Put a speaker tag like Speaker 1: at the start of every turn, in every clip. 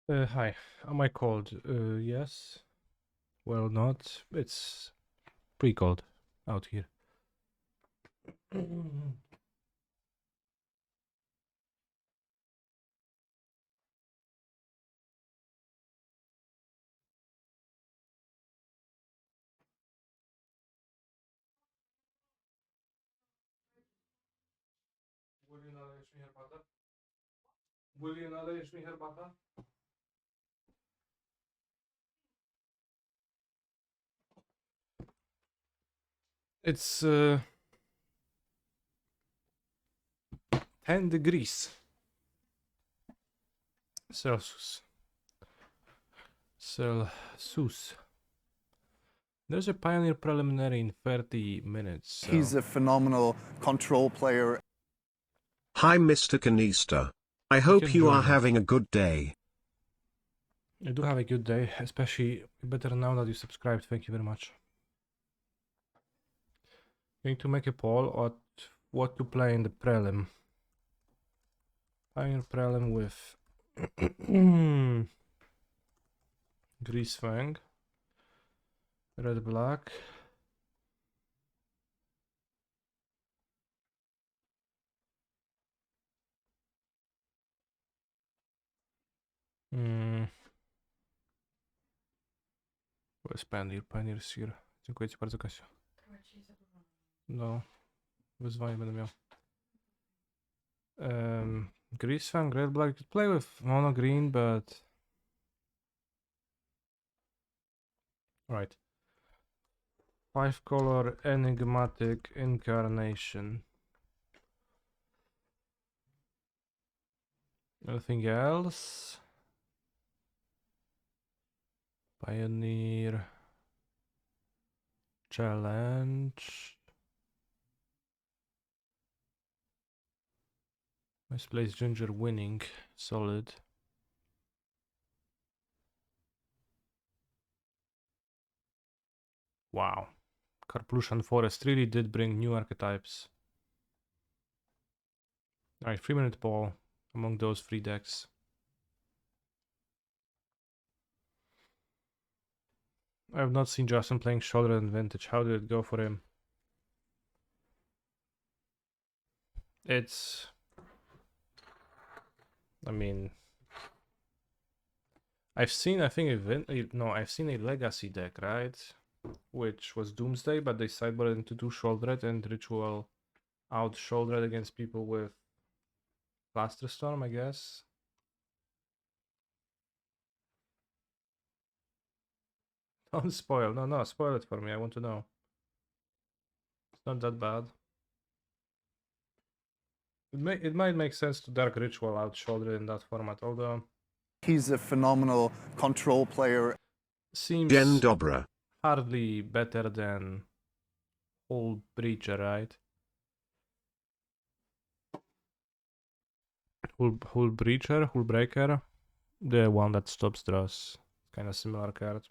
Speaker 1: Hi, am I cold? Yes. Well, not. It's pretty cold out here. Willie, nalejesz mi herbata? It's 10 degrees Celsius. Celsius. There's a Pioneer preliminary in 30 minutes. So.
Speaker 2: He's a phenomenal control player.
Speaker 3: Hi Mr. Canista. I hope you are having a good day.
Speaker 1: I do have a good day, especially better now that you subscribed. Thank you very much. Going to make a poll on what to play in the prelim. Pioneer prelim with Greasefang, Red Black. Jest Pioneer Seer. Dziękuję ci bardzo, Kasia. No, wyzwanie będę miał. Greasefang, Red Black. You could play with Mono Green, but... Right. 5-color Enigmatic Incarnation. Anything else? Pioneer. Challenge. Nice place, Ginger winning. Solid. Wow. Carplusian Forest really did bring new archetypes. Alright, 3-minute ball among those 3 decks. I have not seen Justin playing Shoulder and Vintage. How did it go for him? It's... I mean... I've seen, I think, I've seen a Legacy deck, right? Which was Doomsday, but they sideboarded into 2 Shouldered and Ritual out Shouldered against people with Storm, I guess. Don't spoil. No, spoil it for me. I want to know. It's not that bad. It might make sense to Dark Ritual out Shouldered in that format, although...
Speaker 2: He's a phenomenal control player.
Speaker 1: Seems
Speaker 3: Dzień dobry.
Speaker 1: hardly better than Hull Breacher, right? Hull Breacher, Hull Breaker, the one that stops draws. Kind of similar card.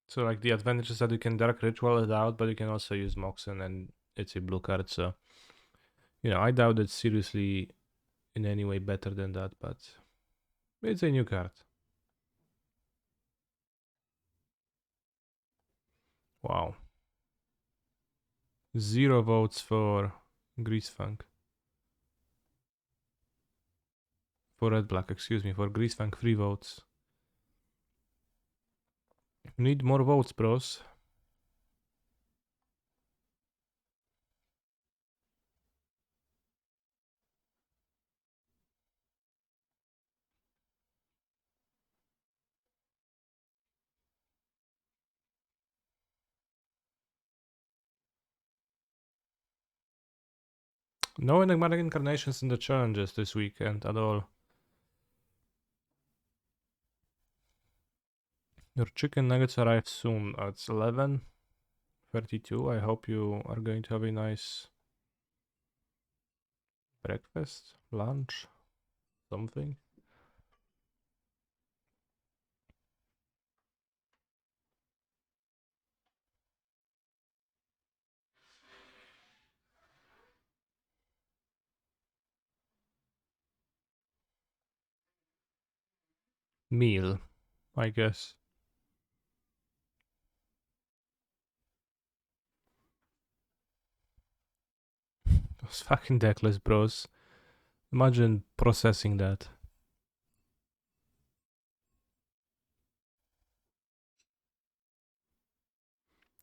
Speaker 1: So like the advantage is that you can Dark Ritual it out, but you can also use Moxen and it's a blue card, so... You know, I doubt it's seriously in any way better than that, but... It's a new card. Wow. 0 votes for Greasefang. For Red Black, excuse me, for Greasefang 3 votes. You need more votes, bros. No Enigmatic Incarnations in the challenges this weekend at all. Your chicken nuggets arrive soon. It's 11:32. I hope you are going to have a nice breakfast, lunch, something. meal, I guess. Those fucking deckless bros. Imagine processing that.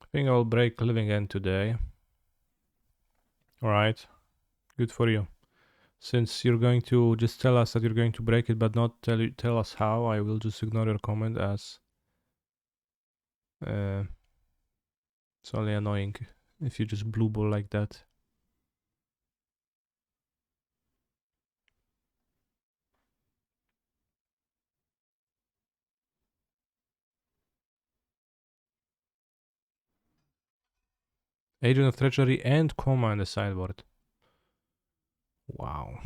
Speaker 1: I think I'll break living end today. Alright. Good for you. Since you're going to just tell us that you're going to break it but not tell us how, I will just ignore your comment as it's only annoying if you just blue ball like that. Agent of Treachery and Coma on the sideboard. Wow.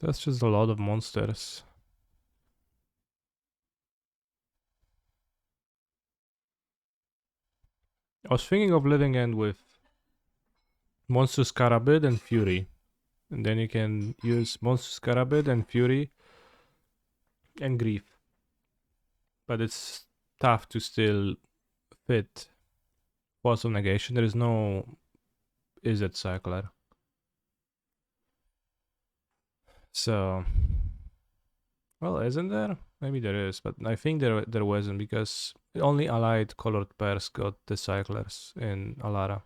Speaker 1: That's just a lot of monsters. I was thinking of living end with Monster Scarabid and Fury. And then you can use Monster Scarabid and Fury and Grief. But it's tough to still fit Force of Negation. There is no Izzet Cycler. So, well, isn't there? Maybe there is, but I think there wasn't because only allied colored pairs got the cyclers in Alara.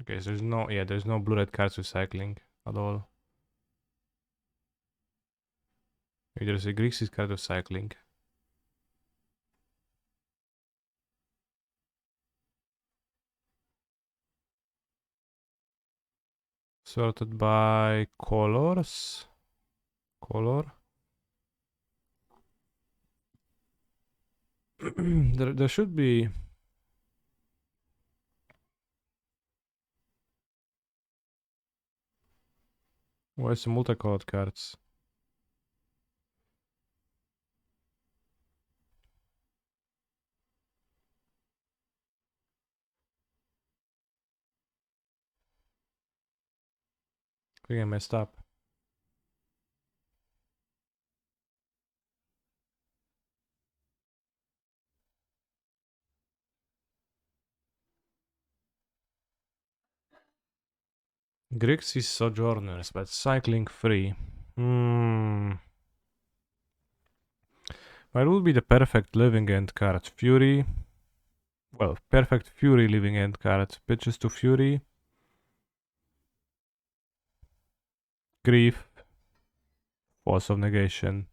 Speaker 1: Okay, so there's no blue-red cards with cycling at all. Maybe there's a Grixis card with cycling. Sorted by colors. Color. there should be. Where's the multicolored cards? I think I messed up. Grixis Sojourners, but cycling free. What would be the perfect living end card? Fury. Well, perfect Fury living end card. Pitches to Fury. Grief. Force of Negation.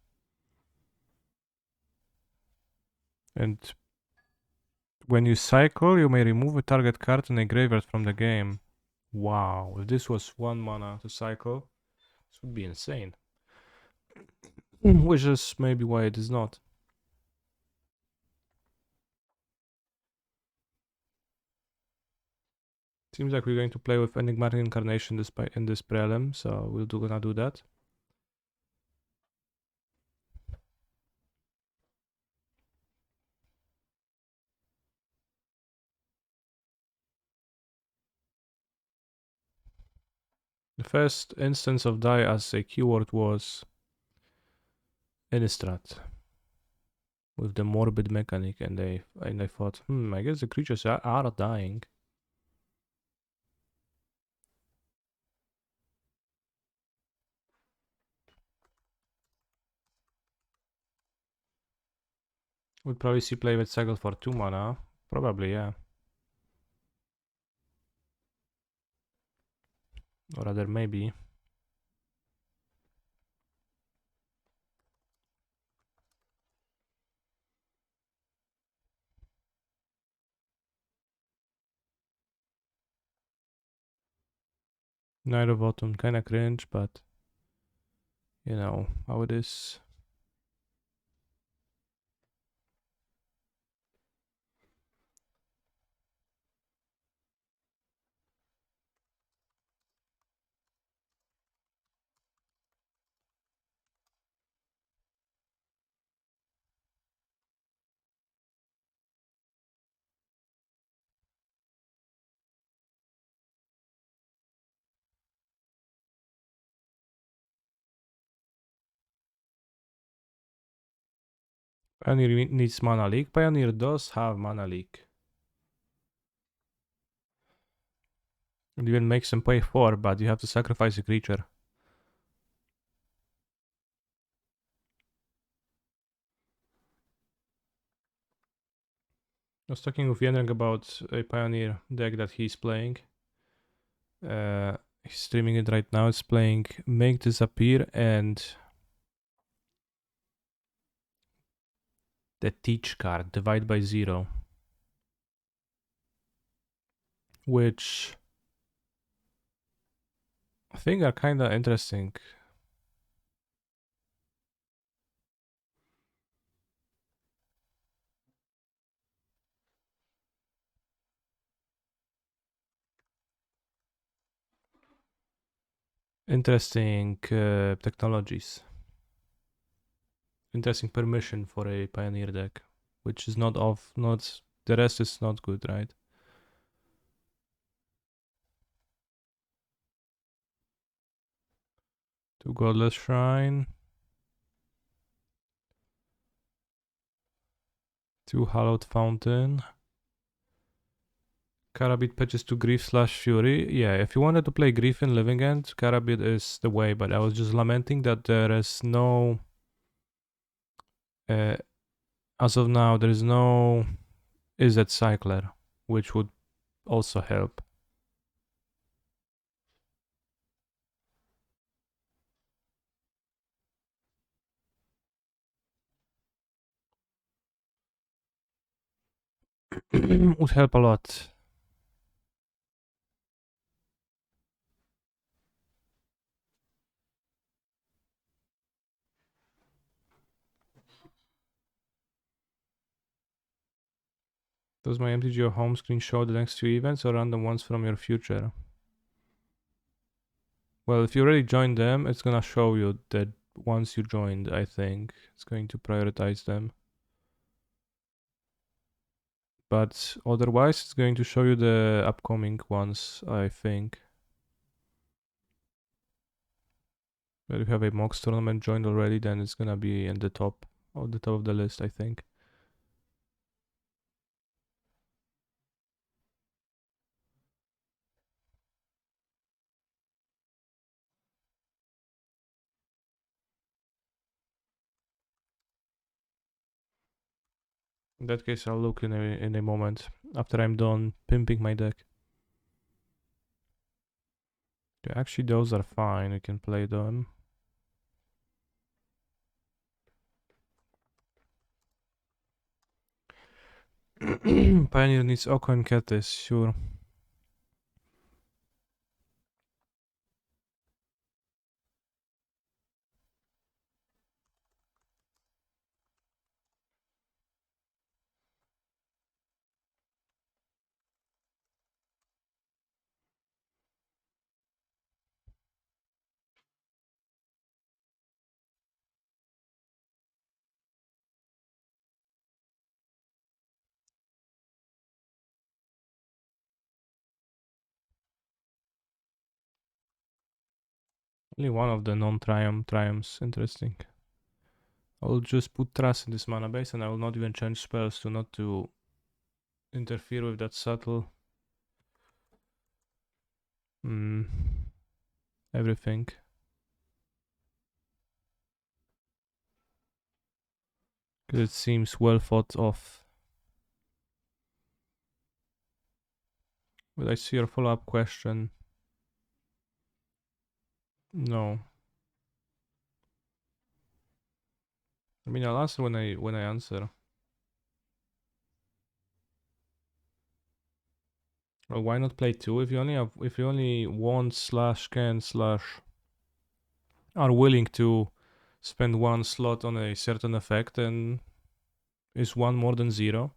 Speaker 1: And when you cycle, you may remove a target card in a graveyard from the game. Wow, if this was 1 mana to cycle, this would be insane. Which is maybe why it is not. Seems like we're going to play with Enigmatic Incarnation in this prelim, so gonna do that. The first instance of die as a keyword was Innistrad with the morbid mechanic, and I thought, I guess the creatures are dying. Would probably see play with cycle for 2 mana. Probably, yeah. Or rather, maybe. Knight of Autumn, kinda cringe, but you know how it is. Pioneer needs mana leak. Pioneer does have mana leak. It even makes them pay 4, but you have to sacrifice a creature. I was talking with Yenreng about a Pioneer deck that he's playing. He's streaming it right now. It's playing Make Disappear and the Teach card, Divide by 0. Which I think are kinda interesting. Interesting technologies. Interesting permission for a Pioneer deck, which is not the rest is not good, right? Two Godless Shrine. Two Hallowed Fountain. Karabit patches to Grief/Fury. Yeah, if you wanted to play Grief in Living End, Karabit is the way, but I was just lamenting that there is no... as of now, there is no Izzet Cycler, which would also help. Would help a lot. Does my MTGO home screen show the next few events or random ones from your future? Well, if you already joined them, it's gonna show you that once you joined, I think. It's going to prioritize them. But otherwise, it's going to show you the upcoming ones, I think. But if you have a MOX tournament joined already, then it's gonna be in the top of the list, I think. In that case, I'll look in a moment after I'm done pimping my deck. Okay, actually, those are fine. You can play them. Pioneer needs Oko and Ketis, sure. Only one of the triumphs. Interesting. I'll just put Trust in this mana base and I will not even change spells to not to interfere with that subtle everything. Because it seems well thought of. But I see your follow-up question. No. I mean, I'll answer when I answer. Well, why not play two if you only want slash can slash are willing to spend one slot on a certain effect, then is one more than zero?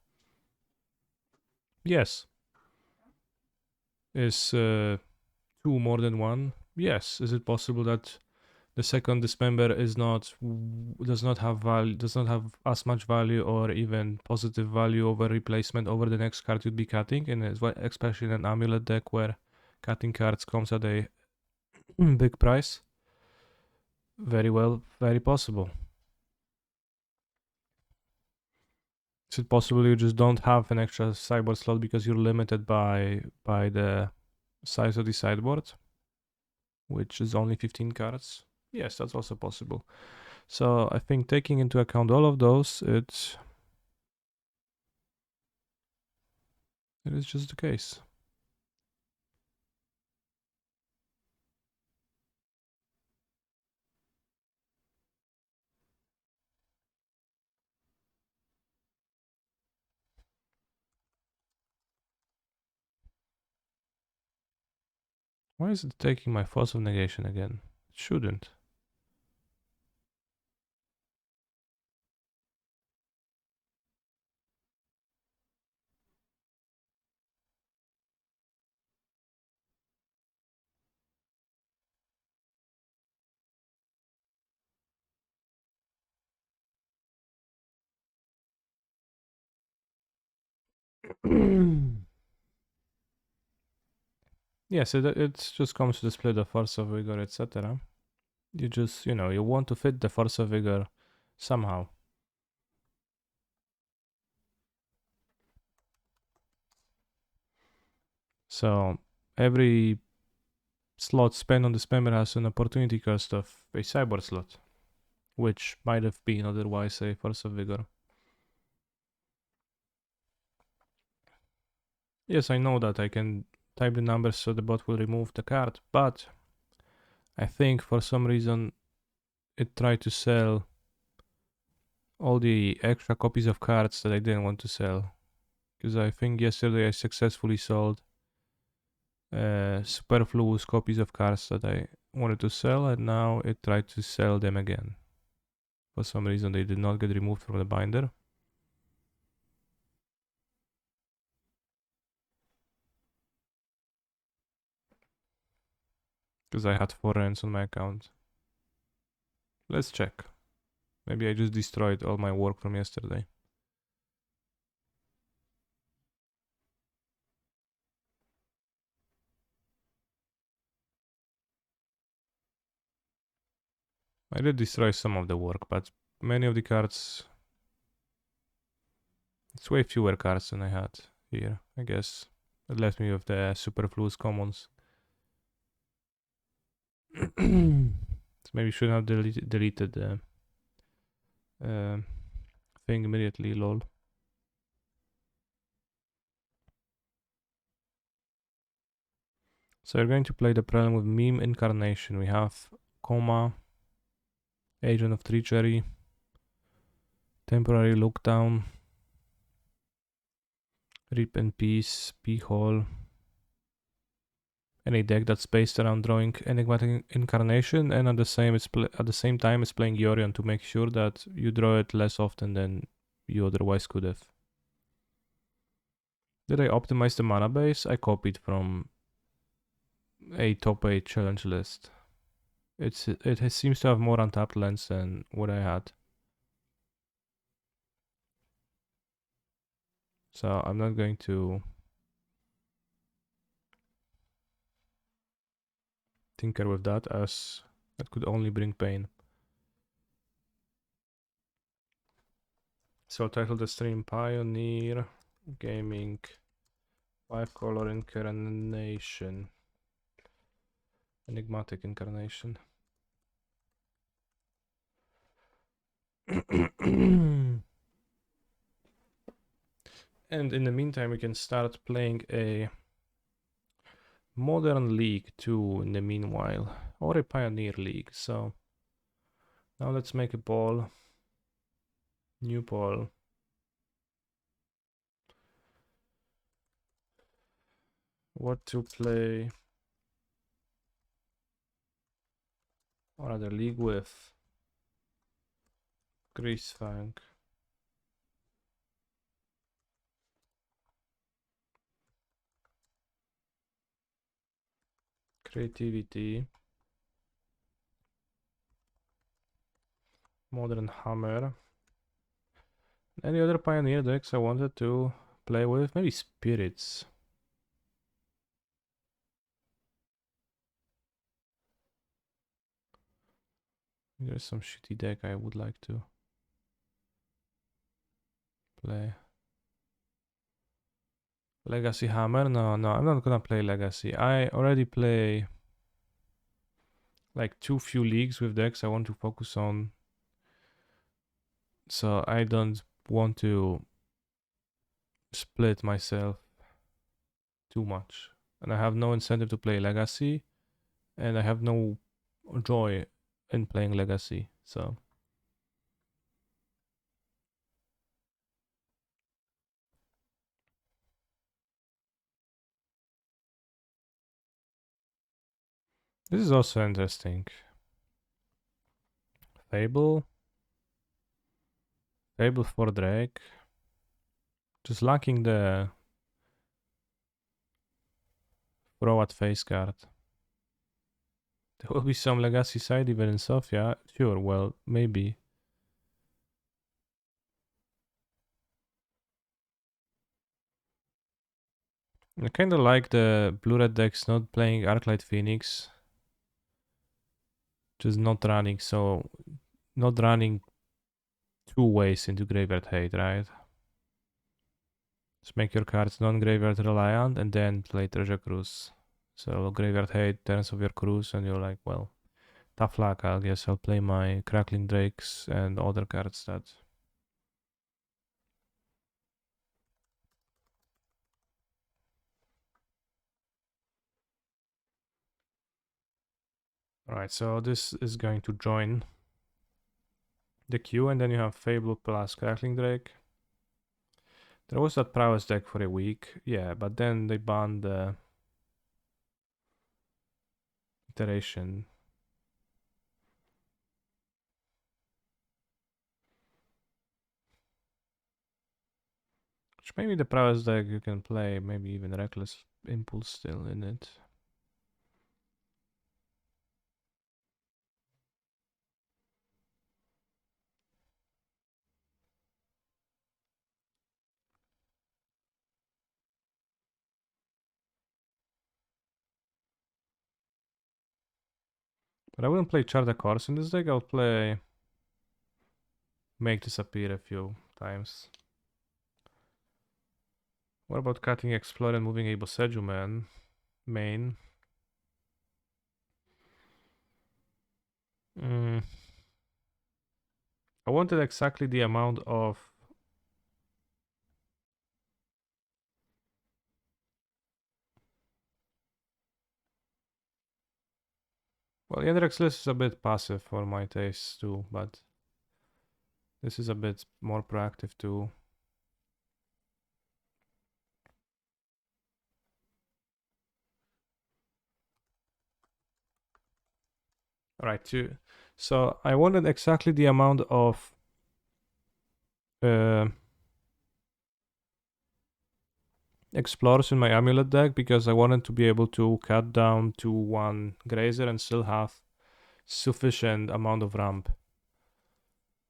Speaker 1: Yes. Is two more than one? Yes. Is it possible that the second dismember does not have as much value or even positive value over replacement over the next card you'd be cutting, and especially in an amulet deck where cutting cards comes at a big price? Very well, very possible. Is it possible you just don't have an extra sideboard slot because you're limited by the size of the sideboard, which is only 15 cards? Yes, that's also possible. So I think taking into account all of those, it is just the case. Why is it taking my force of negation again? It shouldn't. Yes, it just comes to display the force of vigor, etc. You just, you want to fit the force of vigor somehow. So every slot spent on this member has an opportunity cost of a cyborg slot, which might have been otherwise a force of vigor. Yes, I know that I can type the numbers so the bot will remove the card, but I think for some reason it tried to sell all the extra copies of cards that I didn't want to sell. Because I think yesterday I successfully sold superfluous copies of cards that I wanted to sell, and now it tried to sell them again. For some reason they did not get removed from the binder. Because I had 4 rands on my account. Let's check. Maybe I just destroyed all my work from yesterday. I did destroy some of the work, but many of the cards... It's way fewer cards than I had here, I guess. It left me with the superfluous commons. So maybe should have deleted the thing immediately, lol. So we're going to play the problem with meme incarnation. We have Coma, Agent of Treachery, Temporary Lookdown, Rip and Peace, P-Hole. Any deck that's based around drawing Enigmatic Incarnation, and at the same time it's playing Yorion to make sure that you draw it less often than you otherwise could have. Did I optimize the mana base? I copied from a top 8 challenge list. It seems to have more untapped lands than what I had. So I'm not going to tinker with that, as that could only bring pain. So title the stream Pioneer Gaming 5-color Incarnation. Enigmatic Incarnation. And in the meantime we can start playing a Modern League 2 in the meanwhile, or a Pioneer League. So now let's make a poll. New poll. What to play, or rather league with. Greasefank. Creativity. Modern Hammer. Any other Pioneer decks I wanted to play with? Maybe Spirits. There's some shitty deck I would like to play. Legacy Hammer? No, I'm not gonna play Legacy. I already play like too few leagues with decks I want to focus on. So I don't want to split myself too much. And I have no incentive to play Legacy, and I have no joy in playing Legacy. So this is also interesting. Fable. Fable for Drake. Just lacking the throw at face card. There will be some Legacy side even in Sofia. Sure, well, maybe. I kinda like the blue-red decks not playing Arclight Phoenix. Just not running, so not running two ways into Graveyard Hate, right? Just make your cards non-graveyard reliant and then play Treasure Cruise. So Graveyard Hate turns off your Cruise and you're like, well, tough luck, I guess I'll play my Crackling Drakes and other cards that... Alright, so this is going to join the queue, and then you have Fable plus Crackling Drake. There was that Prowess deck for a week, yeah, but then they banned the iteration. Which maybe the Prowess deck you can play, maybe even Reckless Impulse still in it. But I wouldn't play Charter Course in this deck, I'll play Make Disappear a few times. What about cutting Explore and moving Able Sejuman main? I wanted exactly the amount of... Well, Yendrix list is a bit passive for my taste too, but this is a bit more proactive too. Alright, so I wanted exactly the amount of explorers in my amulet deck because I wanted to be able to cut down to one grazer and still have sufficient amount of ramp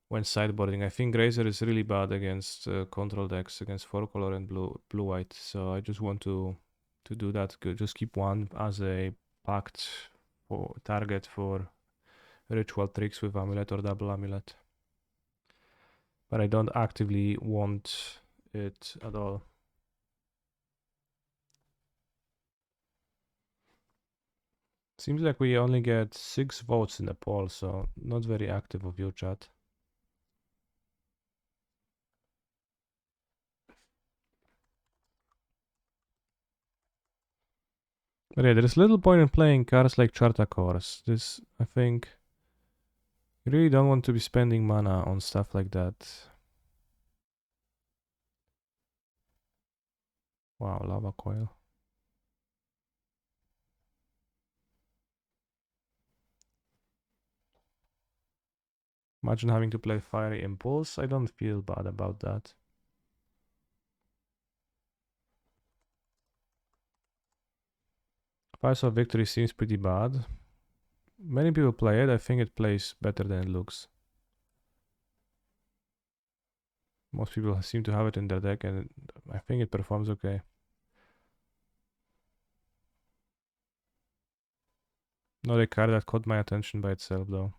Speaker 1: when sideboarding. I think grazer is really bad against control decks, against 4-color and blue-white, so I just want to do that. Just keep one as a packed for target for ritual tricks with amulet or double amulet. But I don't actively want it at all. Seems like we only get 6 votes in the poll, so not very active of you, chat. But yeah, there is little point in playing cards like Charta Course. This, I think, you really don't want to be spending mana on stuff like that. Wow, Lava Coil. Imagine having to play Fiery Impulse. I don't feel bad about that. Price of Victory seems pretty bad. Many people play it. I think it plays better than it looks. Most people seem to have it in their deck, and I think it performs okay. Not a card that caught my attention by itself, though.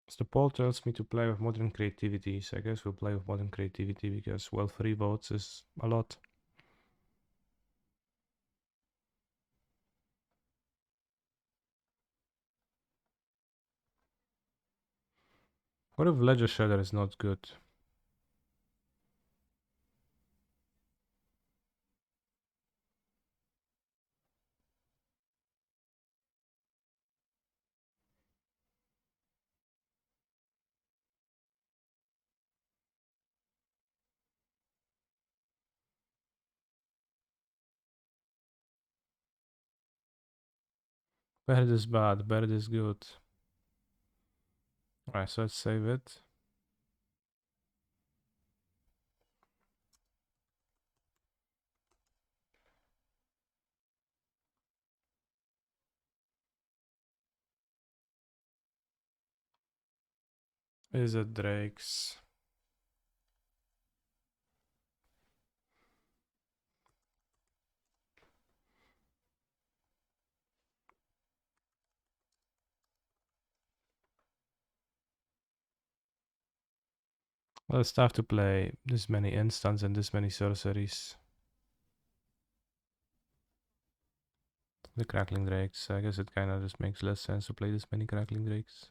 Speaker 1: So the poll tells me to play with modern creativity, so I guess we'll play with modern creativity because, well, 3 votes is a lot. What if Ledger Shader is not good? Bad is bad, bad is good. Alright, so let's save it. Is it Drake's? Well, it's tough to play this many instants and this many sorceries. The Crackling Drakes, I guess it kind of just makes less sense to play this many Crackling Drakes.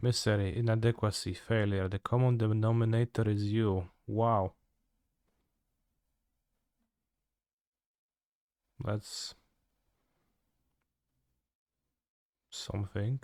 Speaker 1: Misery, inadequacy, failure. The common denominator is you. Wow. That's something.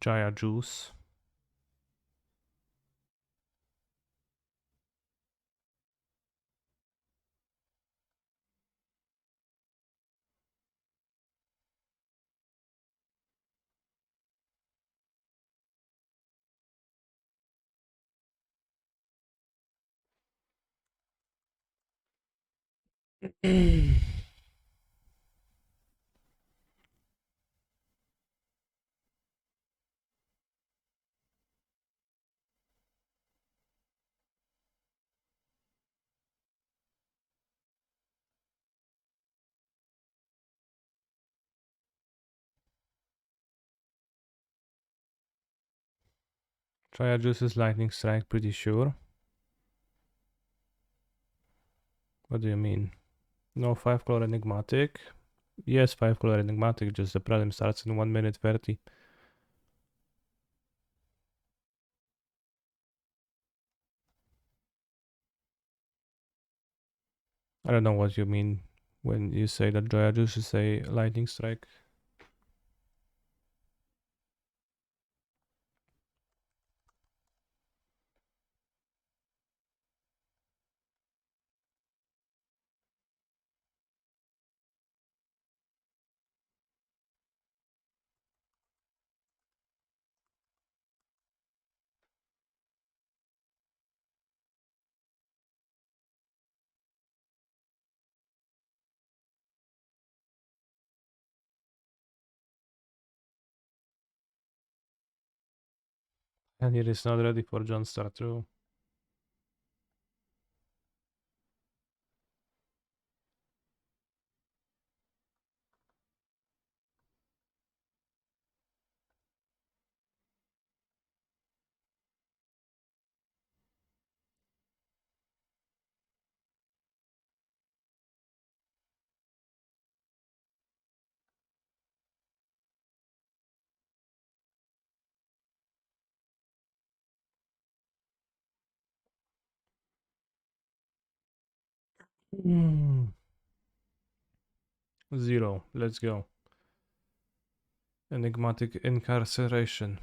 Speaker 1: Jaya Juice. Jaya Juice is Lightning Strike, pretty sure. What do you mean? No 5-color Enigmatic? Yes, 5-color Enigmatic, just the prelim starts in 1 minute 30. I don't know what you mean when you say that Jaya Juice is a Lightning Strike. And it is not ready for John Star True. Mm. 0. Let's go. Enigmatic incarceration.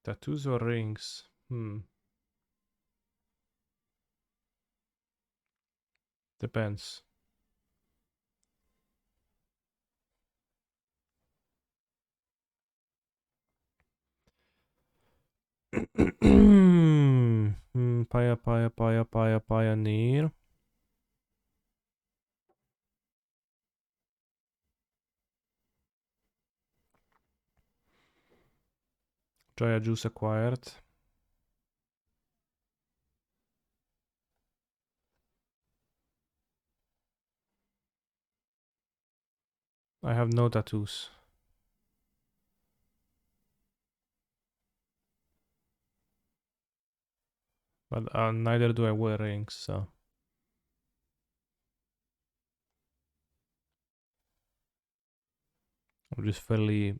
Speaker 1: Tattoos or rings? Depends. Pioneer. Jaya Juice acquired. I have no tattoos. But neither do I wear rings, so I'm just fairly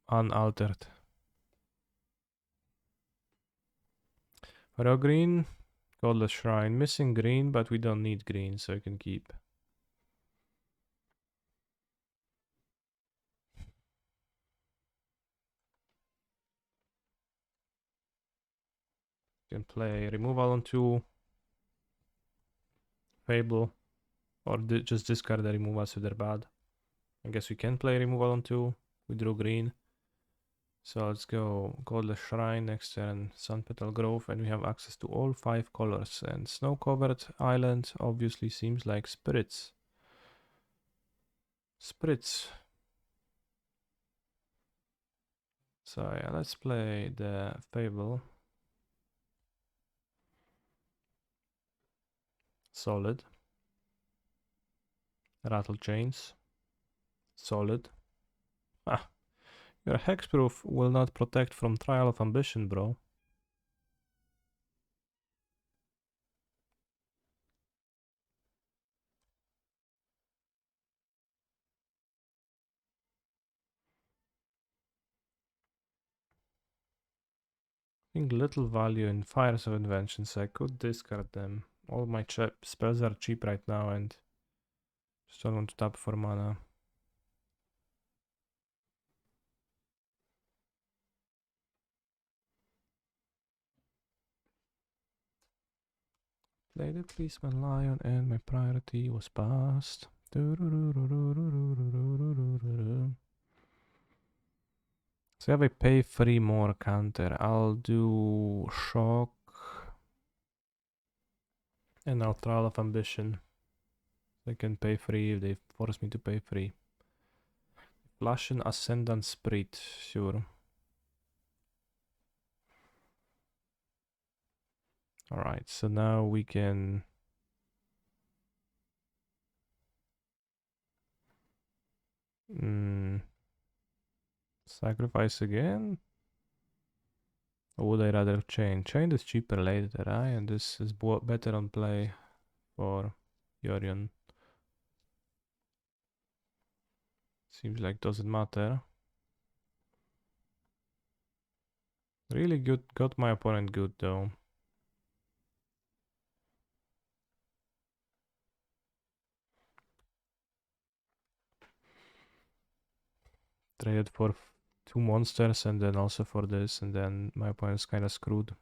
Speaker 1: unaltered. Raw green, Godless Shrine. Missing green, but we don't need green, so I can keep. Can play removal on 2, Fable, or just discard the removals if they're bad. I guess we can play removal on 2. We drew green. So let's go Godless Shrine next turn, Sun Petal Grove, and we have access to all 5 colors. And Snow Covered Island obviously seems like spirits. Spirits. So yeah, let's play the Fable. Solid. Rattle Chains. Solid. Ah, your hexproof will not protect from Trial of Ambition, bro. I think little value in Fires of Invention, so I could discard them. All my spells are cheap right now and just don't want to tap for mana. Play the Policeman Lion and my priority was passed. So if I pay 3 more counter, I'll do Shock and I'll Trial of Ambition. They can pay 3 if they force me to pay 3. Flash and Ascendant Spirit, sure. Alright, so now we can sacrifice again? Or would I rather chain? Chain is cheaper later, right? And this is better on play for Yorion. Seems like doesn't matter. Really good, got my opponent good though. Traded for 2 monsters and then also for this, and then my opponent's kinda screwed.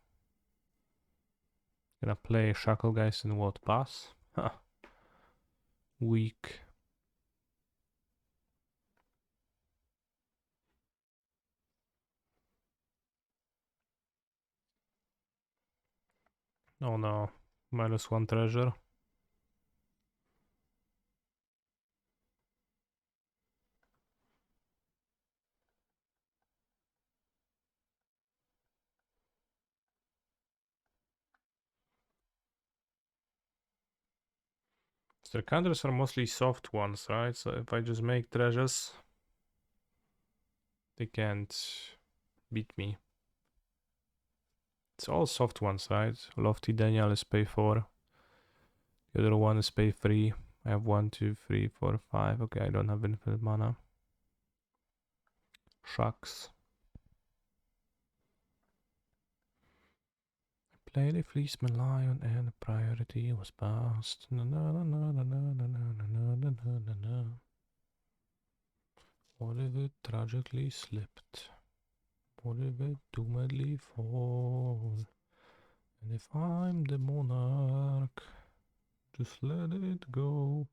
Speaker 1: Gonna play Shackle Guys and what? Pass? Ha. Weak. Oh no. -1 treasure. their counters are mostly soft ones, right? So if I just make treasures, they can't beat me. It's all soft ones, right? Lofty Daniel is pay 4. The other one is pay 3. I have 1, 2, 3, 4, 5. Okay, I don't have infinite mana. Shucks. Played a Fleeceman Lion and the priority was passed. Na na na na na na na na na na na na. What if it tragically slipped? What if it doomedly fall? And if I'm the monarch, just let it go.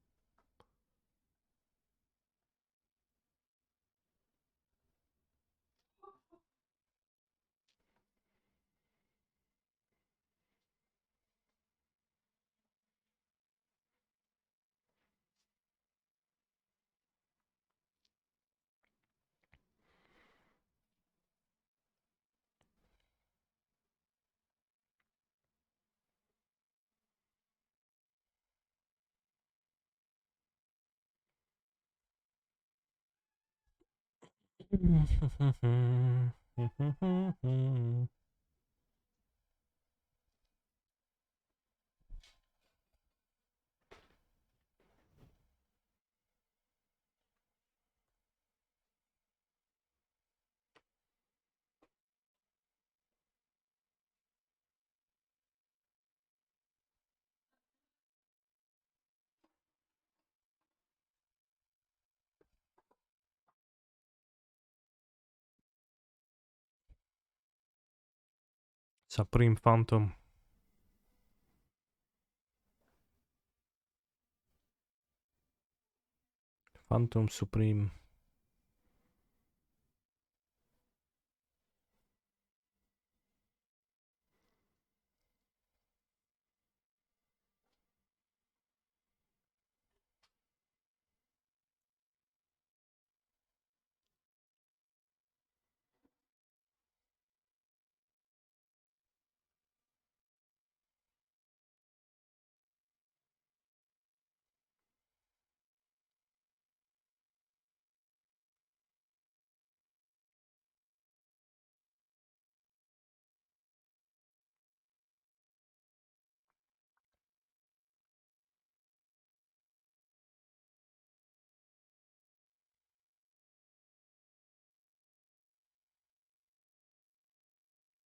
Speaker 1: Supreme Phantom. Phantom Supreme.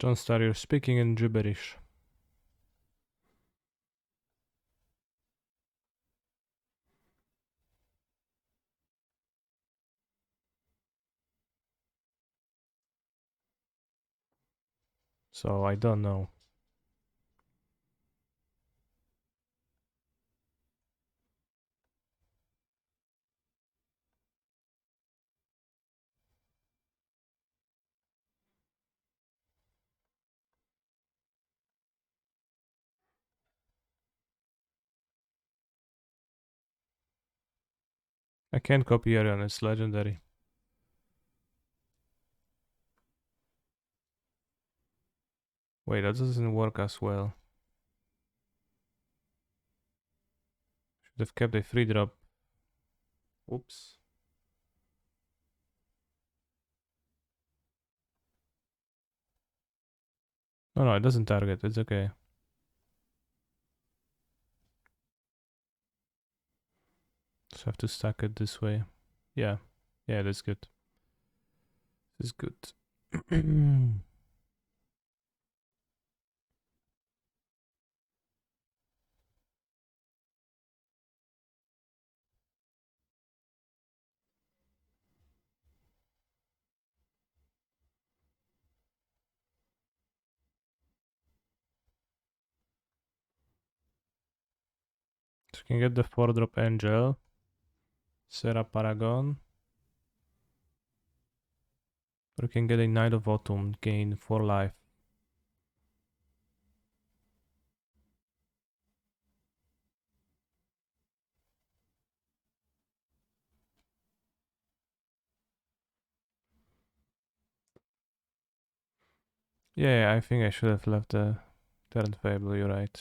Speaker 1: John Star, you're speaking in gibberish. So I don't know. I can't copy Arion, it's legendary. Wait, that doesn't work as well. Should have kept a free drop. Oops. No, no, it doesn't target. It's okay. Just have to stack it this way. Yeah. Yeah, that's good. This is good. So you can get the 4-drop Angel. Serra Paragon. Or you can get a Knight of Autumn, gain 4 life. Yeah, I think I should have left the Terran Fable, you're right.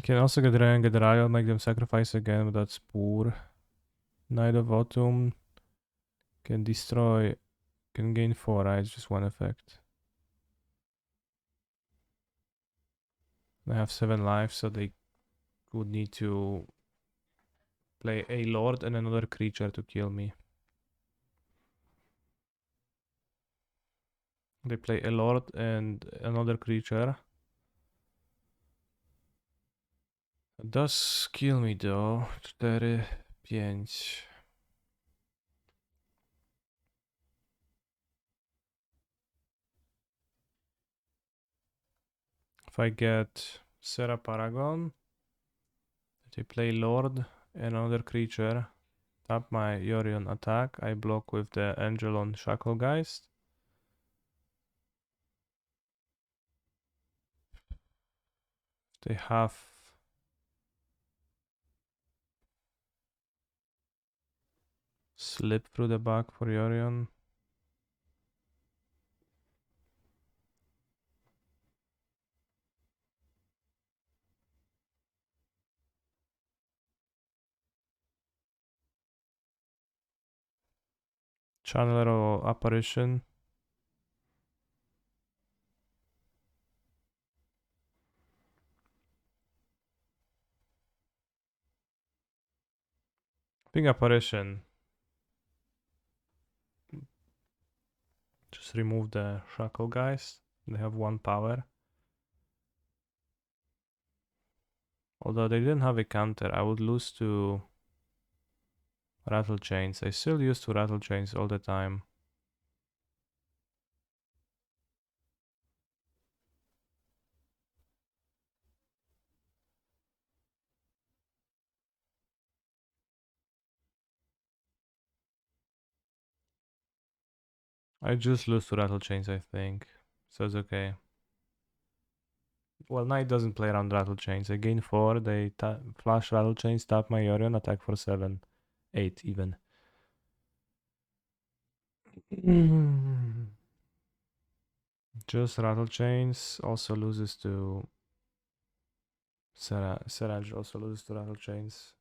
Speaker 1: You can also get Ray and get Ryle, make them sacrifice again, but that's poor. Knight of Autumn can destroy, can gain 4, right? It's just one effect. They have 7 lives, so they would need to play a lord and another creature to kill me. They play a lord and another creature. It does kill me though. 4, 5. If I get Serra Paragon, they play lord and another creature. Tap my Yorion attack. I block with the Angel on Shacklegeist. They have slip through the back for Yorion. Channeler or Apparition. I think Apparition. Just remove the Shacklegeist. They have 1 power. Although they didn't have a counter, I would lose to Rattle Chains. I still used to Rattle Chains all the time. I just lose to Rattle Chains, I think. So it's okay. Well, Knight doesn't play around Rattle Chains. I gain 4, they flash Rattle Chains, tap my Yorion, attack for 7. 8 even. Just Rattle Chains also loses to Seraj also loses to Rattle Chains.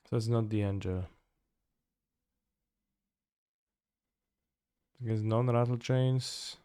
Speaker 1: So it's not the Angel. Against non-Rattle Chains.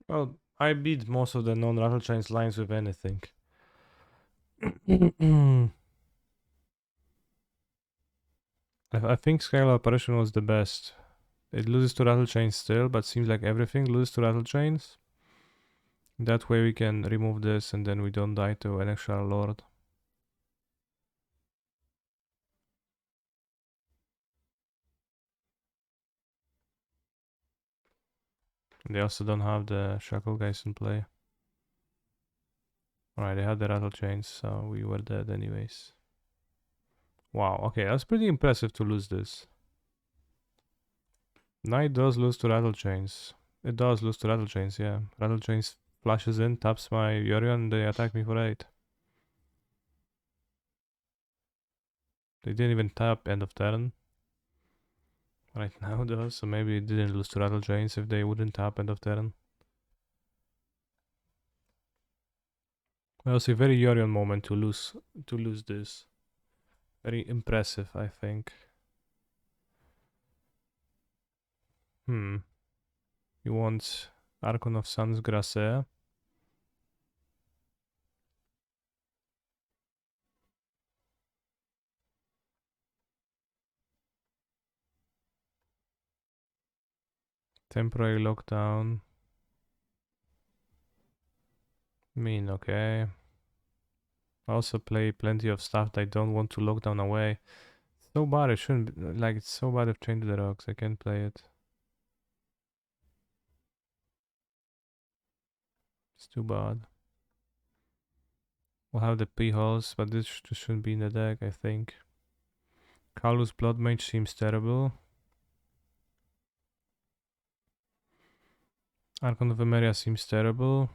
Speaker 1: Well, I beat most of the non-Rattle Chains lines with anything. I think Scalar Apparition was the best. It loses to Rattle Chains still, but seems like everything loses to Rattle Chains. That way we can remove this and then we don't die to an extra lord. They also don't have the Shackle guys in play. Alright, they had the Rattle Chains, so we were dead anyways. Wow, okay, that's pretty impressive to lose this. Knight does lose to Rattle Chains. It does lose to Rattle Chains, yeah. Rattle Chains flashes in, taps my Yorion, and they attack me for 8. They didn't even tap end of turn. Right now though, so maybe it didn't lose to Rattle Chains if they wouldn't tap end of turn. That was a very Yorion moment to lose this. Very impressive, I think. You want Archon of Sun's Grace. Temporary lockdown. Okay. I also play plenty of stuff that I don't want to lock down away. So bad, it shouldn't be, like, it's so bad I've changed the rocks, I can't play it. It's too bad. We'll have the P-holes, but this shouldn't be in the deck, I think. Kalus Blood Mage seems terrible. Archon of Emeria seems terrible.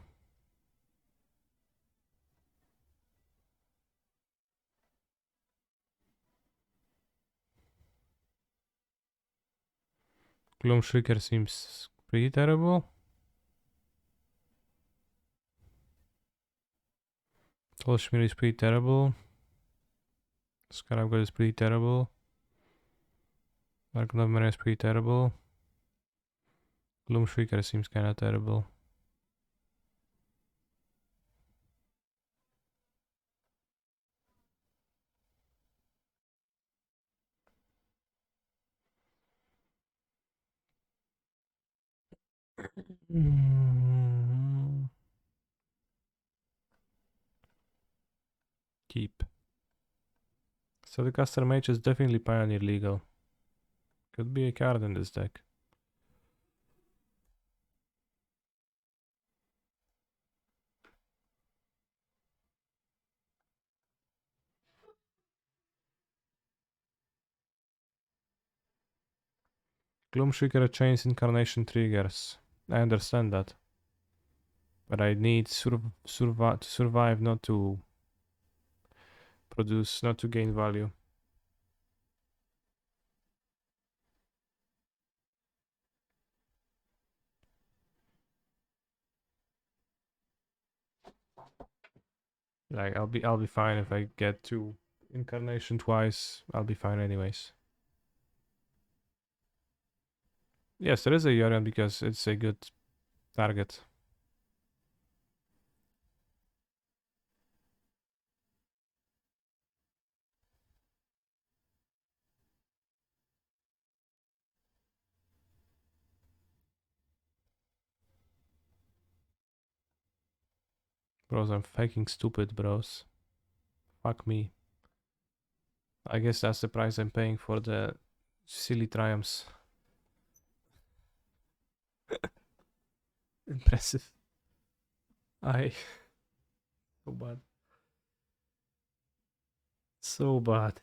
Speaker 1: Gloom Shrieker seems pretty terrible. Tolshmir is pretty terrible. Scarab God is pretty terrible. Archon of Emeria is pretty terrible. Gloom Shrieker seems kinda terrible. Keep. So the Caster Mage is definitely Pioneer legal. Could be a card in this deck. Gloomshrieker chains Incarnation triggers. I understand that. But I need to survive, not to produce, not to gain value. Like I'll be fine if I get to Incarnation twice. I'll be fine anyways. Yes, there is a Yorion because it's a good target. Bros, I'm fucking stupid, bros. Fuck me. I guess that's the price I'm paying for the silly triumphs. Impressive. I so bad. So bad.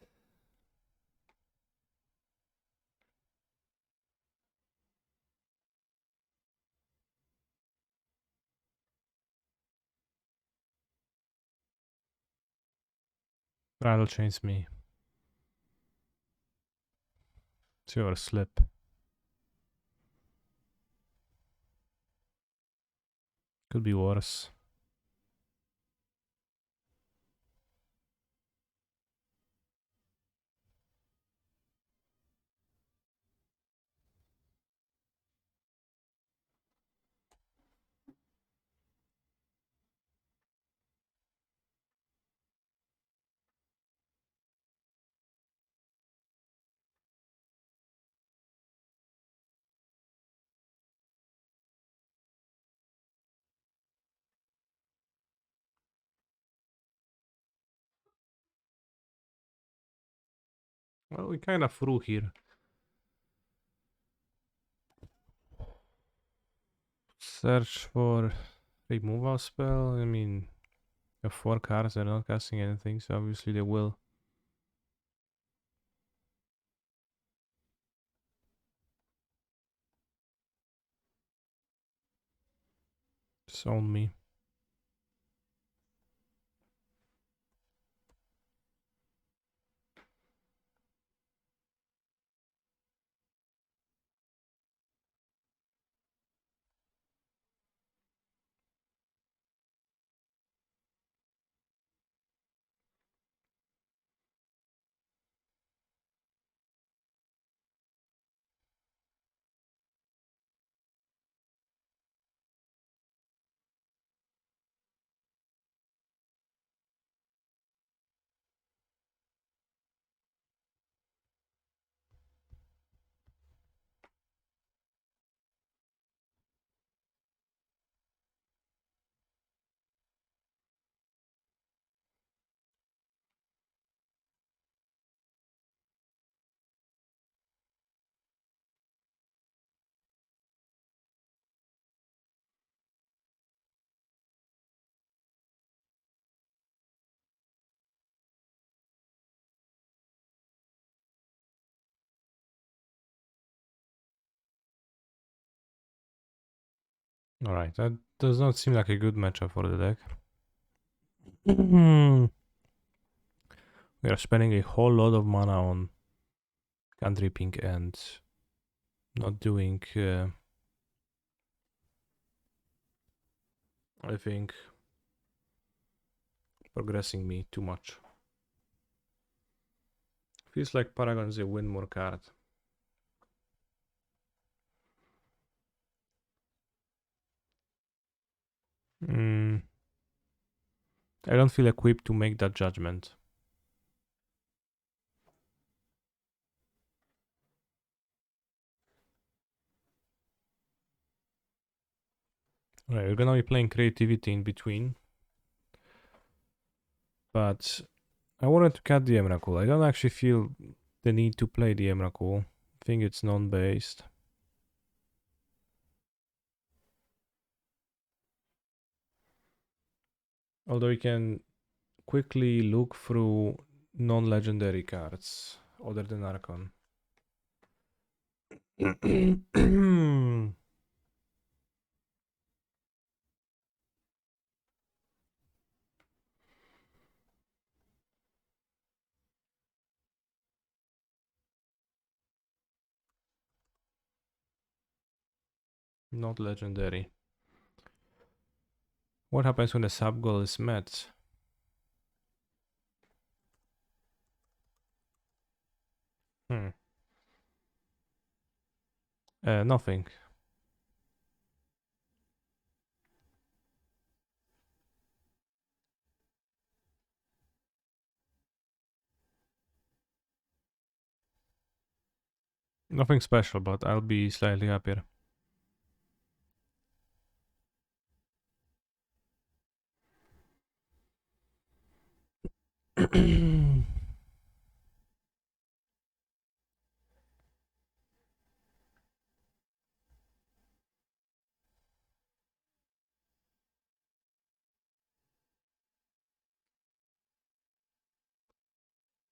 Speaker 1: Rattle chains me. Sure, slip. Could be worse. Well, we kind of threw here. Search for removal spell. I mean, you have 4 cards, they're not casting anything, so obviously they will. Disown me. Alright, that does not seem like a good matchup for the deck. We are spending a whole lot of mana on country pink and not doing, I think, progressing me too much. Feels like Paragon is a win more card. I don't feel equipped to make that judgment. Alright, we're gonna be playing creativity in between. But I wanted to cut the Emrakul. I don't actually feel the need to play the Emrakul. I think it's non-based. Although you can quickly look through non-legendary cards other than Archon. Not legendary. What happens when the sub goal is met? Nothing. Nothing special, but I'll be slightly happier.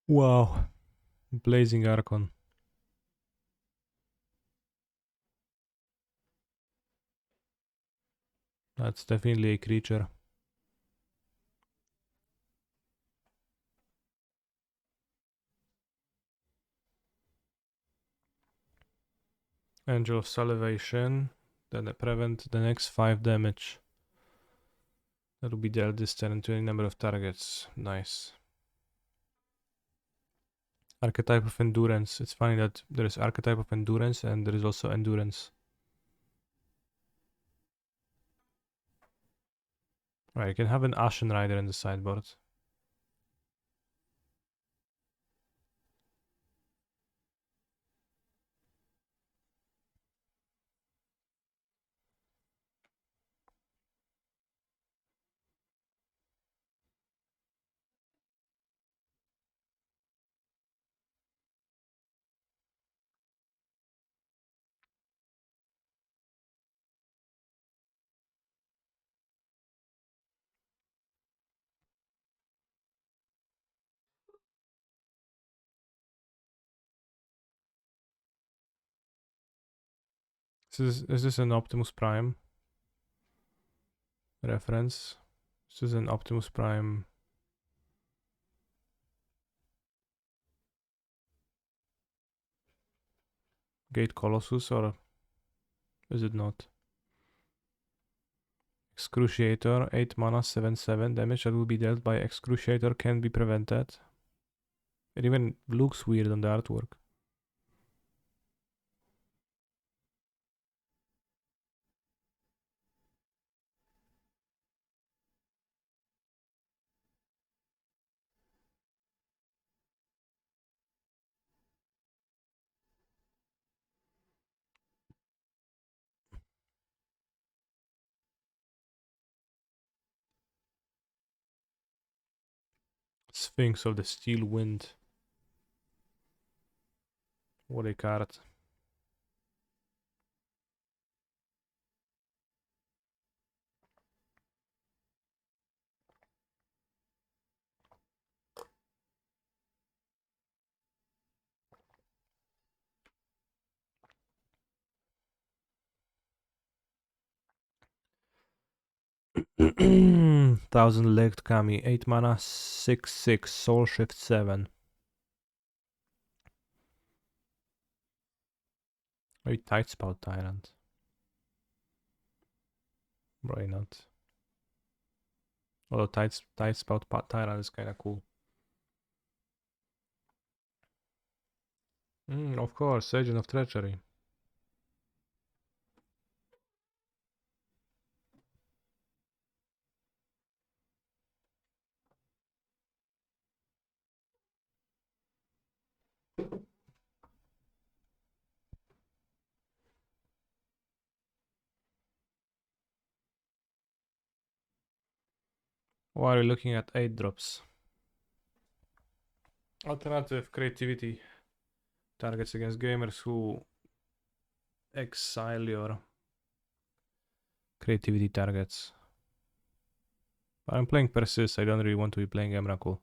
Speaker 1: Wow. Blazing Archon. That's definitely a creature. Angel of Salivation. Then prevent the next 5 damage. That will be dealt this turn to any number of targets. Nice. Archetype of Endurance. It's funny that there is Archetype of Endurance and there is also Endurance. Right, you can have an Ashen Rider in the sideboard. Is this an Optimus Prime reference? This is an Optimus Prime Gate Colossus, or is it not? Excruciator, 8 mana, 7/7 damage that will be dealt by Excruciator can be prevented. It even looks weird on the artwork. Sphinx of the Steel Wind. What a card. Thousand Legged Kami, 8 mana, 6/6, Soul Shift 7. Maybe Tight Spout Tyrant. Probably not. Although Tight Spout Tyrant is kinda cool. Of course, Agent of Treachery. Why are you looking at 8 drops? Alternative creativity targets against gamers who exile your creativity targets. But I'm playing Persist, I don't really want to be playing Emrakul.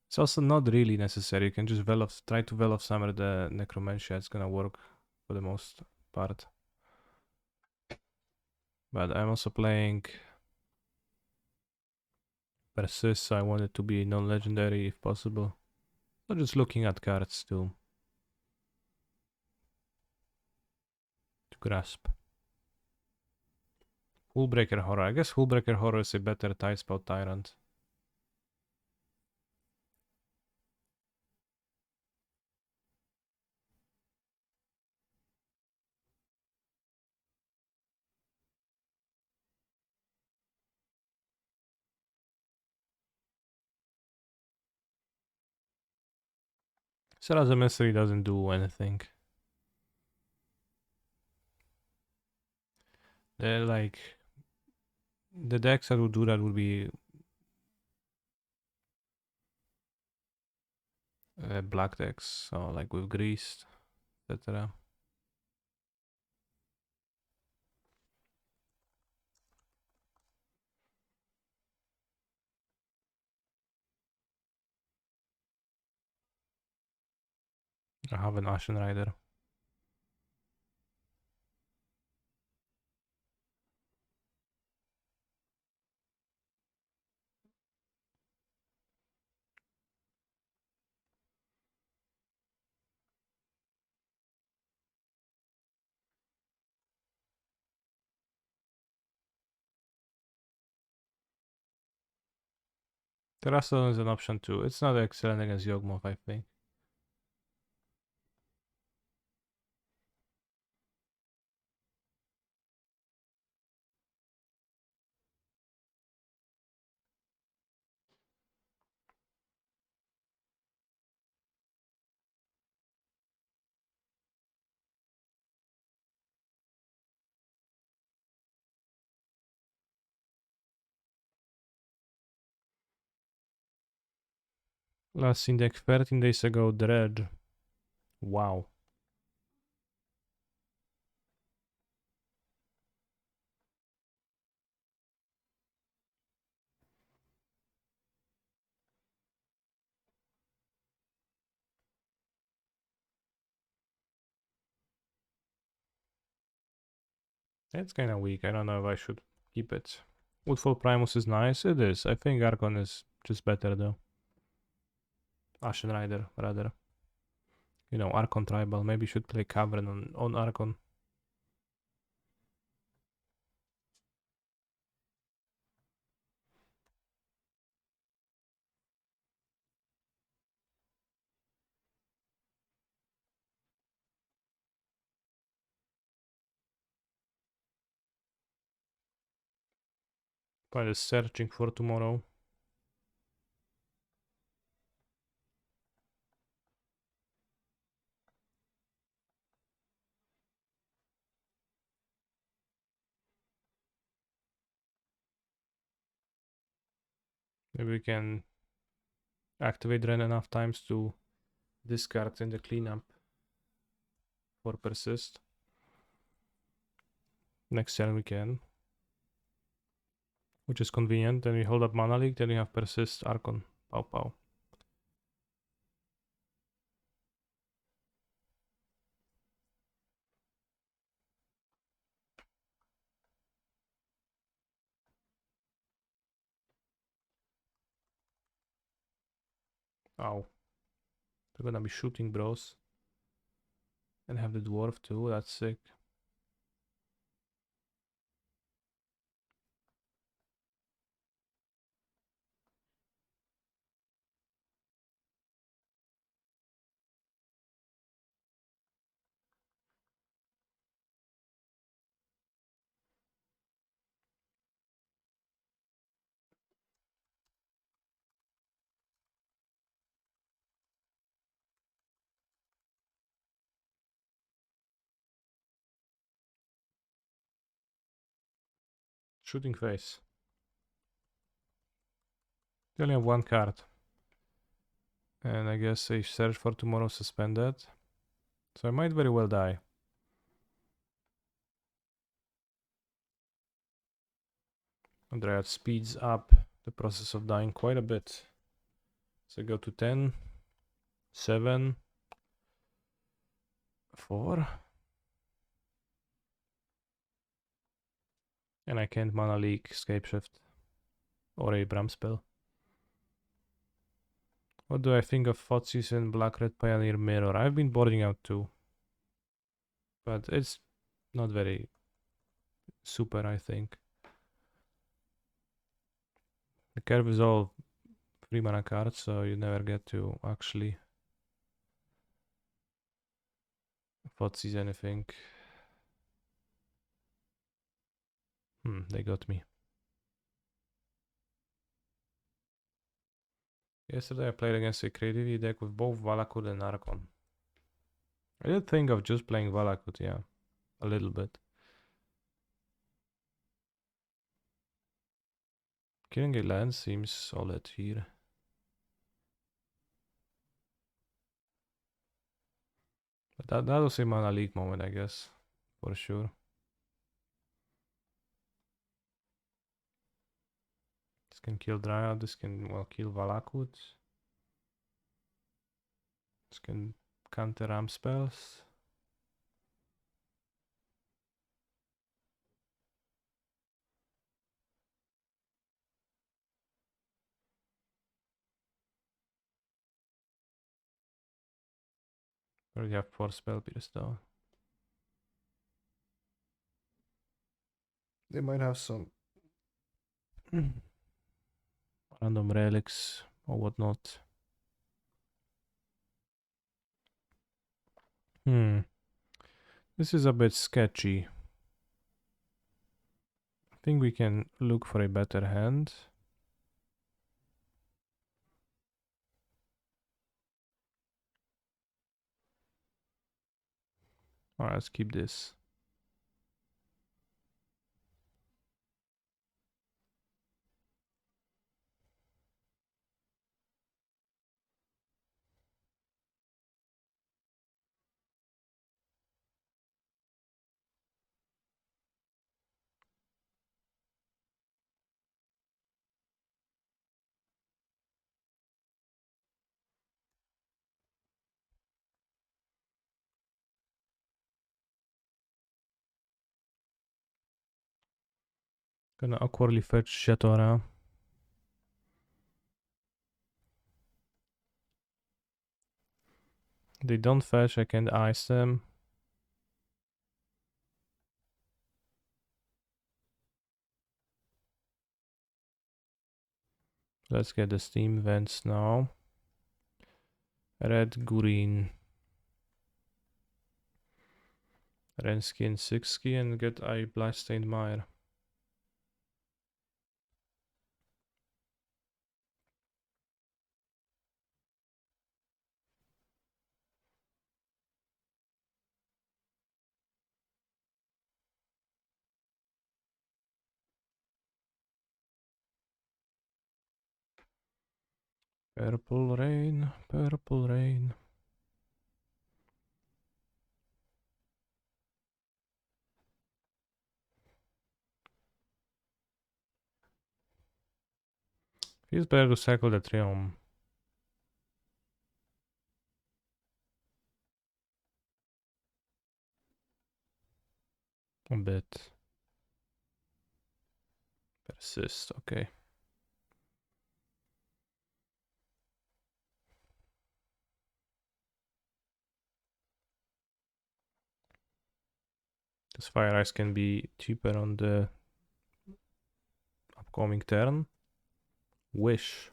Speaker 1: It's also not really necessary, you can just try to Veil of Summer the Necromantia, it's gonna work for the most part. But I'm also playing Persist, so I want it to be non-legendary if possible. So just looking at cards to grasp. Hullbreaker Horror. I guess Hullbreaker Horror is a better Tight Spout Tyrant. Serra's Mystery doesn't do anything. They're like... The decks that would do that would be... black decks, so like with Greased, etc. I have an Ashen Rider. Terrasol is an option too. It's not excellent against Yawgmoth, I think. Last seen deck 13 days ago, Dredge. Wow. It's kinda weak, I don't know if I should keep it. Woodfall Primus is nice, it is. I think Archon is just better though. Ashen Rider, rather. You know, Archon Tribal. Maybe you should play Cavern on Archon. Probably searching for tomorrow. Maybe we can activate Ren enough times to discard in the cleanup for Persist. Next turn we can. Which is convenient. Then we hold up Mana Leak, then we have Persist, Archon. Pow pow. Oh. They're gonna be shooting bros. And have the dwarf too, that's sick. Shooting face. They only have one card. And I guess a search for tomorrow suspended. So I might very well die. And Dryad speeds up the process of dying quite a bit. So go to 10, 7, 4. And I can't mana leak, escape shift. Or a Bram spell. What do I think of Fotsis and Black Red Pioneer Mirror? I've been boarding out too. But it's not very super, I think. The curve is all 3 mana cards, so you never get to actually Fotsis anything. They got me. Yesterday I played against a creativity deck with both Valakut and Archon. I did think of just playing Valakut, yeah. A little bit. Killing a land seems solid here. But that was a mana leak moment, I guess. For sure. This can kill Dryad, this can, well, kill Valakut. This can counter ramp spells. Already have 4 spell pierce though. They might have some random relics or whatnot. This is a bit sketchy. I think we can look for a better hand. Alright, let's keep this. Gonna awkwardly fetch Shatora. They don't fetch, I can't ice them. Let's get the steam vents now. Red, green. Rensky and Sixky and get a Bloodstained Mire. Purple rain, purple rain. Feels better to cycle the Triumph. A bit. Persist, okay. Because Fire Ice can be cheaper on the upcoming turn. Wish.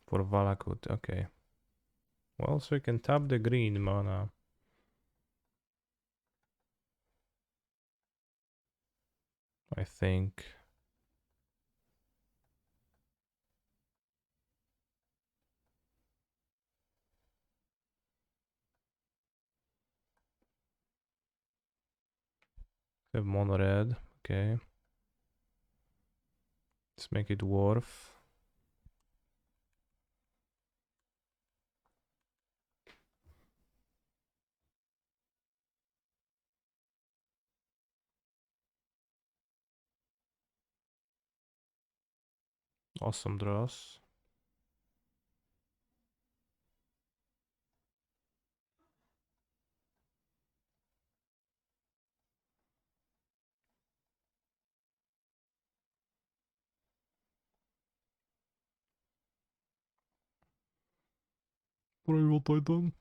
Speaker 1: For Valakut, okay. Well, so we can tap the green mana. I think. We have mono red, okay. Let's make it dwarf. Awesome draws. What I done?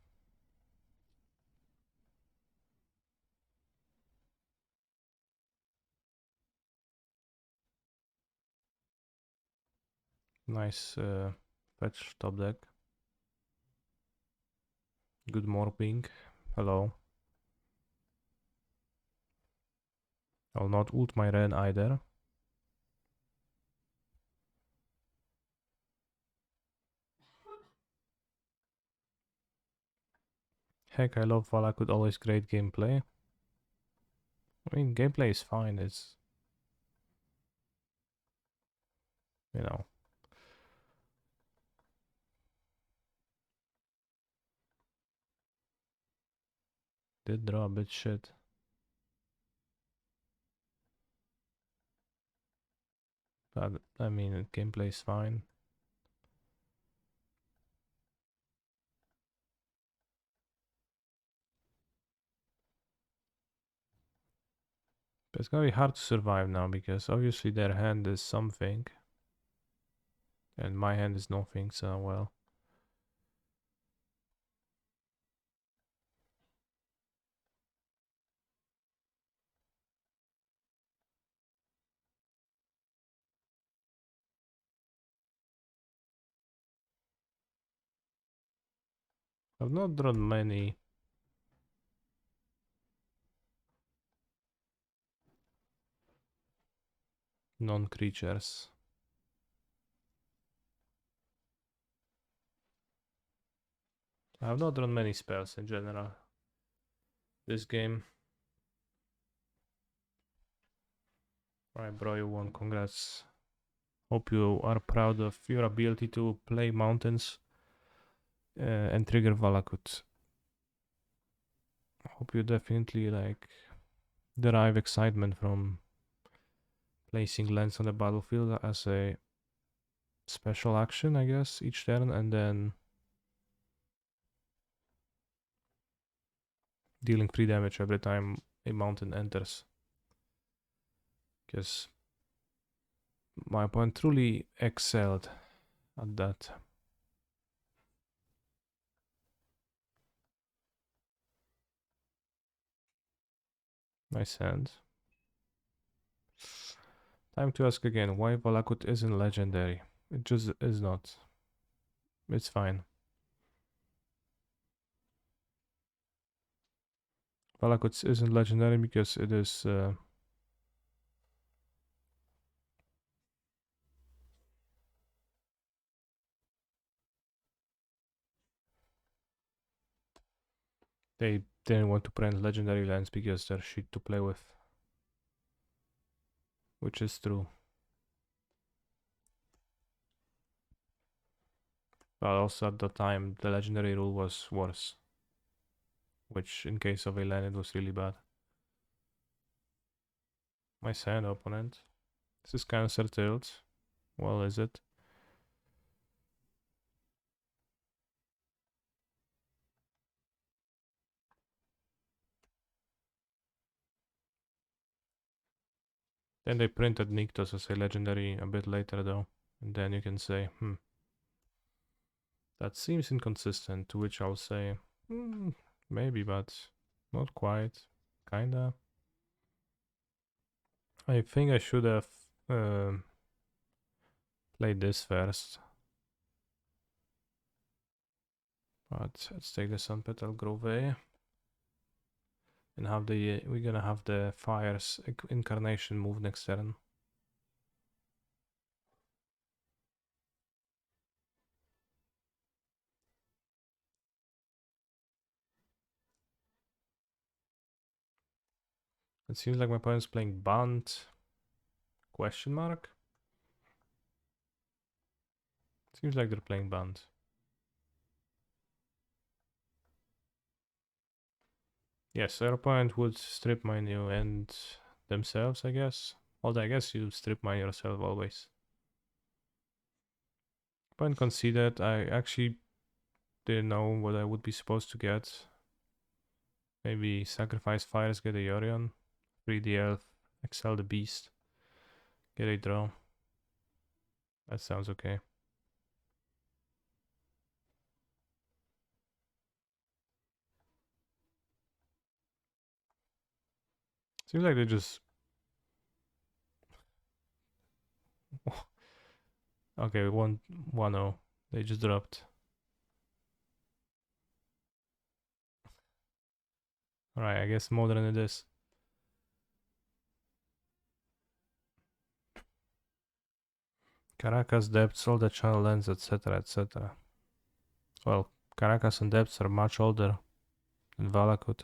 Speaker 1: Nice fetch top deck. Good morphing. Hello. I'll not ult my red either. Heck, I love Valakut, always great gameplay. I mean, gameplay is fine, it's... You know. Did draw a bit shit. But, I mean, gameplay is fine. But it's gonna be hard to survive now, because obviously their hand is something. And my hand is nothing, so well. I've not drawn many non-creatures. I have not drawn many spells in general this game. Alright, bro, you won. Congrats. Hope you are proud of your ability to play mountains and trigger Valakut. Hope you definitely like derive excitement from placing lands on the battlefield as a special action, I guess, each turn, and then dealing 3 damage every time a mountain enters. Because my opponent truly excelled at that. Nice hand. Time to ask again, why Valakut isn't legendary? It just is not. It's fine. Valakut isn't legendary because it is... they didn't want to print legendary lands because they're shit to play with. Which is true. But also at the time, the legendary rule was worse. Which, in case of a land, it was really bad. My sand opponent. This is Cancer Tilt. Well, is it? Then they printed Nykthos as a legendary a bit later though. And then you can say, that seems inconsistent, to which I'll say, maybe, but Not quite. Kinda. I think I should have played this first. But let's take the Sun Petal Grove and have the we're gonna have the Fire's Incarnation move next turn. It seems like my opponent's playing Bunt. Question mark? Seems like they're playing Bunt. Yes, their opponent would strip mine you and themselves, I guess. Although I guess you strip mine yourself always. Opponent conceded. I actually didn't know what I would be supposed to get. Maybe sacrifice fires, get a Yorion. Free the elf, excel the beast. Get a draw. That sounds okay. Seems like they just... Okay, 1-0. They just dropped. Alright, I guess modern it is. Caracas, depths, all the channel lens, etc, etc. Well, Caracas and depths are much older than Valakut.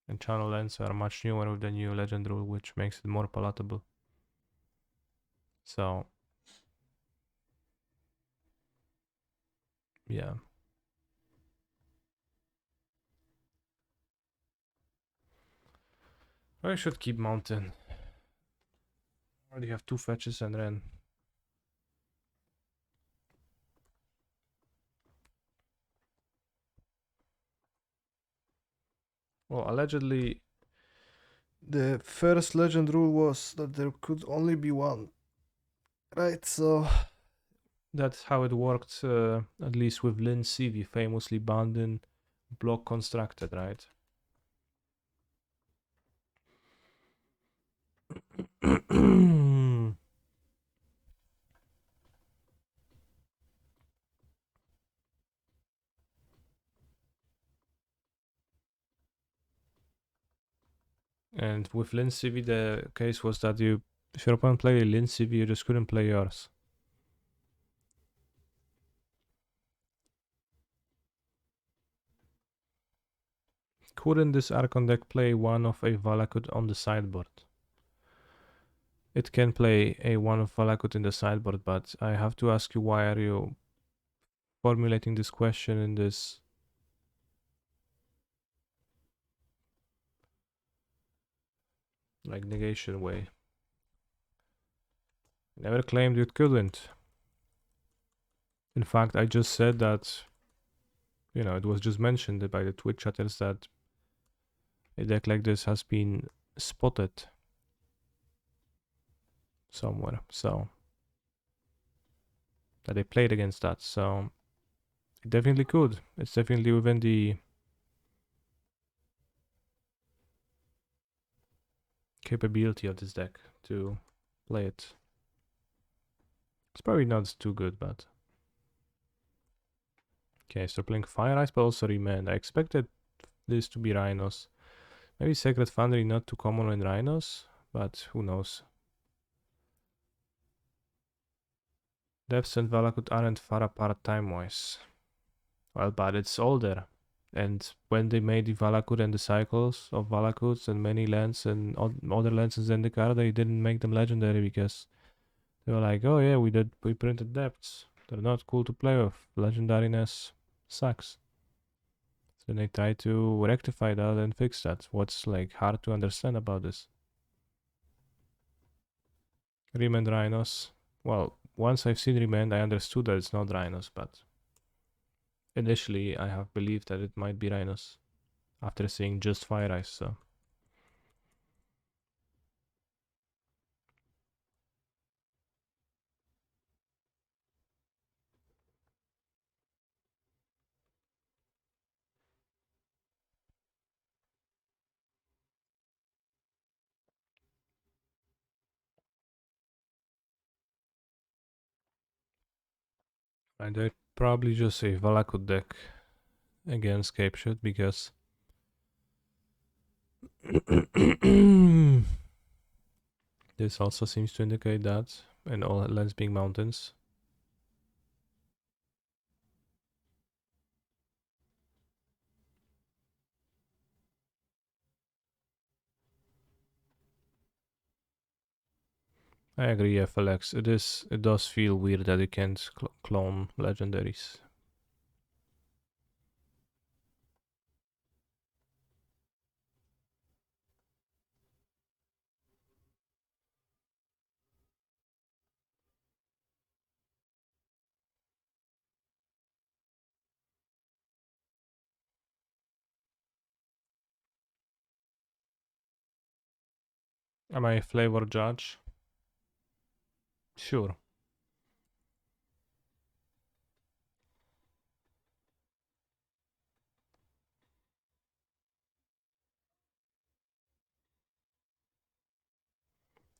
Speaker 1: And channel lens are much newer with the new legend rule, which makes it more palatable. So, yeah. I should keep mountain. Already have 2 fetches and Ren. Well, allegedly, the first legend rule was that there could only be one. Right, so that's how it worked, at least with Lin Civi, famously banned in block constructed, right? And with Lin Civi, the case was that if your opponent played a Lin Civi, you just couldn't play yours. Couldn't this Archon deck play one of a Valakut on the sideboard? It can play a one of Valakut in the sideboard, but I have to ask you, why are you formulating this question in this like negation way? Never claimed it couldn't. In fact, I just said that, it was just mentioned by the Twitch chatters that a deck like this has been spotted somewhere, so that they played against that, so it definitely could. It's definitely within the capability of this deck to play it. It's probably not too good, but okay, so playing Fire Ice, but also Remand. I expected this to be Rhinos. Maybe Sacred Foundry not too common in Rhinos, but who knows. Depths and Valakut aren't far apart time-wise. Well, but it's older. And when they made the Valakut and the cycles of Valakuts and many lands and other lands in Zendikar, they didn't make them legendary because they were like, oh yeah, we printed depths. They're not cool to play with. Legendariness sucks. So they try to rectify that and fix that. What's like hard to understand about this? Remand Rhinos. Well, once I've seen Remand, I understood that it's not Rhinos, but initially I have believed that it might be Rhinos after seeing just Fire Ice, so. And I probably just say Valakut deck against Capeshot because this also seems to indicate that, and all lands being mountains. I agree, FLX. It does feel weird that you can't clone legendaries. Am I a flavor judge? Sure.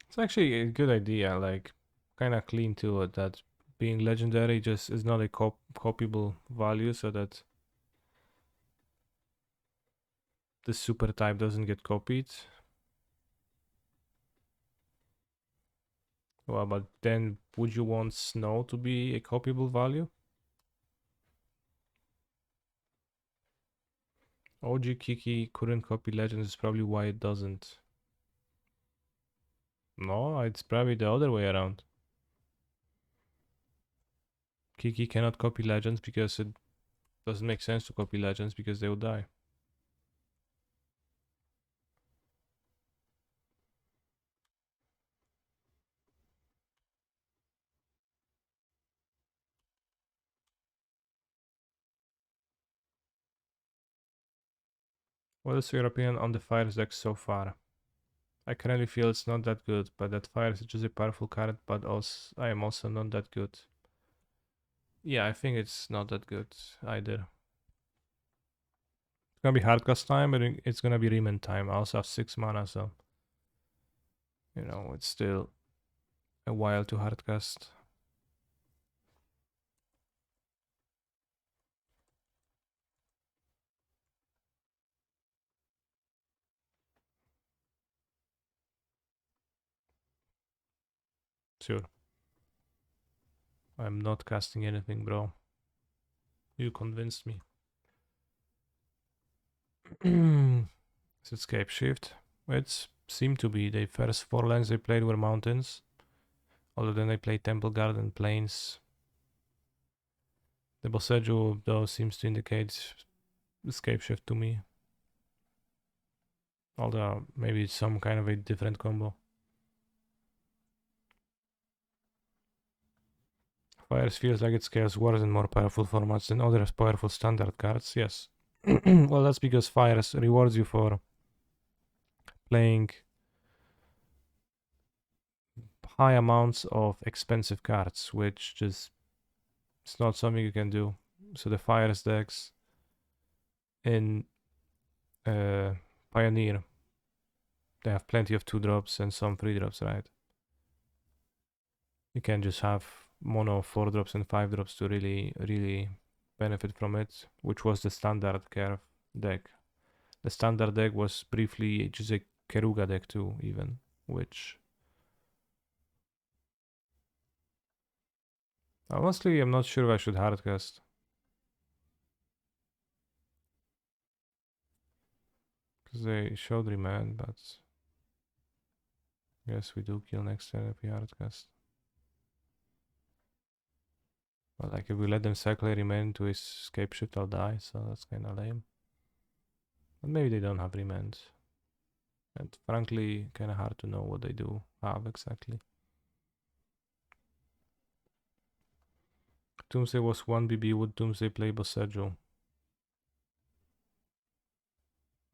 Speaker 1: It's actually a good idea, like kind of clean to it that being legendary just is not a copyable value, so that the super type doesn't get copied. Well, but then would you want snow to be a copyable value? OG Kiki couldn't copy legends is probably why it doesn't. No, it's probably the other way around. Kiki cannot copy legends because it doesn't make sense to copy legends because they will die. What is your opinion on the Fires deck so far? I currently feel it's not that good, but that Fires is just a powerful card, but also I am also not that good. Yeah, I think it's not that good either. It's gonna be hardcast time, but it's gonna be Remand time. I also have 6 mana, so you know, it's still a while to hardcast. Sure. I'm not casting anything, bro. You convinced me. It's escape shift. It seemed to be the first 4 lands they played were mountains. Although then they played Temple Garden Plains. The Boseju though seems to indicate escape shift to me. Although maybe it's some kind of a different combo. Fires feels like it scales worse and more powerful formats than other powerful standard cards, yes. Well, that's because Fires rewards you for playing high amounts of expensive cards, which just it's not something you can do. So the Fires decks in Pioneer, they have plenty of 2-drops and some 3-drops, right? You can just have mono 4-drops and 5-drops to really benefit from it, which was the standard curve deck. The standard deck was briefly just a Keruga deck too, even, which honestly I'm not sure if I should hardcast. Because they showed remand, but yes, we do kill next turn if we hardcast. But like if we let them cycle remand to escape shift, I'll die, so that's kinda lame. But maybe they don't have remand. And frankly, kinda hard to know what they do have exactly. Doomsday was 1 BB, would Doomsday play Bosejo?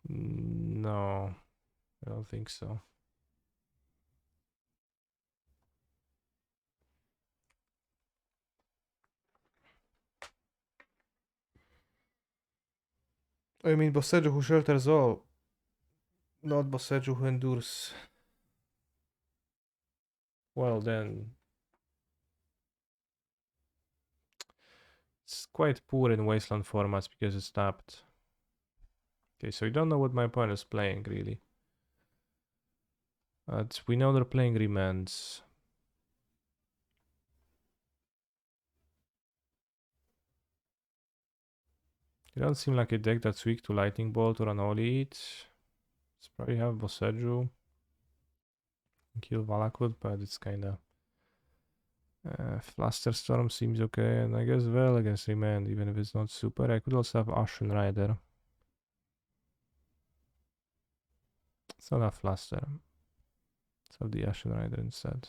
Speaker 1: No, I don't think so. I mean Bosejo who shelters all, not Bosejo who endures. Well then, It's quite poor in Wasteland formats because it's tapped. Okay, so we don't know what my opponent is playing, really. But we know they're playing remands. It don't seem like a deck that's weak to Lightning Bolt or an Olite. It's probably have Boseju. Kill Valakut, but it's kinda... Flusterstorm seems okay, and I guess well against Remand, even if it's not super. I could also have Ashen Rider. It's not a Fluster. Let's have the Ashen Rider instead.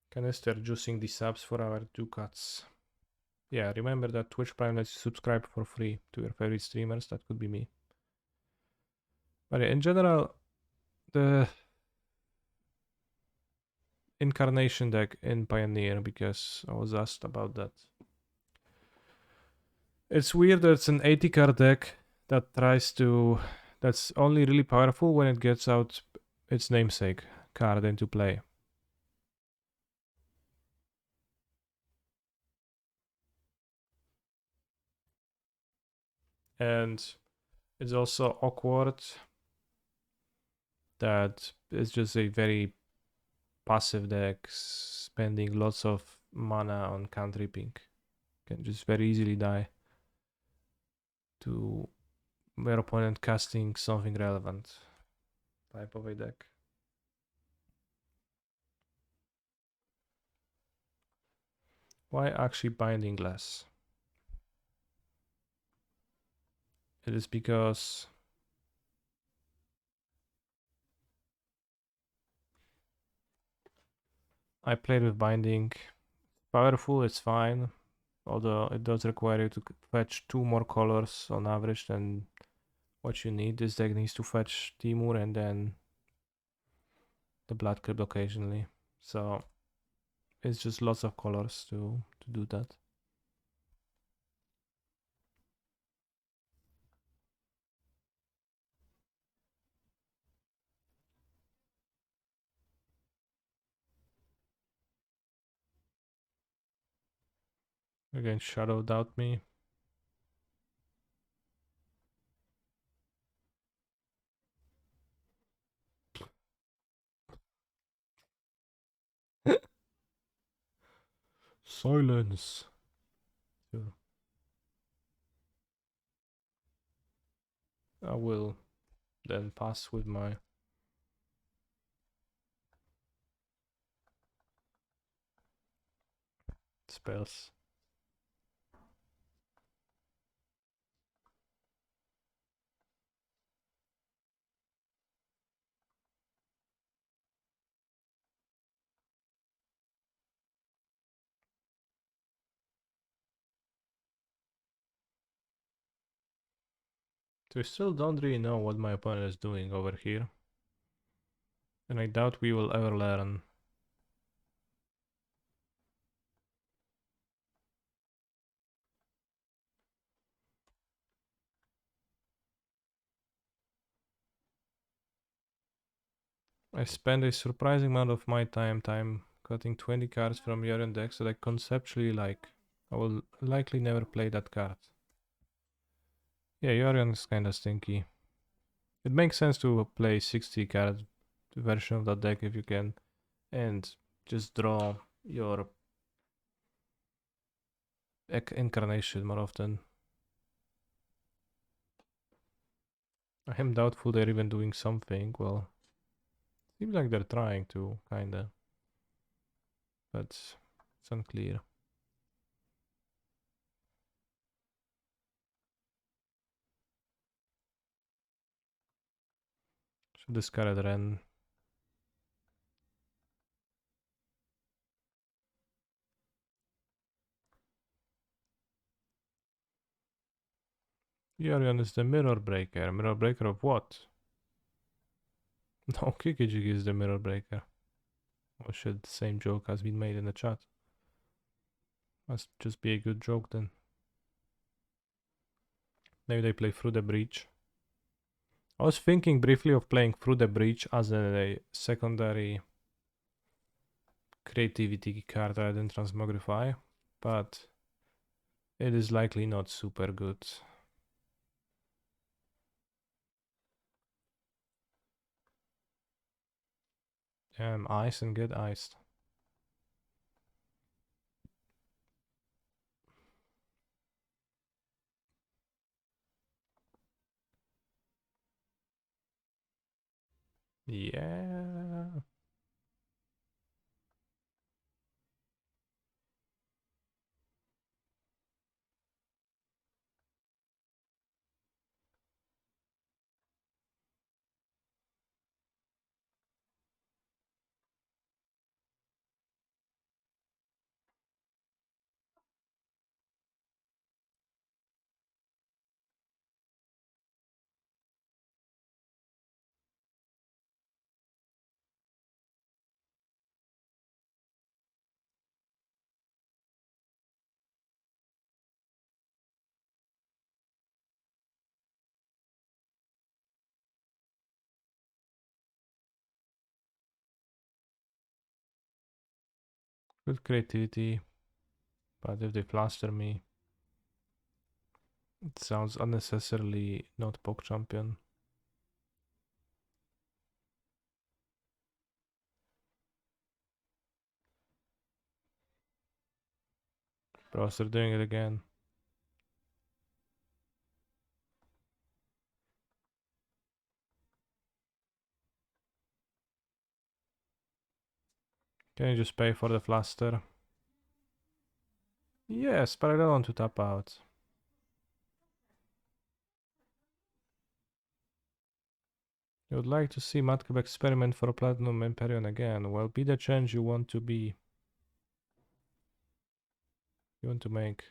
Speaker 1: Canister juicing the subs for our ducats. Yeah, remember that Twitch Prime lets you subscribe for free to your favorite streamers. That could be me. But in general, the Incarnation deck in Pioneer, because I was asked about that. It's weird that it's an 80 card deck that tries to... That's only really powerful when it gets out its namesake card into play. And it's also awkward that it's just a very passive deck, spending lots of mana on cantripping. Can just very easily die to your opponent casting something relevant type of a deck. Why actually binding less? It is because I played with binding. Powerful, it's fine. Although it does require you to fetch 2 more colors on average than what you need. This deck needs to fetch Timur and then the Blood Crypt occasionally. So it's just lots of colors to do that. Again, Shadow Doubt me. Silence. Sure. I will then pass with my spells. So we still don't really know what my opponent is doing over here. And I doubt we will ever learn. I spend a surprising amount of my time cutting 20 cards from your deck that I conceptually like. I will likely never play that card. Yeah, Yorion is kinda stinky. It makes sense to play 60 card version of that deck if you can, and just draw your Incarnation more often. I am doubtful they're even doing something. Well, seems like they're trying to, kinda, but it's unclear. Should discard Ren. Yorion is the mirror breaker. Mirror breaker of what? No, Kikijig is the mirror breaker. Oh shit, the same joke has been made in the chat. Must just be a good joke then. Maybe they play Through the Breach. I was thinking briefly of playing Through the Breach as a secondary creativity card rather than Transmogrify, but it is likely not super good. Ice and get iced. Yeah. Good creativity, but if they fluster me, it sounds unnecessarily not Pog Champion. Bros, they're doing it again. Can you just pay for the fluster? Yes, but I don't want to tap out. You would like to see Madcap experiment for a Platinum Empyrean again. Well, be the change you want to be. You want to make.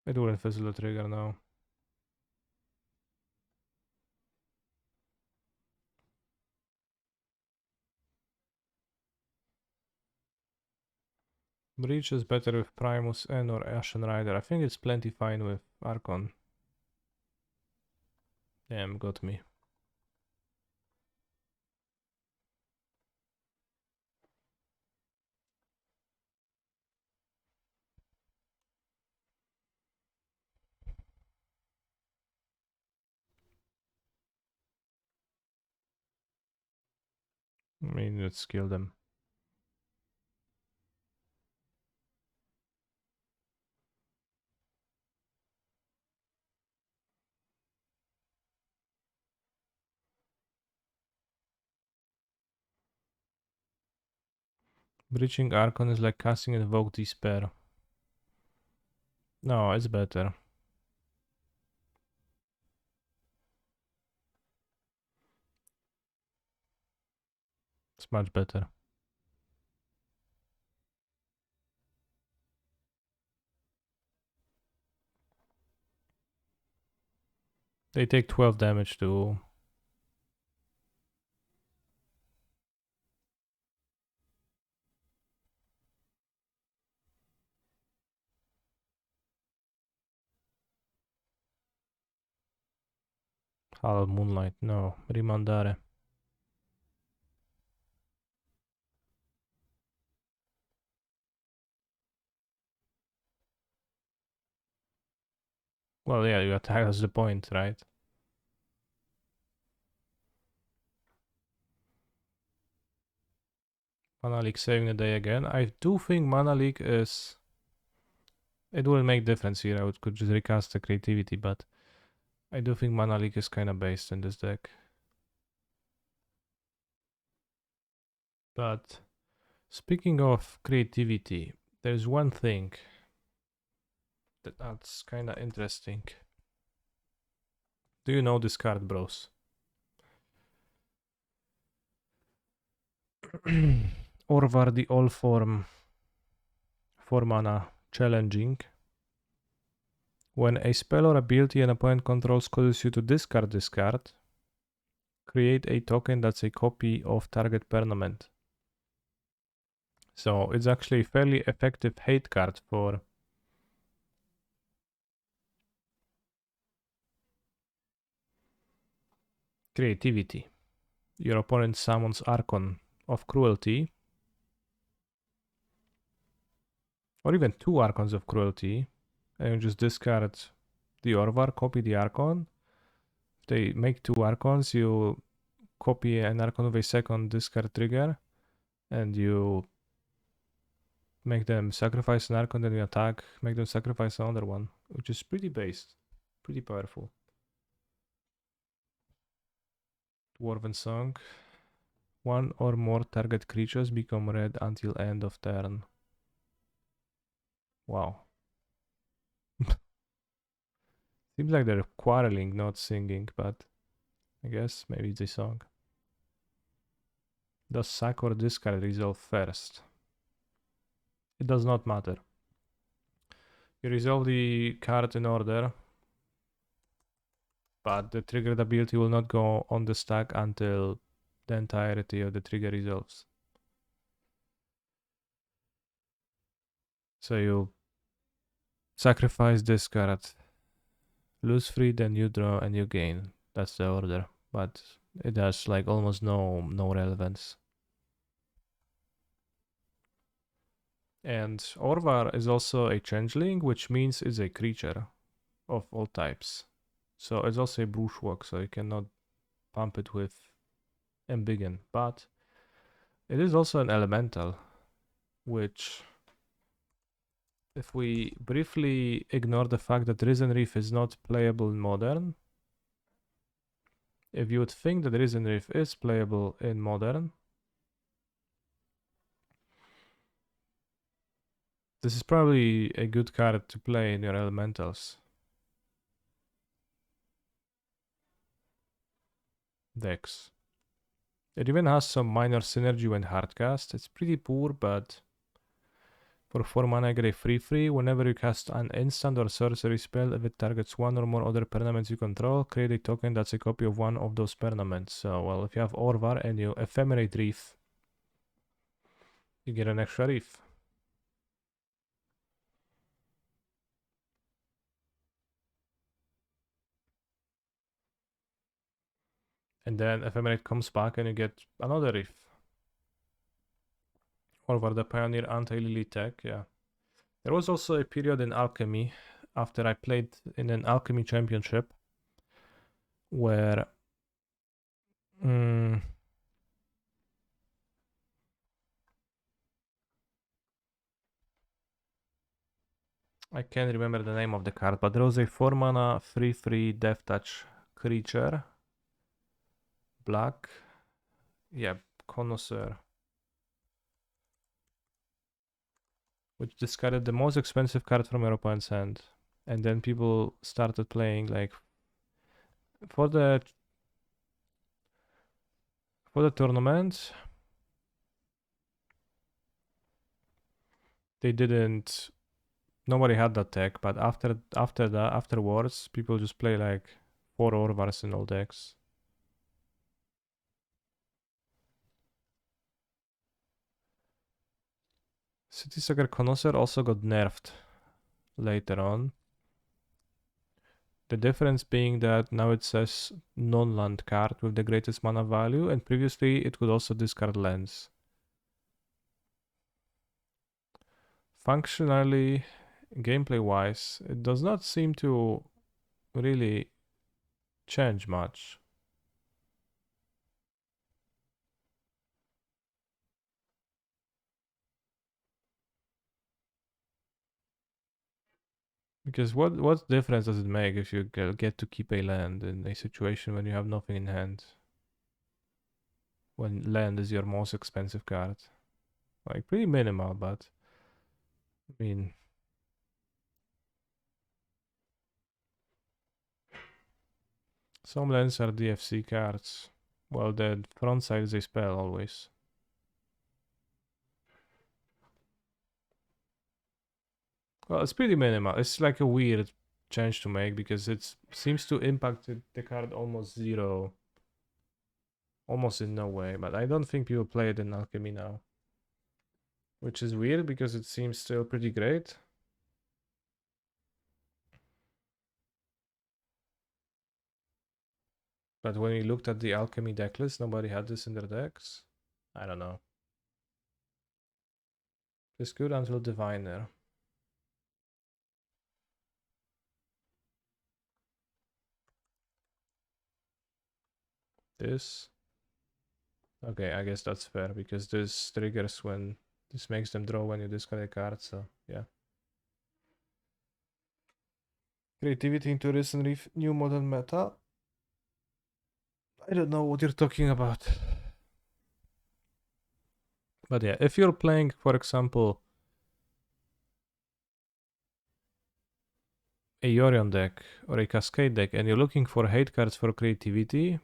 Speaker 1: It wouldn't fizzle the trigger now. Breach is better with Primus N or Ashen Rider. I think it's plenty fine with Archon. Damn, got me. I mean, let's kill them. Breaching Archon is like casting Invoke Despair. No, it's better. It's much better. They take 12 damage to... Hallowed Moonlight. No, Rimandare. Well, yeah, you attack, that's the point, right? Mana Leak saving the day again. I do think Mana Leak is... It will make difference here. I could just recast the creativity, but I do think Mana Leak is kind of based in this deck. But speaking of creativity, there's one thing that's kind of interesting. Do you know this card, bros? Orvar the All Form 4 mana challenging. When a spell or ability an opponent controls causes you to discard this card, create a token that's a copy of target permanent. So it's actually a fairly effective hate card for Creativity. Your opponent summons Archon of Cruelty, or even 2 Archons of Cruelty, and you just discard the Orvar, copy the Archon. If they make 2 Archons, you copy an Archon of a second discard trigger, and you make them sacrifice an Archon, then you attack, make them sacrifice another one, which is pretty based, pretty powerful. Dwarven Song. 1 or more target creatures become red until end of turn. Wow. Seems like they're quarreling, not singing, but I guess maybe it's a song. Does sack or discard resolve first? It does not matter. You resolve the card in order, but the triggered ability will not go on the stack until the entirety of the trigger resolves. So you sacrifice this card, lose 3, then you draw and you gain. That's the order, but it has like almost no relevance. And Orvar is also a changeling, which means it's a creature of all types. So it's also a bushwalk, so you cannot pump it with Embiggen. But it is also an elemental, which, if we briefly ignore the fact that Risen Reef is not playable in Modern, if you would think that Risen Reef is playable in Modern, this is probably a good card to play in your elementals decks. It even has some minor synergy when hardcast. It's pretty poor, but for 4 mana, get a free. Whenever you cast an instant or sorcery spell, if it targets 1 or more other permanents you control, create a token that's a copy of one of those permanents. So, well, if you have Orvar and you ephemerate Reef, you get an extra Reef. And then ephemerate comes back and you get another Reef. Orvar the Pioneer anti-Lily tech, yeah. There was also a period in Alchemy, after I played in an Alchemy Championship, where I can't remember the name of the card, but there was a 4 mana 3/3 Death Touch creature. Black. Yeah, Connoisseur. Which discarded the most expensive card from your opponent's hand. And then people started playing like for the tournament. They didn't. Nobody had that deck, but afterwards, people just play like 4 Orvars in all decks. City Soccer Connoisseur also got nerfed later on. The difference being that now it says non-land card with the greatest mana value, and previously it could also discard lands. Functionally, gameplay-wise, it does not seem to really change much. Because what difference does it make if you get to keep a land in a situation when you have nothing in hand? When land is your most expensive card. Like, pretty minimal, but I mean, some lands are DFC cards. Well, the front side is a spell always. Well, it's pretty minimal. It's like a weird change to make because it seems to impact the card almost zero. Almost in no way, but I don't think people play it in Alchemy now. Which is weird because it seems still pretty great. But when we looked at the alchemy deck list, nobody had this in their decks. I don't know. It's good until diviner. This. Okay, I guess that's fair because this triggers when this makes them draw when you discard a card, so yeah. Creativity into recent new modern meta. I don't know what you're talking about. But yeah, if you're playing, for example, a Yorion deck or a Cascade deck and you're looking for hate cards for creativity,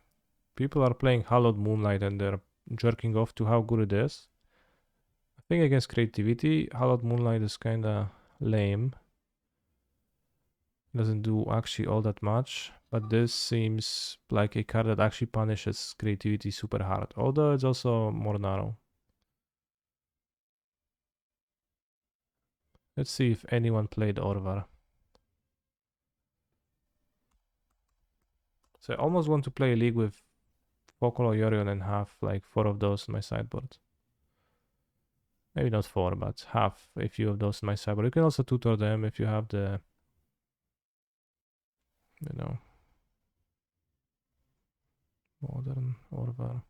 Speaker 1: people are playing Hallowed Moonlight and they're jerking off to how good it is. I think against creativity, Hallowed Moonlight is kinda lame. Doesn't do actually all that much, but this seems like a card that actually punishes creativity super hard, although it's also more narrow. Let's see if anyone played Orvar. So I almost want to play a league with Focal or Yorion and have like 4 of those in my sideboard. Maybe not 4, but have a few of those in my sideboard. You can also tutor them if you have the, you know, modern Orvar.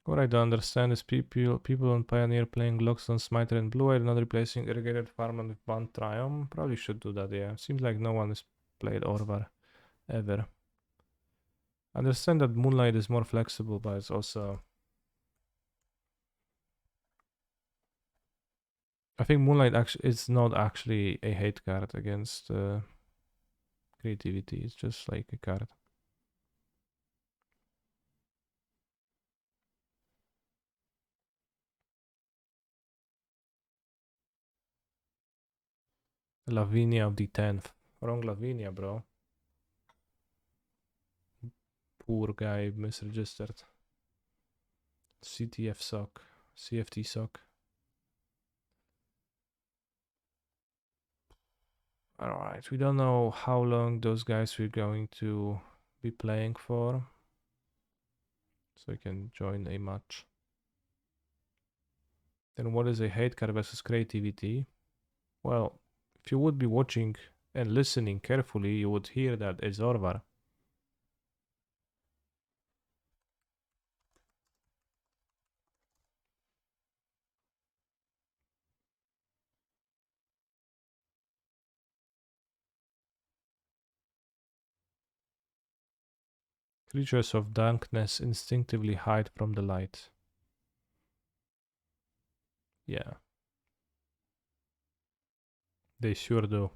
Speaker 1: What I don't understand is people on Pioneer playing Locks on Smiter and Blue Eyed, not replacing Irrigated Farmland with Band Triumph. Probably should do that, yeah. Seems like no one has played Orvar ever. I understand that Moonlight is more flexible, but it's also... I think Moonlight actually is not actually a hate card against creativity. It's just like a card. Lavinia of the 10th. Wrong Lavinia, bro. Poor guy misregistered. CTF sock. CFT sock. Alright, we don't know how long those guys we're going to be playing for. So we can join a match. Then what is a hate card versus creativity? Well, if you would be watching and listening carefully, you would hear that it's Orvar. Creatures of darkness instinctively hide from the light. Yeah. They sure do.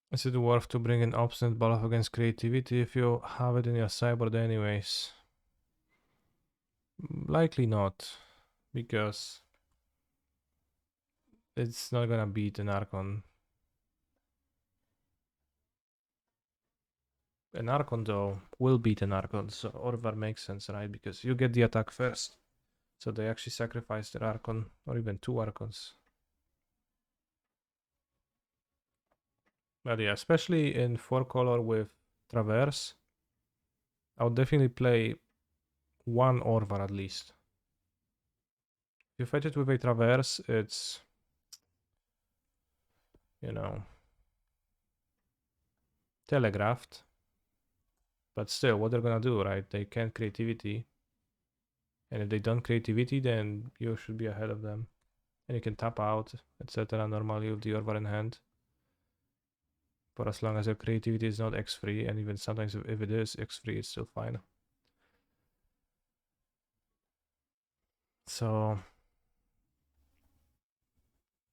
Speaker 1: Is it worth to bring an obstinate buff against creativity if you have it in your sideboard anyways? Likely not, because it's not gonna beat an Archon. An Archon though will beat an Archon, so Orvar makes sense, right? Because you get the attack first. So they actually sacrifice their Archon, or even 2 Archons. But yeah, especially in 4 color with Traverse, I would definitely play 1 Orvar at least. If you fight it with a Traverse, it's, you know, telegraphed. But still, what they're gonna do, right? They can't creativity. And if they don't creativity, then you should be ahead of them. And you can tap out, etc. normally with the Orvar in hand. But as long as your creativity is not X-free, and even sometimes if it is X-free, it's still fine. So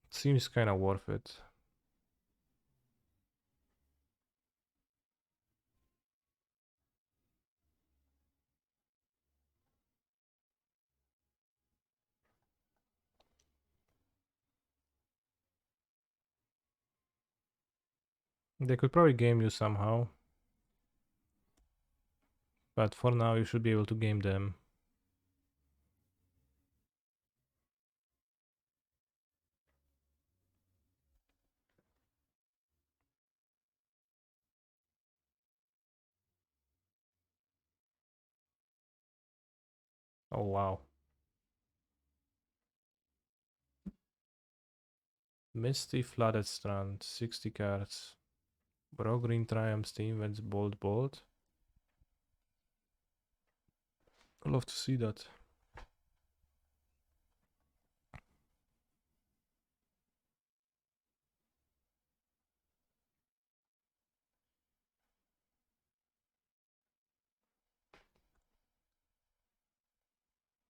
Speaker 1: seems kind of worth it. They could probably game you somehow, but for now you should be able to game them. Oh wow. Misty Flooded Strand, 60 cards. Bro Green Triumphs team wins bold bold. I'd love to see that.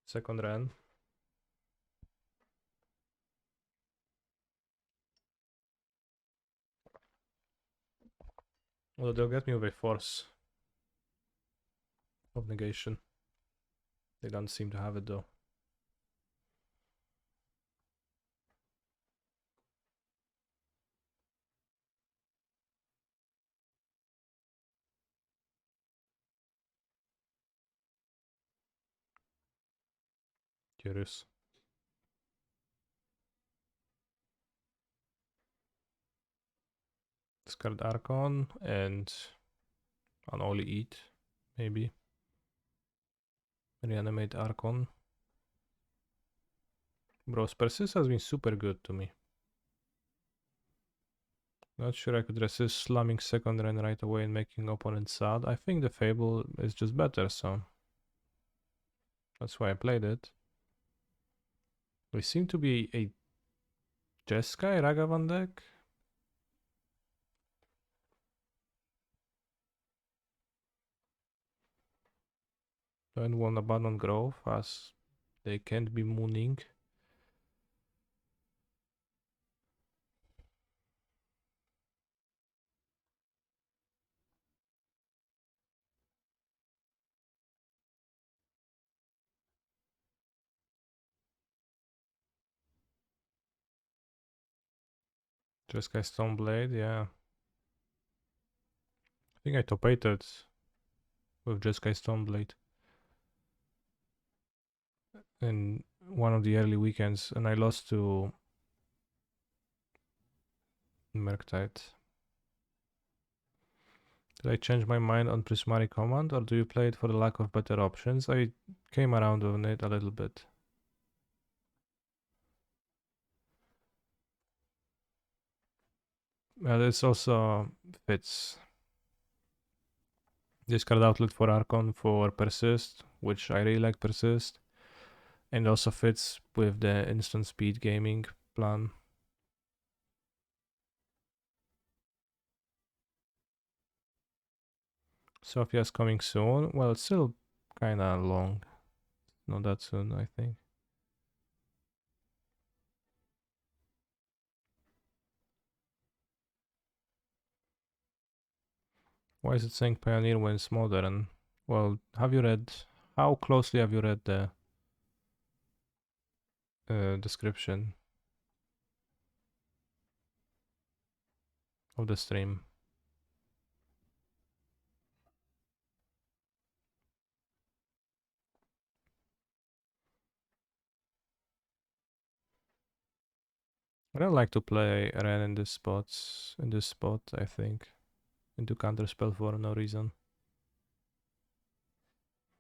Speaker 1: Second run. Well, they'll get me with a force of negation. They don't seem to have it though. Curious. Discard Archon and only eat, maybe. Reanimate Archon. Bro, Persist has been super good to me. Not sure I could resist slamming second run right away and making opponent sad. I think the Fable is just better, so that's why I played it. We seem to be a Jeskai Ragavan deck. Don't want Abandon Grove as they can't be mooning. Jeskai Stoneblade, yeah. I think I top 8'd with Jeskai Stoneblade in one of the early weekends, and I lost to Murktide. Did I change my mind on Prismari Command, or do you play it for the lack of better options? I came around on it a little bit. Well, it's also fits. Discard outlet for Archon for Persist, which I really like Persist. And also fits with the instant speed gaming plan. Sophia's coming soon. Well, it's still kinda long. Not that soon, I think. Why is it saying Pioneer when it's modern? Well, how closely have you read the description of the stream? I don't like to play Ren in this spot, I think. Into counterspell for no reason.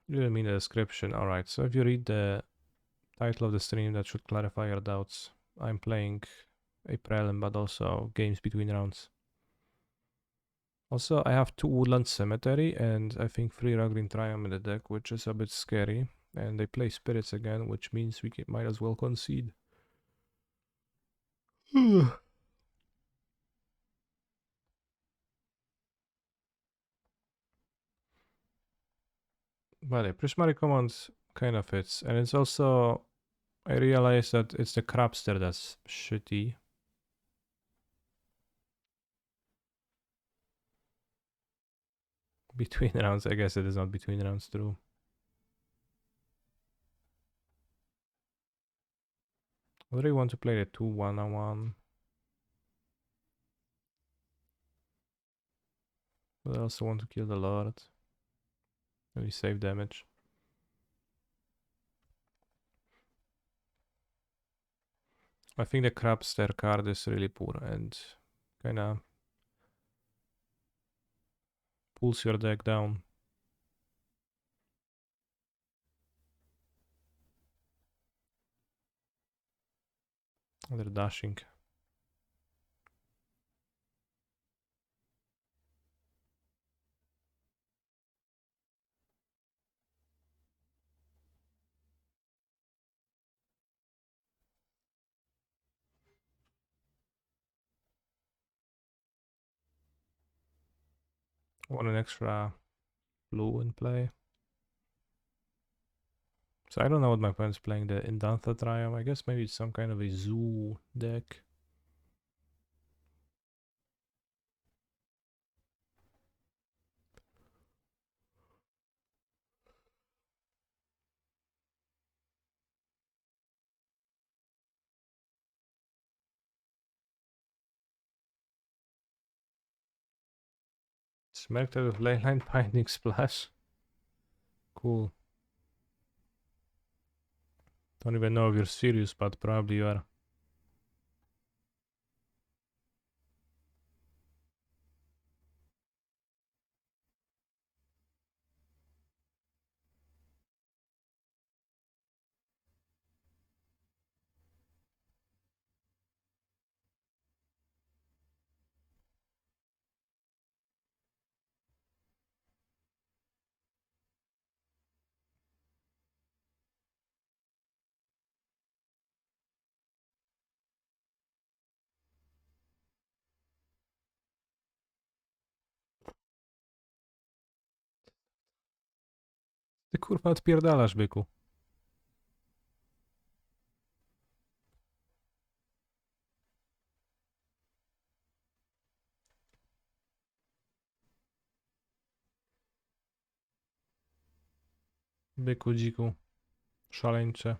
Speaker 1: You didn't mean the description. Alright, so if you read the title of the stream, that should clarify your doubts. I'm playing a prelim, but also games between rounds. Also, I have 2 Woodland Cemetery and I think 3 Ragrin Triumph in the deck, which is a bit scary. And they play Spirits again, which means we might as well concede. But yeah, Prismatic Command kind of fits. And it's also, I realized that it's the Crabster that's shitty. Between rounds, I guess it is not between rounds, true. I really want to play the 2 1-on-1. But I also want to kill the Lord. Maybe save damage. I think the Crabster card is really poor and kinda pulls your deck down. They're dashing. Want an extra blue in play. So I don't know what my opponent's playing. The Indantha Triumph. I guess maybe it's some kind of a zoo deck. Smacked with Leyline Binding Splash. Cool. Don't even know if you're serious, but probably you are. Ty kurwa odpierdalasz, byku. Byku, dziku. Szaleńcze.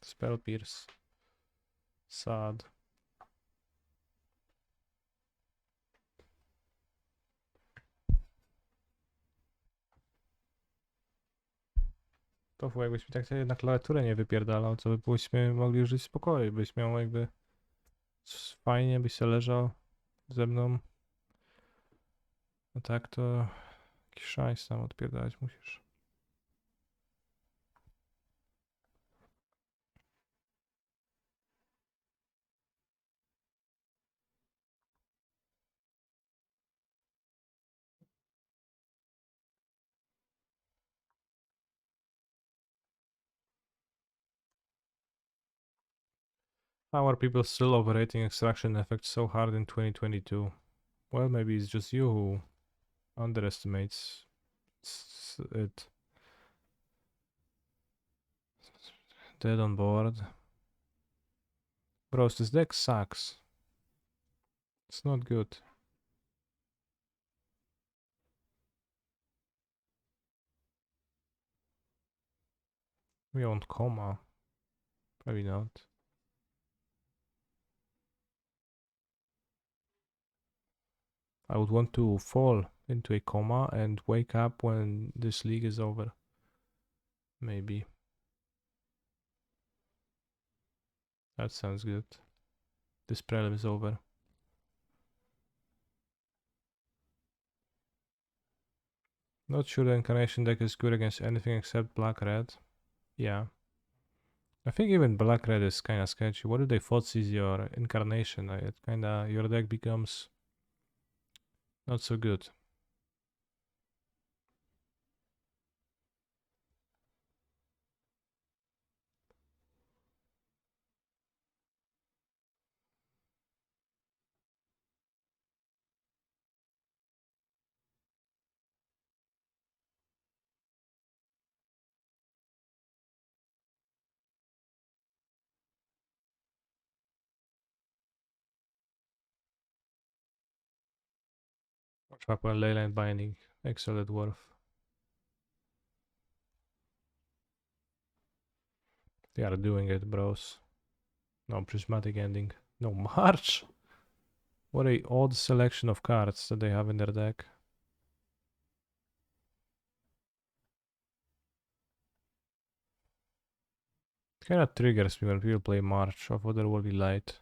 Speaker 1: Spell Pierce. Sad. To jakbyś mi tak sobie na klawiaturę nie wypierdalał, to byśmy mogli żyć w spokoju. Byś miał jakby fajnie, byś się leżał ze mną. No tak to jakiś szajs tam odpierdalać musisz. How are people still overrating extraction effects so hard in 2022? Well, maybe it's just you who underestimates it. Dead on board. Bros, this deck sucks. It's not good. We want coma. Maybe not. I would want to fall into a coma and wake up when this league is over. Maybe. That sounds good. This prelim is over. Not sure the Incarnation deck is good against anything except black-red. Yeah. I think even black-red is kinda sketchy. What if they Thoughtseize your Incarnation? It kinda, your deck becomes not so good. Chopper Leyland Binding. Exiled Dwarf. They are doing it, bros. No prismatic ending. No March. What a odd selection of cards that they have in their deck. Kinda triggers me when people play March of Otherworldly Light.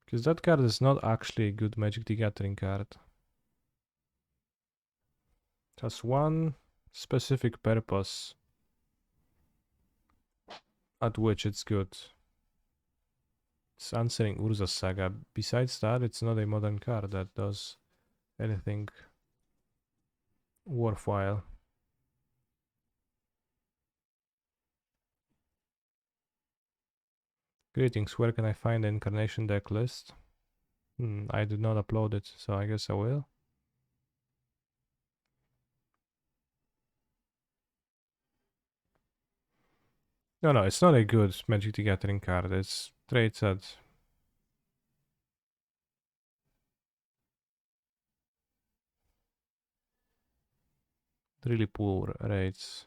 Speaker 1: Because that card is not actually a good Magic the Gathering card. It has one specific purpose at which it's good. It's answering Urza's Saga. Besides that, it's not a modern card that does anything worthwhile. Greetings, where can I find the Incarnation deck list? I did not upload it, so I guess I will. No, it's not a good Magic the Gathering card. It's straight sad. Really poor rates.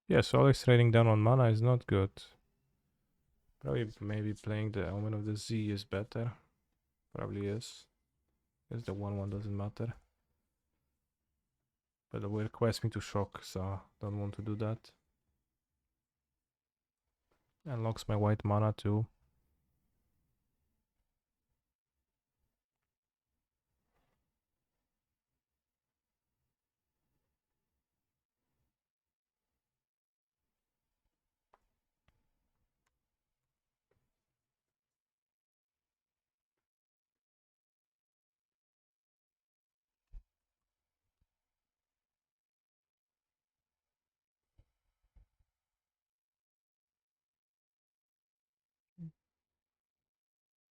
Speaker 1: Yeah, so always trading down on mana is not good. Probably maybe playing the Omen of the Z is better. Probably is. Because the 1/1 doesn't matter. But it will request me to shock, so don't want to do that. Unlocks my white mana too.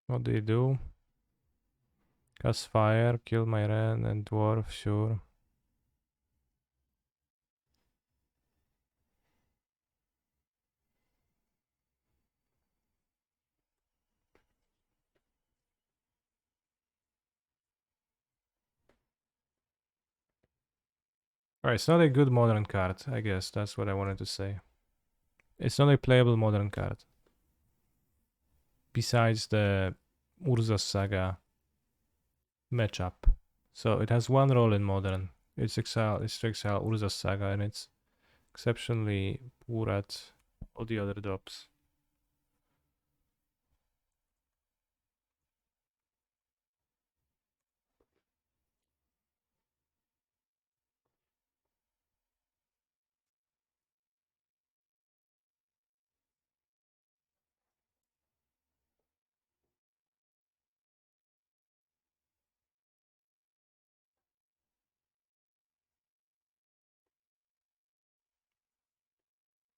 Speaker 1: What do you do? Cast fire, kill my Ren and Dwarf, sure. Alright, it's not a good modern card, I guess. That's what I wanted to say. It's not a playable modern card. Besides the Urza's Saga matchup. So it has one role in modern. It's to exile Urza's Saga, and it's exceptionally poor at all the other drops.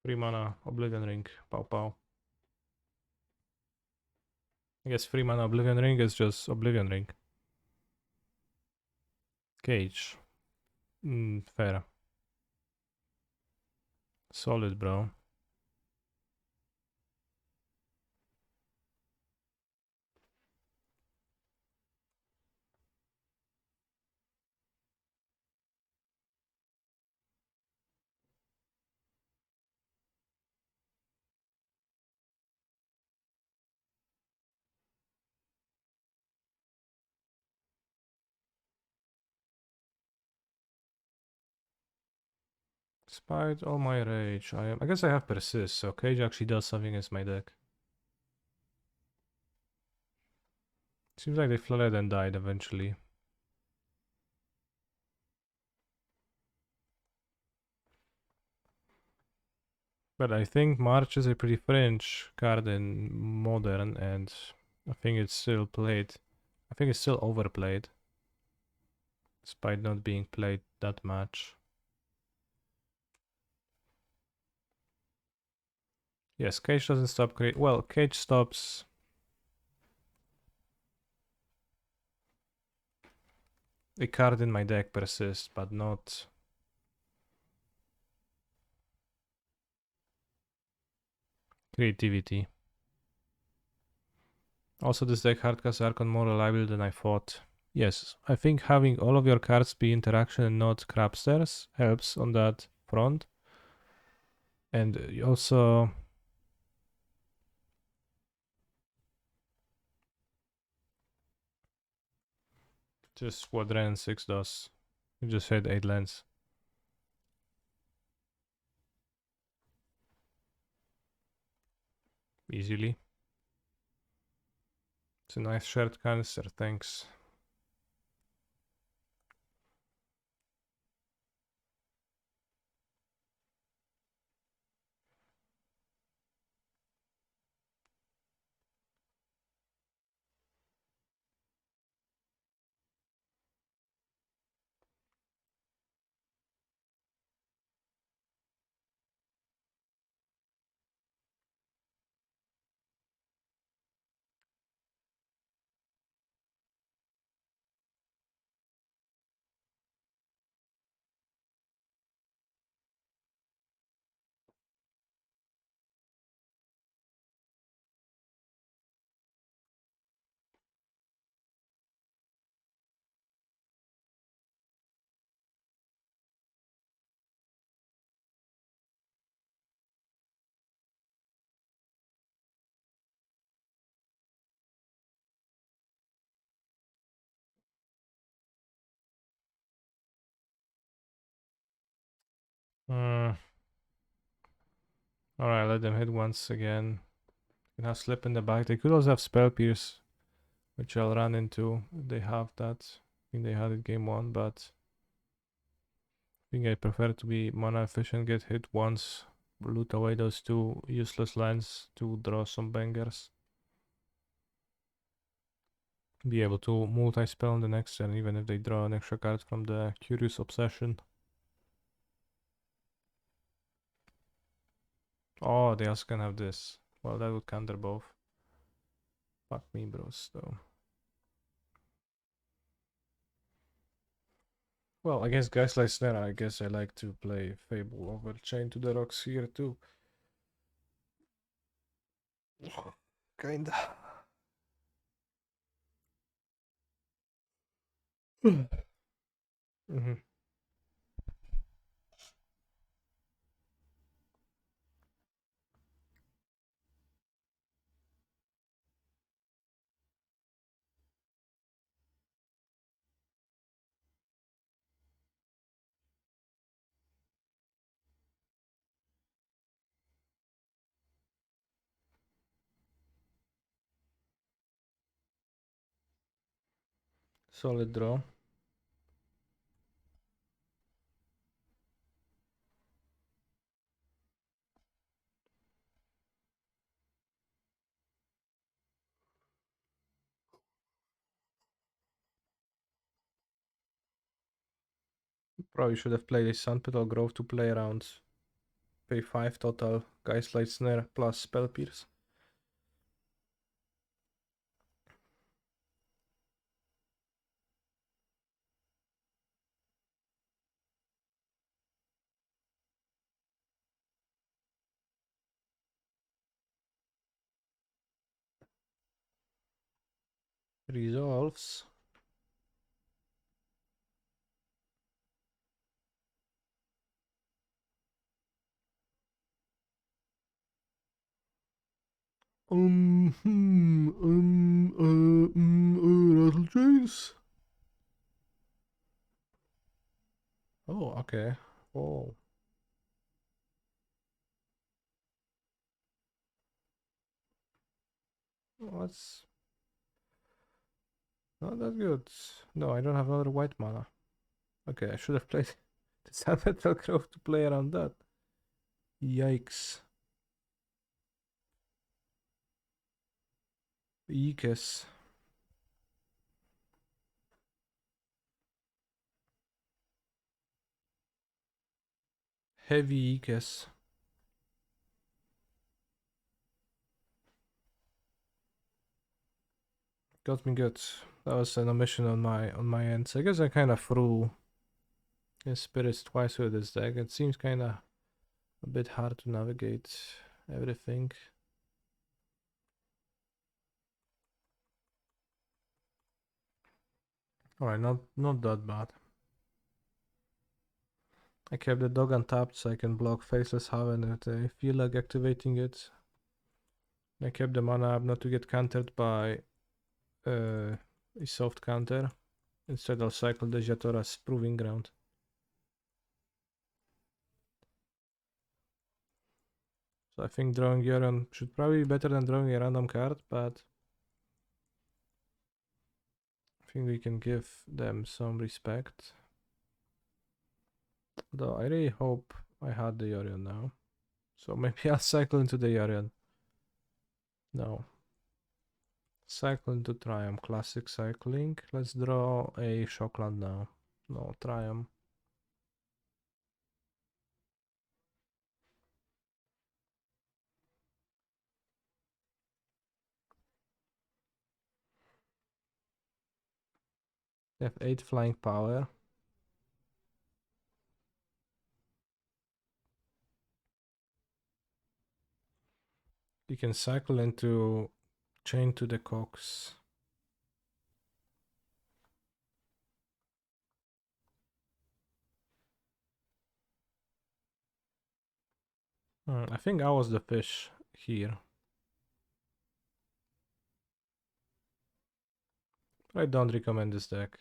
Speaker 1: Free mana, Oblivion Ring, pow pow. I guess free mana Oblivion Ring is just Oblivion Ring. Cage. Fair. Solid, bro. Despite all my rage, I guess I have persist, so Cage actually does something against my deck. Seems like they flooded and died eventually. But I think March is a pretty fringe card in Modern, and I think it's still played. I think it's still overplayed. Despite not being played that much. Yes, Cage doesn't stop create. Well, Cage stops. A card in my deck persists, but not. Creativity. Also, this deck hard cards are more reliable than I thought. Yes, I think having all of your cards be interaction and not crapsters helps on that front. And also, just what Ren 6 does. You just hit 8 lands. Easily. It's a nice shared canister, thanks. Alright, let them hit once again. Can have slip in the back. They could also have spell pierce, which I'll run into if they have that. I think they had it game 1, but I think I prefer to be mana efficient, get hit once, loot away those 2 useless lands to draw some bangers. Be able to multi-spell on the next turn, even if they draw an extra card from the Curious Obsession. Oh, they also can have this. Well, that would counter both. Fuck me, bros, though. Well, against guys like Snare, I guess I like to play Fable over Chain to the Rocks here too. Kinda. Mm-hmm. Solid draw. Probably should have played a Sandpetal Grove to play around. Pay 5 total, Guys Light Snare plus Spell Pierce. Resolves. Rattle Chains. Oh, okay. Oh. That's not that good. No, I don't have another white mana. Okay, I should have played the Sandpetal Grove to play around that. Yikes. Ikes. Heavy Ikes. Got me good. That was an omission on my end. So I guess I kind of threw his spirits twice with this deck. It seems kind of a bit hard to navigate everything. Alright, not that bad. I kept the dog untapped so I can block Faceless Haven if I feel like activating it. I kept the mana up not to get countered by a soft counter. Instead I'll cycle the Jatora's Proving Ground. So I think drawing Yorion should probably be better than drawing a random card, but I think we can give them some respect. Though I really hope I had the Yorion now. So maybe I'll cycle into the Yorion. No. Cycle into Triumph. Classic cycling. Let's draw a Shockland now. No, Triumph. They have 8 flying power. You can cycle into Chain to the Cox. I think I was the fish here. I don't recommend this deck.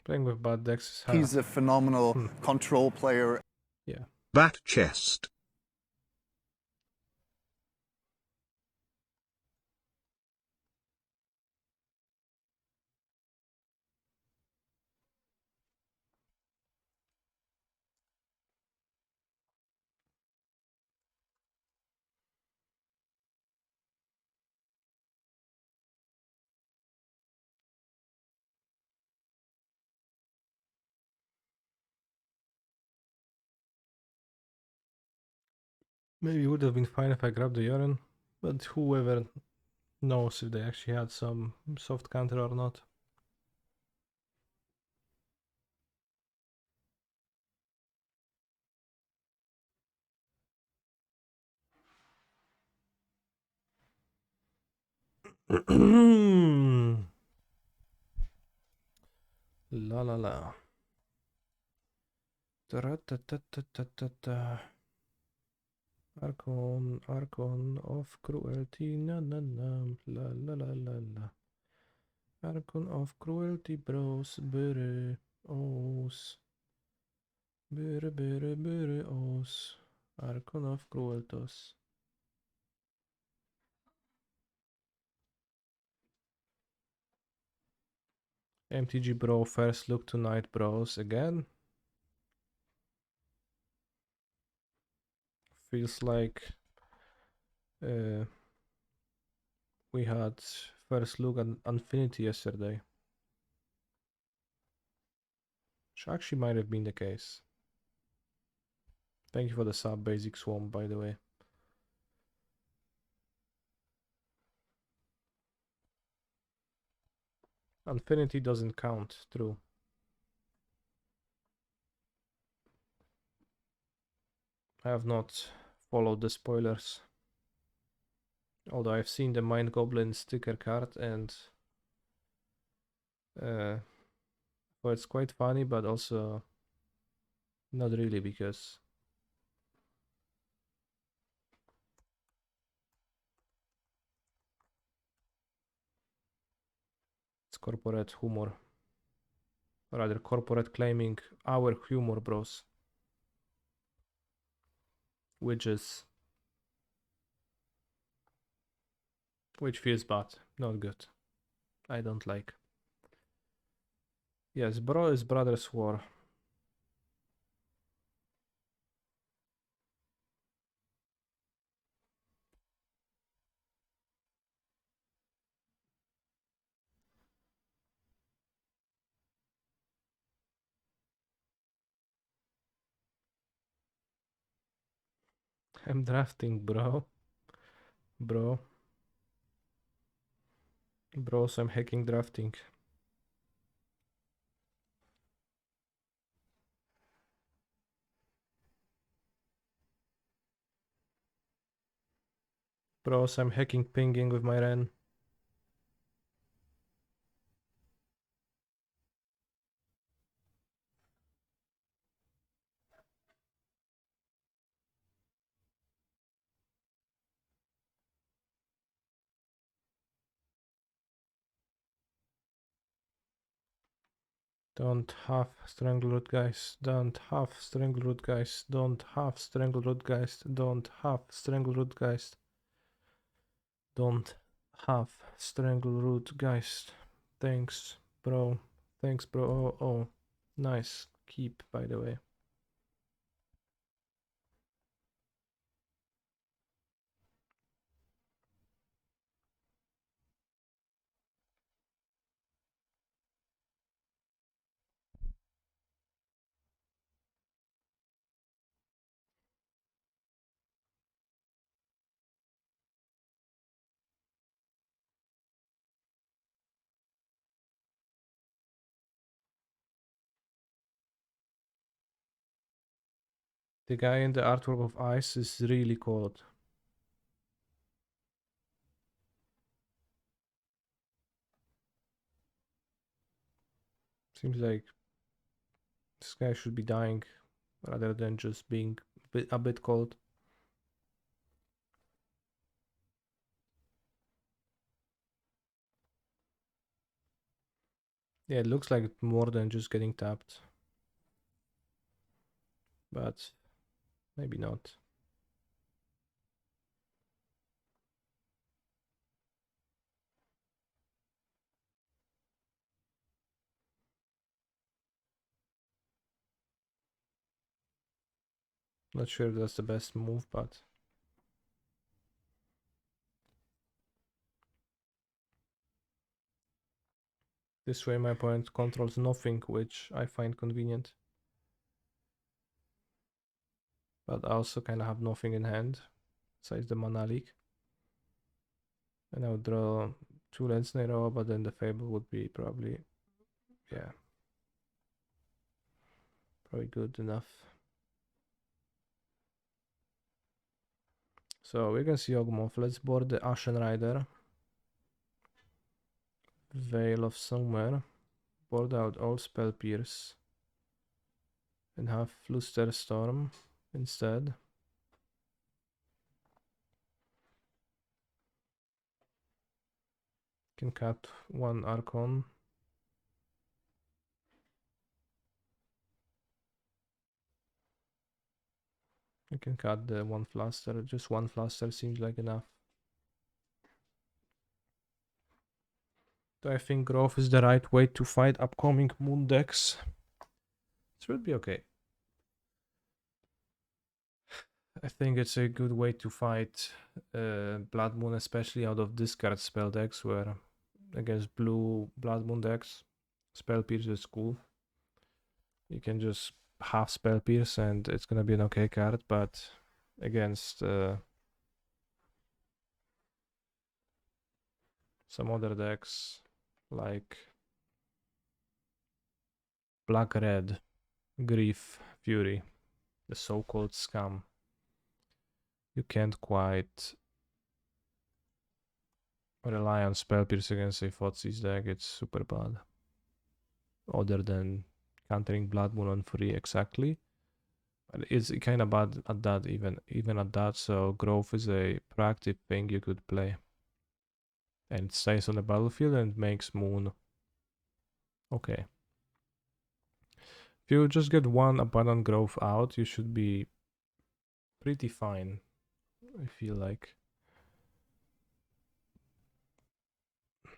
Speaker 1: Playing with bad decks is hard.
Speaker 2: He's a phenomenal control player.
Speaker 1: Yeah.
Speaker 3: Bat chest.
Speaker 1: Maybe it would have been fine if I grabbed the Yorion, but whoever knows if they actually had some soft counter or not. La la la. Archon of cruelty, na na na, la la la la la. Archon of cruelty, bros, bure, os. Bure, os. Archon of crueltos. MTG bro, first look tonight, bros, again. Feels like we had first look at Infinity yesterday. Which actually might have been the case. Thank you for the sub, Basic Swamp, by the way. Infinity doesn't count, true. I have not followed the spoilers. Although I've seen the Mind Goblin sticker card and well, it's quite funny, but also not really, because it's corporate humor. Or rather, corporate claiming our humor, bros. Which is Which feels bad. Not good. I don't like. Yes, bro is brother's war. I'm drafting, bro. Bro. Bro, so I'm hacking drafting. Bro, so I'm hacking pinging with my Ren. Don't have Strangleroot, guys. Don't have Strangleroot, guys. Don't have Strangleroot, guys. Don't have Strangleroot, guys. Don't have Strangleroot, guys. Thanks, bro. Thanks, bro. Oh, oh. Nice. Keep, by the way. The guy in the artwork of Ice is really cold. Seems like this guy should be dying rather than just being a bit cold. Yeah, it looks like more than just getting tapped. But maybe not. Not sure if that's the best move, but this way my opponent controls nothing, which I find convenient. But I also kind of have nothing in hand, besides the Mana Leak. And I would draw 2 lands in a row, but then the Fable would be probably, yeah, probably good enough. So we can see Ogmoth. Let's board the Ashen Rider. Veil of Summer. Board out all Spell Pierce. And have Fluster Storm instead. Can cut 1 Archon. You can cut the 1 Fluster. Just 1 Fluster seems like enough. Do I think Growth is the right way to fight upcoming Moon decks? It should be okay. I think it's a good way to fight Blood Moon, especially out of discard spell decks, where against blue Blood Moon decks, Spell Pierce is cool. You can just half Spell Pierce and it's gonna be an okay card, but against some other decks like Black Red, Grief, Fury, the so-called scam, you can't quite rely on Spell Pierce against a Thoughtseize deck. It's super bad. Other than countering Blood Moon on free exactly. But it's kind of bad at that, even at that, so Growth is a proactive thing you could play. And it stays on the battlefield and makes Moon okay. If you just get 1 Abundant Growth out, you should be pretty fine, I feel like.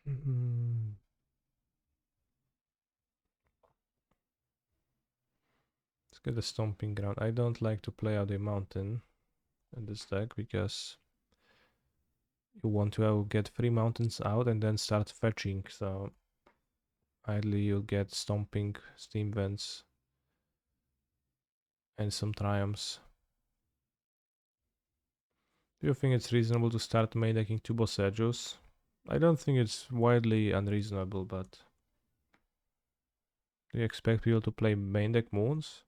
Speaker 1: Let's get a stomping ground. I don't like to play out a mountain in this deck because you want to get 3 mountains out and then start fetching, so ideally you'll get stomping, steam vents, and some triumphs. Do you think it's reasonable to start main decking 2 Bossejos? I don't think it's widely unreasonable, but do you expect people to play main deck moons?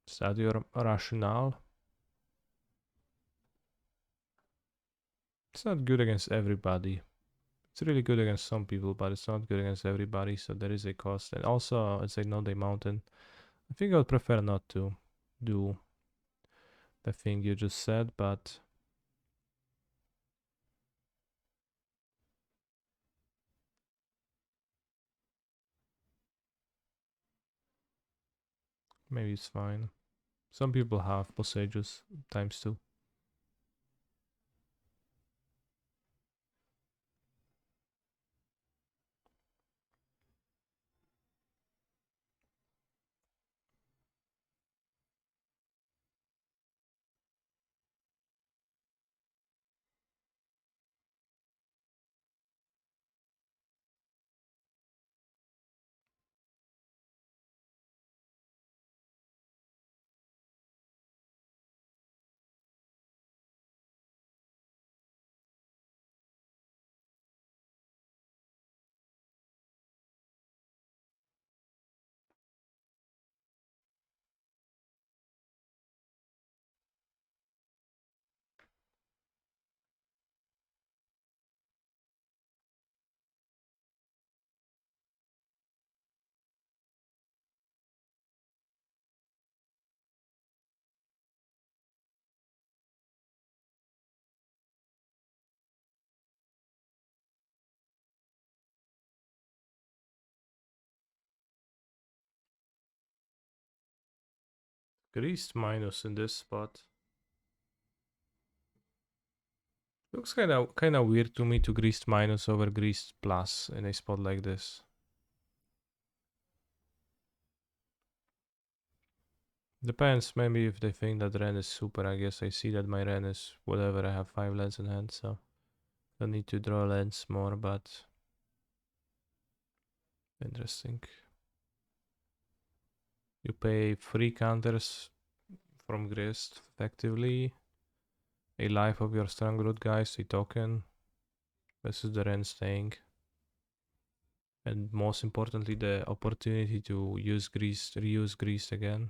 Speaker 1: Is that your rationale? It's not good against everybody. It's really good against some people, but it's not good against everybody, so there is a cost. And also, it's a no-day mountain. I think I would prefer not to do the thing you just said, but maybe it's fine. Some people have Posages times 2. Greased minus in this spot. Looks kinda weird to me to greased minus over greased plus in a spot like this. Depends, maybe if they think that Ren is super. I guess I see that my Ren is whatever. I have 5 lands in hand, so don't need to draw lands more, but interesting. You pay 3 counters from Grist, effectively. A life of your strong root guys, a token. This is the Ren staying. And most importantly, the opportunity to use Greased, reuse Greased again.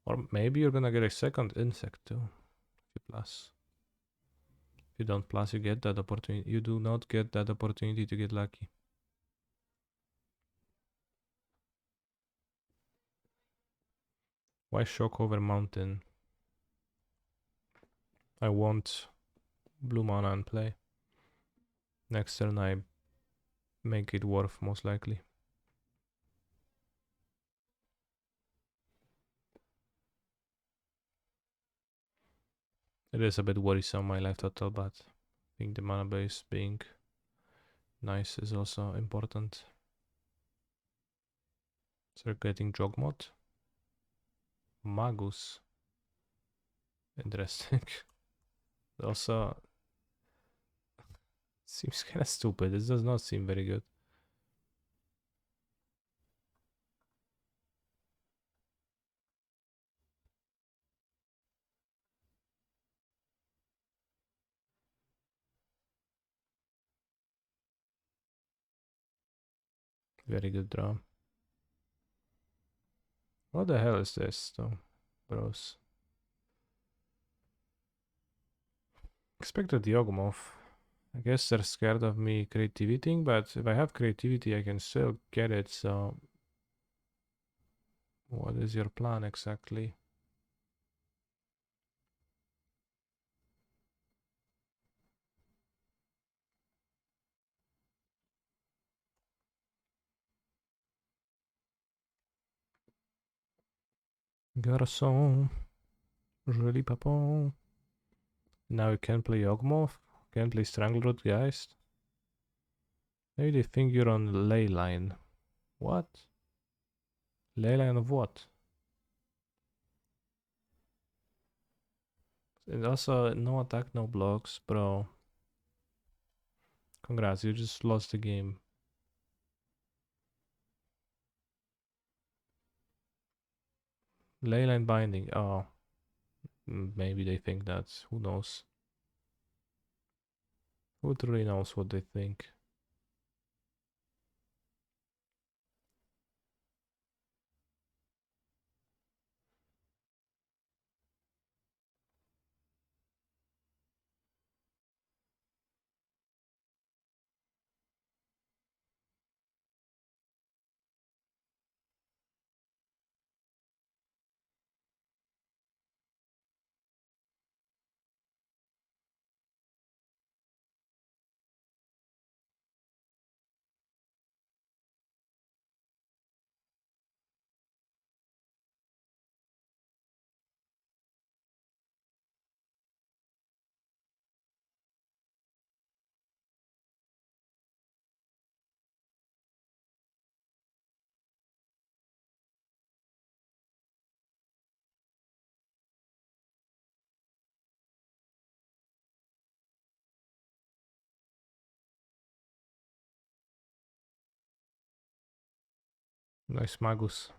Speaker 1: Or maybe you're gonna get a second insect too. If you plus. If you don't plus, you get that opportunity. You do not get that opportunity to get lucky. Why shock over mountain? I want blue mana and play. Next turn I make it worth most likely. It is a bit worrisome my life total, but I think the mana base being nice is also important. So we're getting Jogmod. Magus. Interesting. Also seems kinda stupid. This does not seem very good. Very good draw. What the hell is this though, bros? Expected Yogmoth. I guess they're scared of me creativity, but if I have creativity, I can still get it, so... What is your plan exactly? Garçon, joli papon. Now you can play Yawgmoth, can play Strangleroot Geist. Maybe they think you're on Leyline. What? Leyline of what? And also, no attack, no blocks, bro. Congrats, you just lost the game. Leyline binding, oh. Maybe they think that, who knows? Who truly knows what they think? Nice Magus.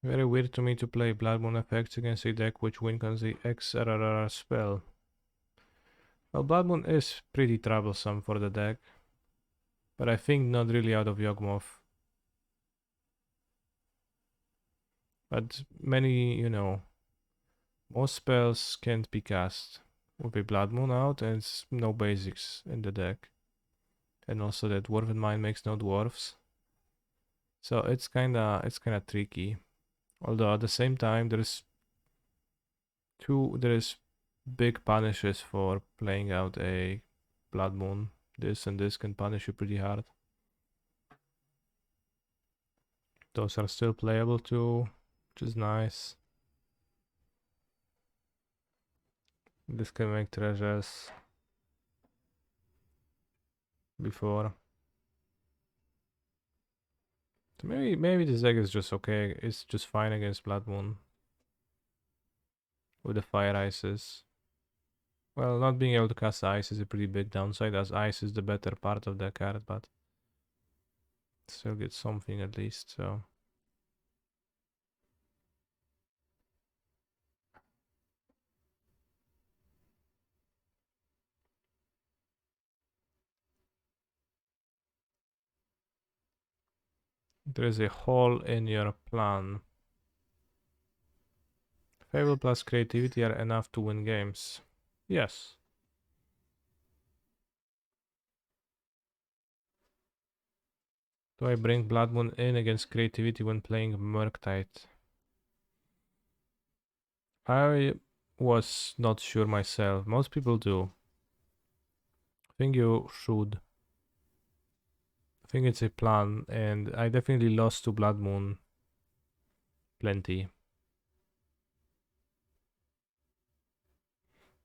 Speaker 1: Very weird to me to play Blood Moon effects against a deck which wins on the XRRR spell. Well, Blood Moon is pretty troublesome for the deck, but I think not really out of Yawgmoth. But many, most spells can't be cast with a Blood Moon out, and it's no basics in the deck. And also that Dwarven Mine makes no dwarfs. So it's kinda tricky. Although at the same time there is big punishes for playing out a Blood Moon. This and this can punish you pretty hard. Those are still playable too, which is nice. This can make treasures before. So maybe this deck is just okay. It's just fine against Blood Moon with the fire ices. Well, not being able to cast ice is a pretty big downside, as ice is the better part of the card, but still get something at least. So there is a hole in your plan. Fable plus creativity are enough to win games. Yes. Do I bring Blood Moon in against creativity when playing Murktide? I was not sure myself. Most people do. I think you should. I think it's a plan, and I definitely lost to Blood Moon plenty.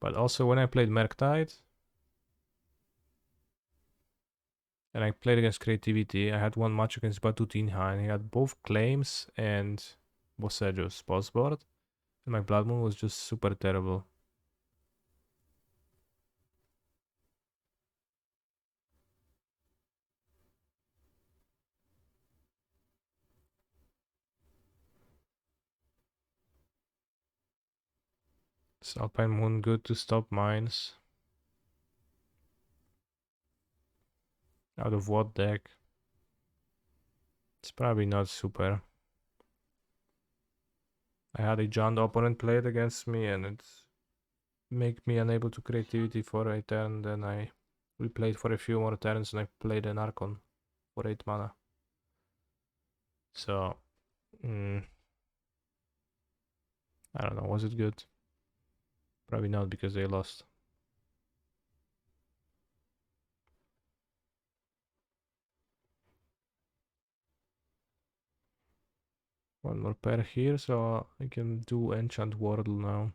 Speaker 1: But also when I played Murktide, and I played against creativity, I had one match against Batutinha, and he had both claims and Bosejos boss board, and my Blood Moon was just super terrible. Is Alpine Moon good to stop mines? Out of what deck? It's probably not super. I had a John opponent play it against me, and it made me unable to creativity for a turn. Then I replayed for a few more turns, and I played an Archon for 8 mana. So, I don't know. Was it good? Probably not, because they lost. One more pair here, so I can do Enchant Wordle now.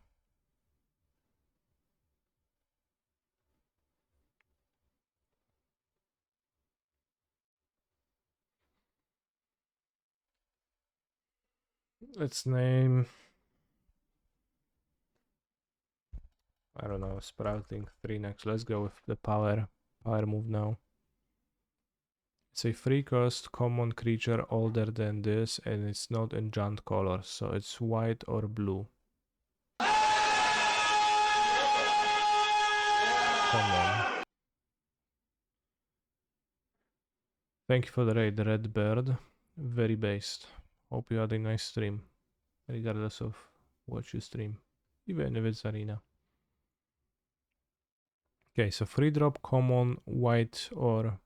Speaker 1: Let's name, I don't know, Sprouting 3 next. Let's go with the power move now. It's a 3-cost common creature older than this, and it's not enchant color, so it's white or blue. Common. Thank you for the raid, Red Bird. Very based. Hope you had a nice stream, regardless of what you stream, even if it's arena. Okay, so 3-drop common white or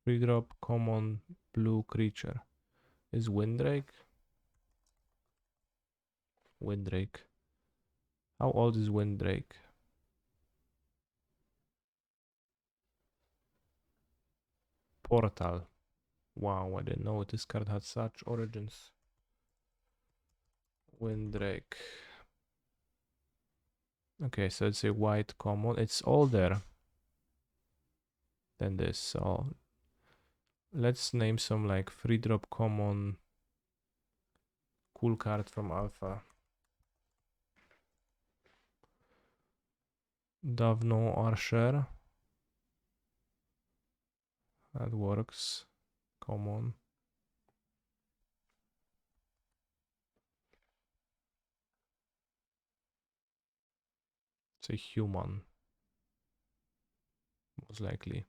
Speaker 1: 3-drop common blue creature is Windrake. Windrake. How old is Windrake? Portal. Wow, I didn't know this card had such origins. Windrake. Okay, so it's a white common. It's older than this, so let's name some like 3-drop common cool card from Alpha. Davno Archer. That works. Common. It's a human. Most likely.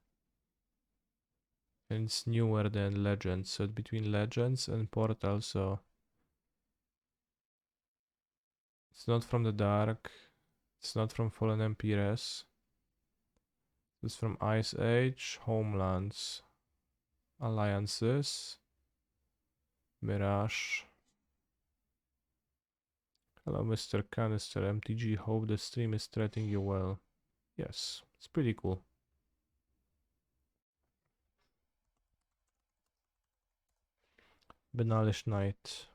Speaker 1: And it's newer than Legends, so between Legends and Portal, so it's not from the Dark, it's not from Fallen Empires, it's from Ice Age, Homelands, Alliances, Mirage. Hello Mr. Canister, MTG, hope the stream is treating you well. Yes, it's pretty cool. Banalish Knight.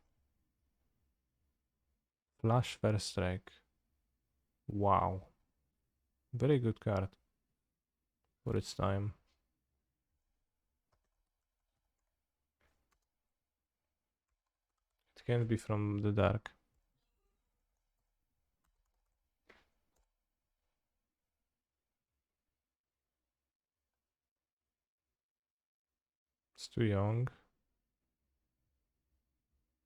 Speaker 1: Flash First Strike. Wow. Very good card for its time. It can be from the Dark. It's too young.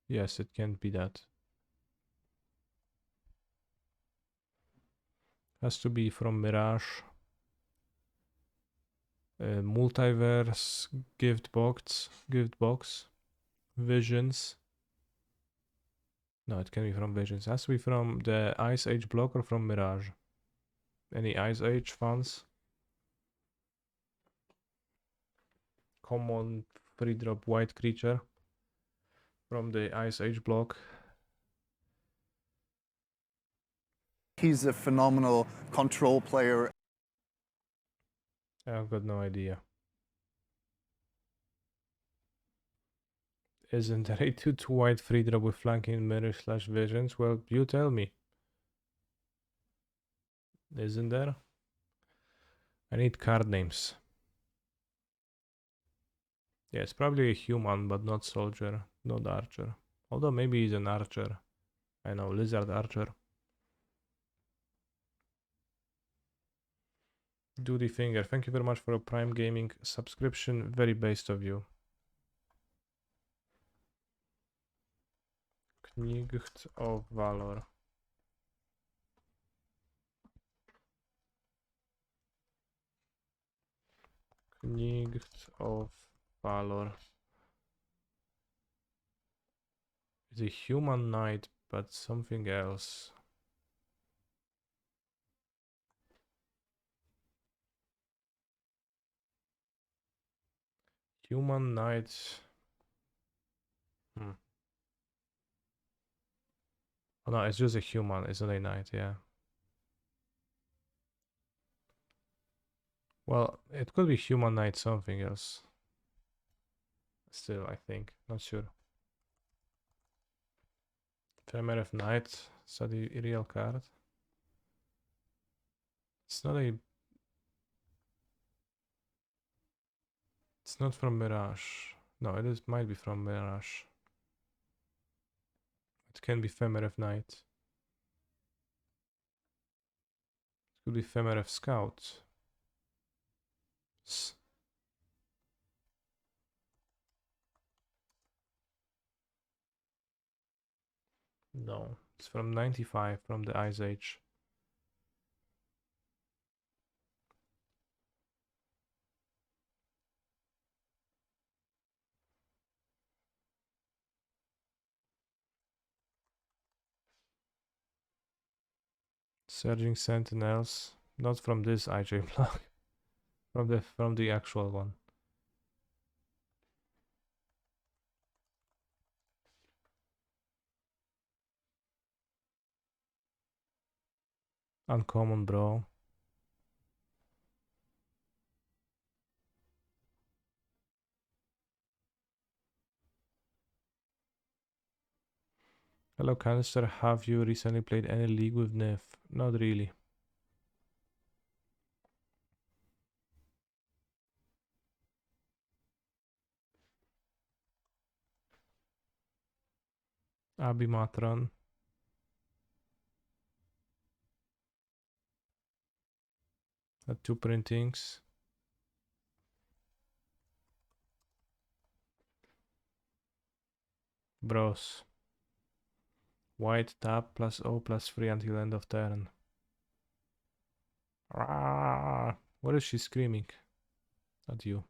Speaker 1: Yes, it can't be that. Has to be from Mirage. Multiverse, gift box, Visions. No, it can be from Visions. It has to be from the Ice Age block or from Mirage. Any Ice Age fans? Common 3-drop white creature from the Ice Age block.
Speaker 2: He's a phenomenal control player.
Speaker 1: I've got no idea. Isn't there a 2/2 white 3-drop with flanking mirror / visions? Well, you tell me. Isn't there? I need card names. Yeah, it's probably a human, but not soldier, not archer. Although maybe he's an archer. I know, lizard archer. Duty Finger, thank you very much for a Prime Gaming subscription. Very based of you. Knight of Valor. Knight of Valor. It's a human knight, but something else. Human knight. Oh no, it's just a human, it's not a knight, yeah. Well, it could be human knight something else. Still, I think. Not sure. Ephemer of Night. Is that a real card? It's not a... It's not from Mirage. No, it is, might be from Mirage. It can be Ephemer of Night. It could be Ephemer of Scout. No, it's from 95, from the Ice Age. Surging Sentinels. Not from this IJ block. From the actual one. Uncommon, bro. Hello, Canister. Have you recently played any League with Nif? Not really. Abimatron. Had 2 printings. Bros. White tap plus O plus 3 until end of turn. Ah, what is she screaming? Not you.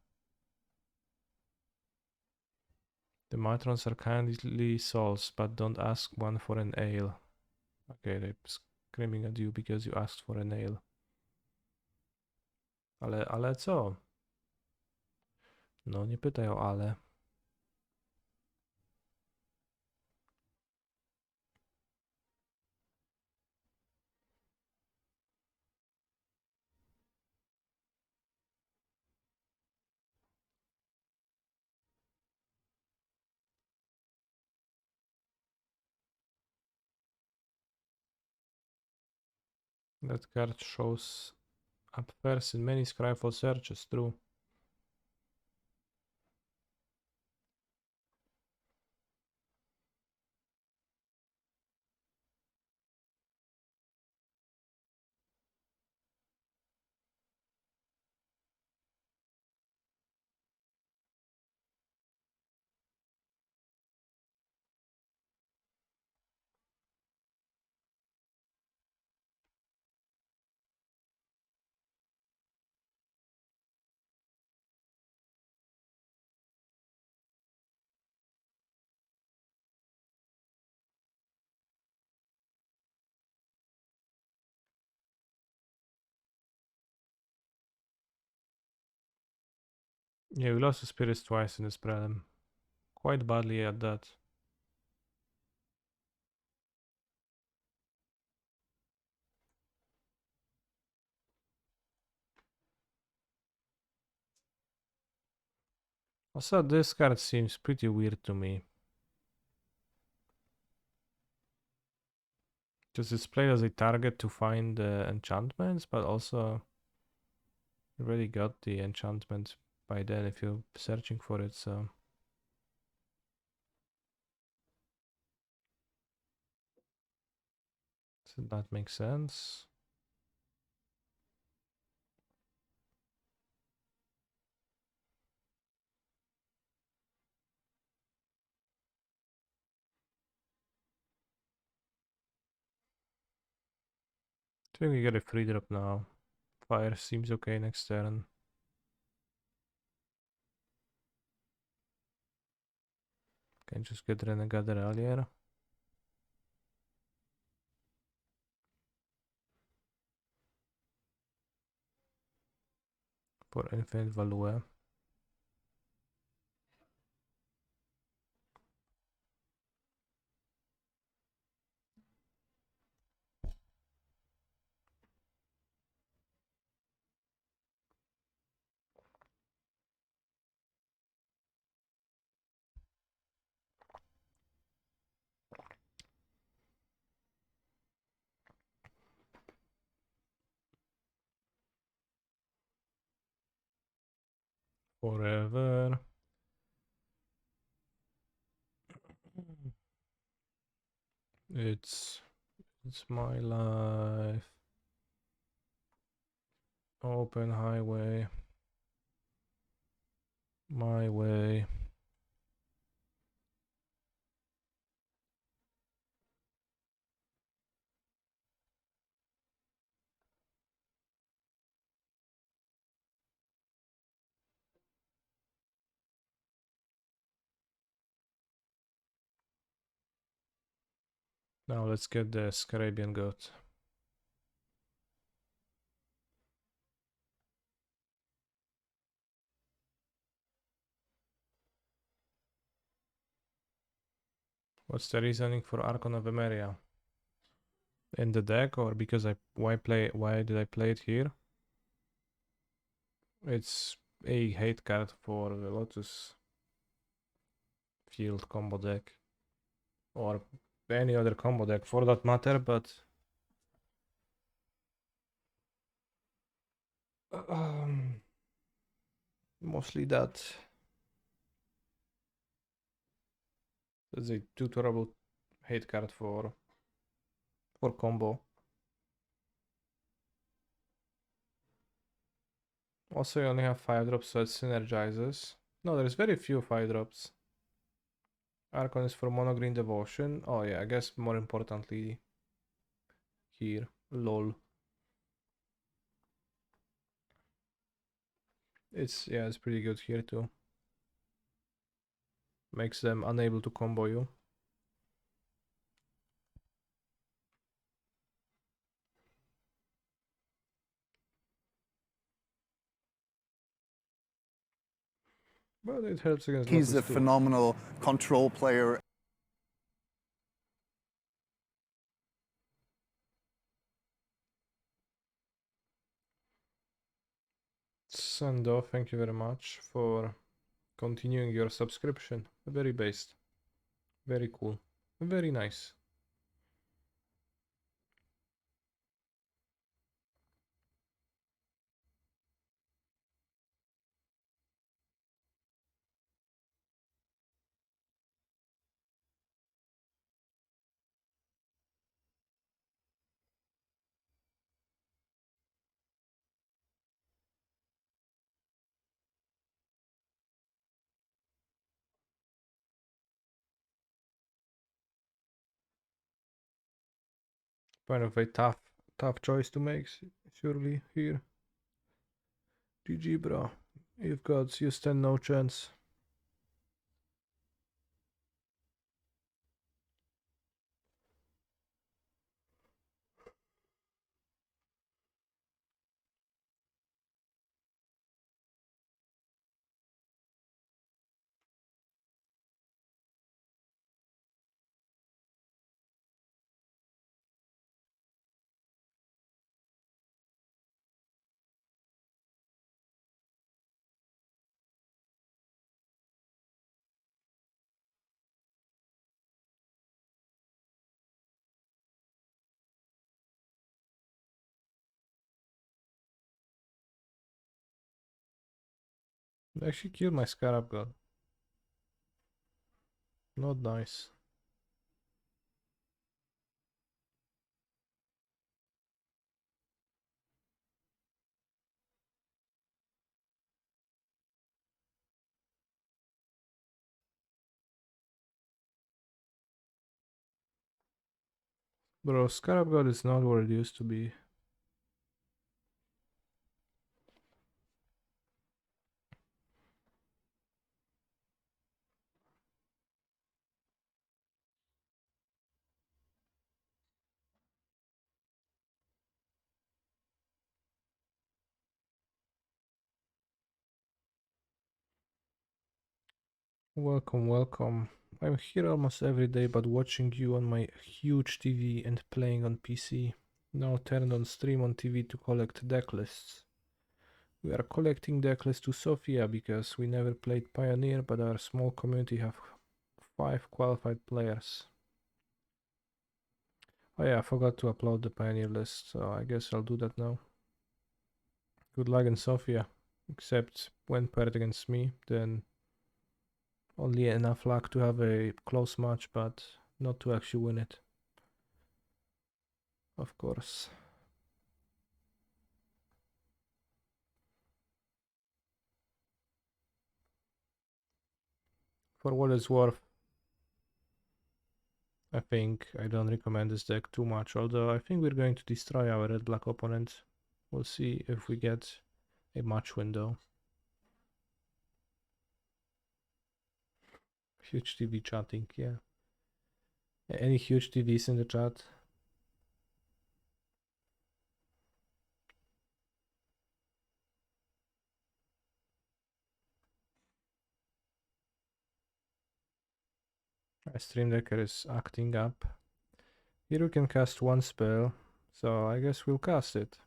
Speaker 1: The Matrons are kindly souls, but don't ask one for an ale. Okay, they're screaming at you because you asked for an ale. Ale co? No, nie pytaj o ale. That card shows up first in many Scryfall searches, true. Yeah, we lost the spirits twice in this prelim. Quite badly at that. Also, this card seems pretty weird to me. Because it's played as a target to find enchantments, but also you already got the enchantment by then if you're searching for it, so... Does that make sense? I think we get a free drop now. Fire seems okay next turn. Can just get Renegade earlier. For infinite value. forever. It's my life. Open highway. My way. Now let's get the Scarabian goat. What's the reasoning for Archon of Emeria? In the deck, or because why did I play it here? It's a hate card for the Lotus Field combo deck, or any other combo deck for that matter, but mostly that. That's a tutorable hate card for combo. Also, you only have 5 drops, so it synergizes. No, there's very few 5 drops. Archon is for mono green devotion. Oh yeah, I guess more importantly here. LOL. It's pretty good here too. Makes them unable to combo you. But it helps against
Speaker 2: He's
Speaker 1: Lotus
Speaker 2: a
Speaker 1: too.
Speaker 2: phenomenal control player.
Speaker 1: Sando, thank you very much for continuing your subscription. Very based. Very cool. Very nice. Kind of a tough choice to make, surely here. GG, bro. You stand no chance. I actually killed my Scarab God. Not nice. Bro, Scarab God is not what it used to be. Welcome, welcome. I'm here almost every day, but watching you on my huge TV and playing on PC. Now turned on stream on TV to collect deck lists. We are collecting deck lists to Sofia because we never played Pioneer, but our small community have 5 qualified players. Oh yeah, I forgot to upload the Pioneer list, so I guess I'll do that now. Good luck in Sofia. Except when paired against me, then only enough luck to have a close match, but not to actually win it. Of course. For what it's worth, I think I don't recommend this deck too much, although I think we're going to destroy our red-black opponent. We'll see if we get a match window. Huge TV chatting, yeah. Any huge TVs in the chat? My stream decker is acting up. Here we can cast one spell, so I guess we'll cast it.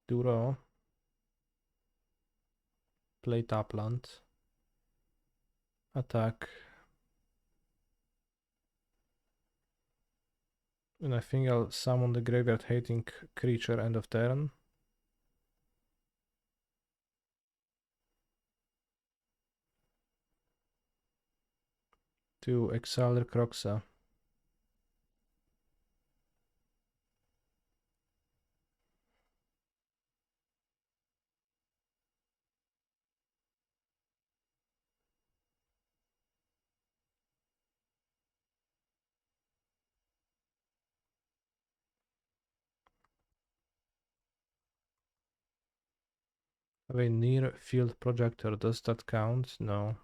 Speaker 1: Duro. Play Tapland. Attack. And I think I'll summon the graveyard hating creature end of turn. To exile the Croxa. Have a near field projector. Does that count? No.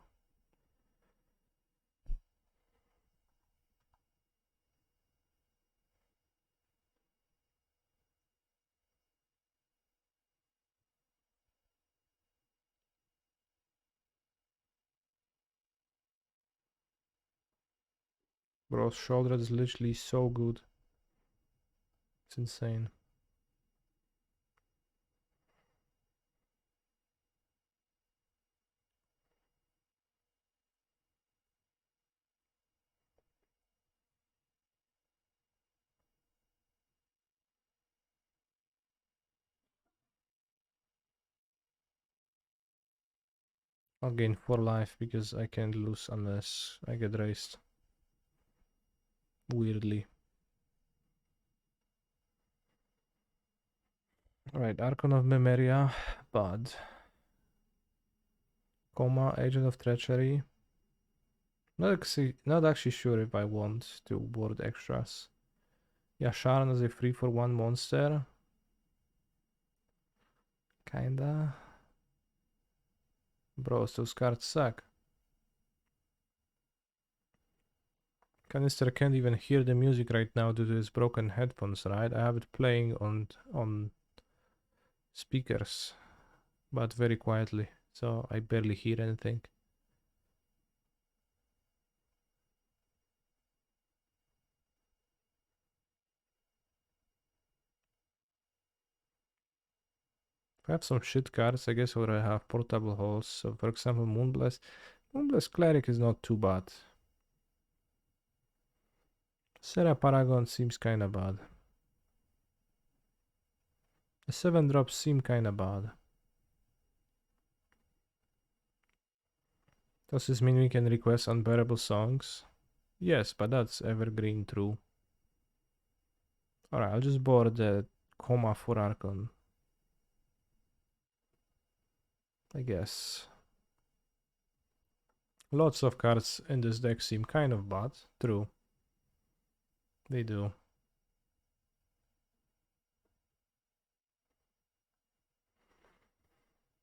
Speaker 1: Bro's shoulder is literally so good. It's insane. I'll gain 4 life because I can't lose unless I get raised. Weirdly. Alright, Archon of Memoria, bad. Coma, Agent of Treachery. Not actually sure if I want to board extras. Yasharan is a 3-for-1 monster. Kinda. Bros, those cards suck. Canister can't even hear the music right now due to his broken headphones, right? I have it playing on speakers, but very quietly, so I barely hear anything. If I have some shit cards, I guess I would have portable holes. So for example, Moonblast. Moonblast Cleric is not too bad. Serra Paragon seems kinda bad. The 7 drops seem kinda bad. Does this mean we can request unbearable songs? Yes, but that's evergreen true. Alright, I'll just board the Coma for Archon. I guess. Lots of cards in this deck seem kind of bad. True. They do.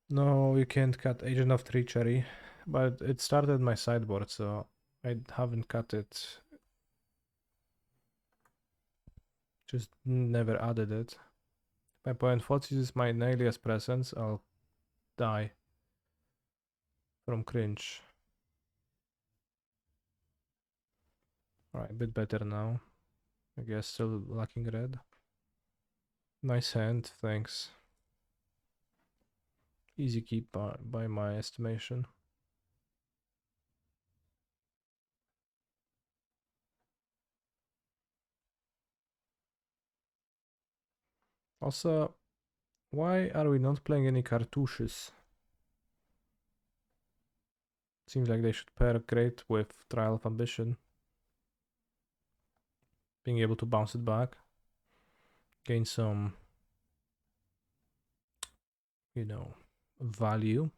Speaker 1: No, you can't cut Agent of Treachery. But it started my sideboard, so I haven't cut it. Just never added it. If my opponent forces my Nalia's presence, I'll die from cringe. Alright, a bit better now. I guess still lacking red. Nice hand, thanks. Easy keep by my estimation. Also, why are we not playing any cartouches? Seems like they should pair great with Trial of Ambition. Being able to bounce it back. Gain some, value.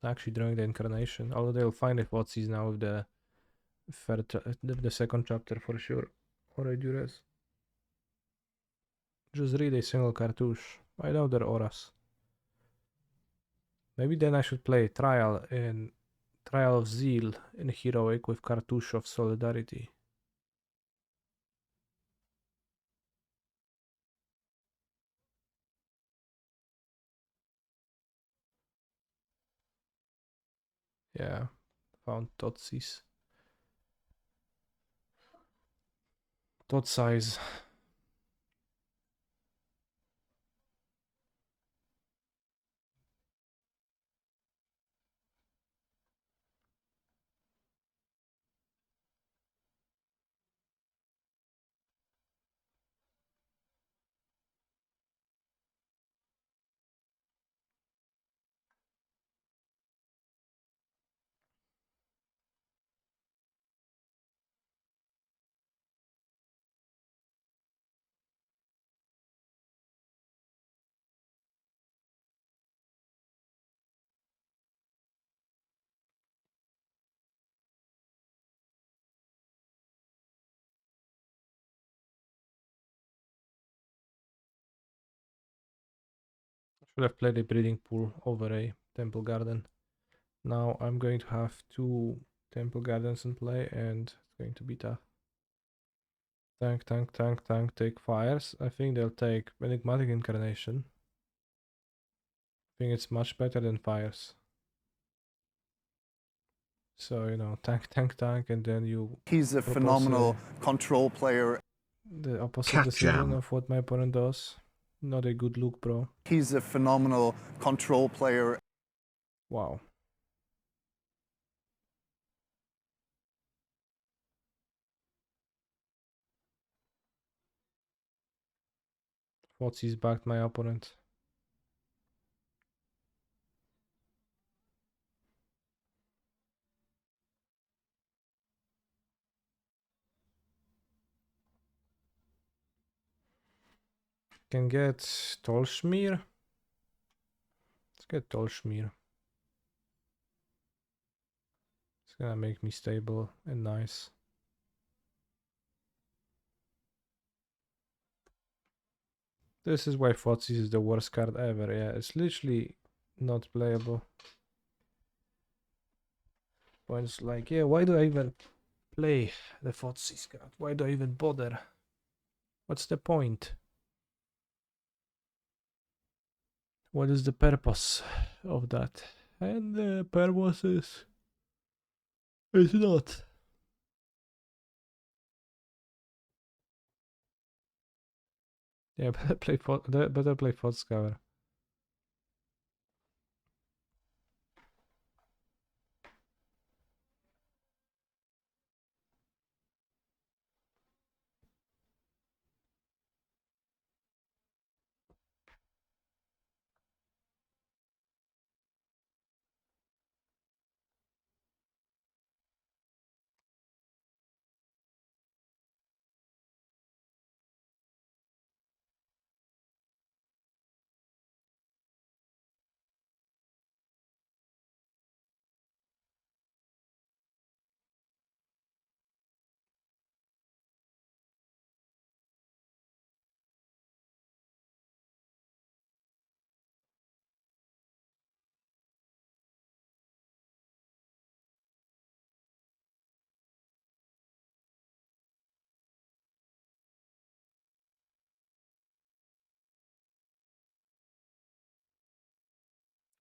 Speaker 1: Actually drawing the Incarnation. Although they'll find the Fotsies now with the the second chapter for sure. Aura Durez. Just read a single cartouche. I know they're auras. Maybe then I should play Trial of Zeal in Heroic with Cartouche of Solidarity. Yeah, found Totsies. Tot size. Should have played a Breeding Pool over a Temple Garden. Now I'm going to have 2 Temple Gardens in play and it's going to be tough. Tank, take fires. I think they'll take Enigmatic Incarnation. I think it's much better than fires. So, tank, and then you...
Speaker 2: He's a phenomenal control player.
Speaker 1: The opposite
Speaker 3: Cat
Speaker 1: decision
Speaker 3: jam.
Speaker 1: of what my opponent does. Not a good look, bro.
Speaker 2: He's a phenomenal control player.
Speaker 1: Wow. What's backed my opponent? Can get Tolshmir. Let's get Tolshmir. It's gonna make me stable and nice. This is why Fotsies is the worst card ever. Yeah, it's literally not playable. Points like, yeah, why do I even play the Fotsies card? Why do I even bother? What's the point? What is the purpose of that? And the purpose is not. Yeah, better play Fotscour.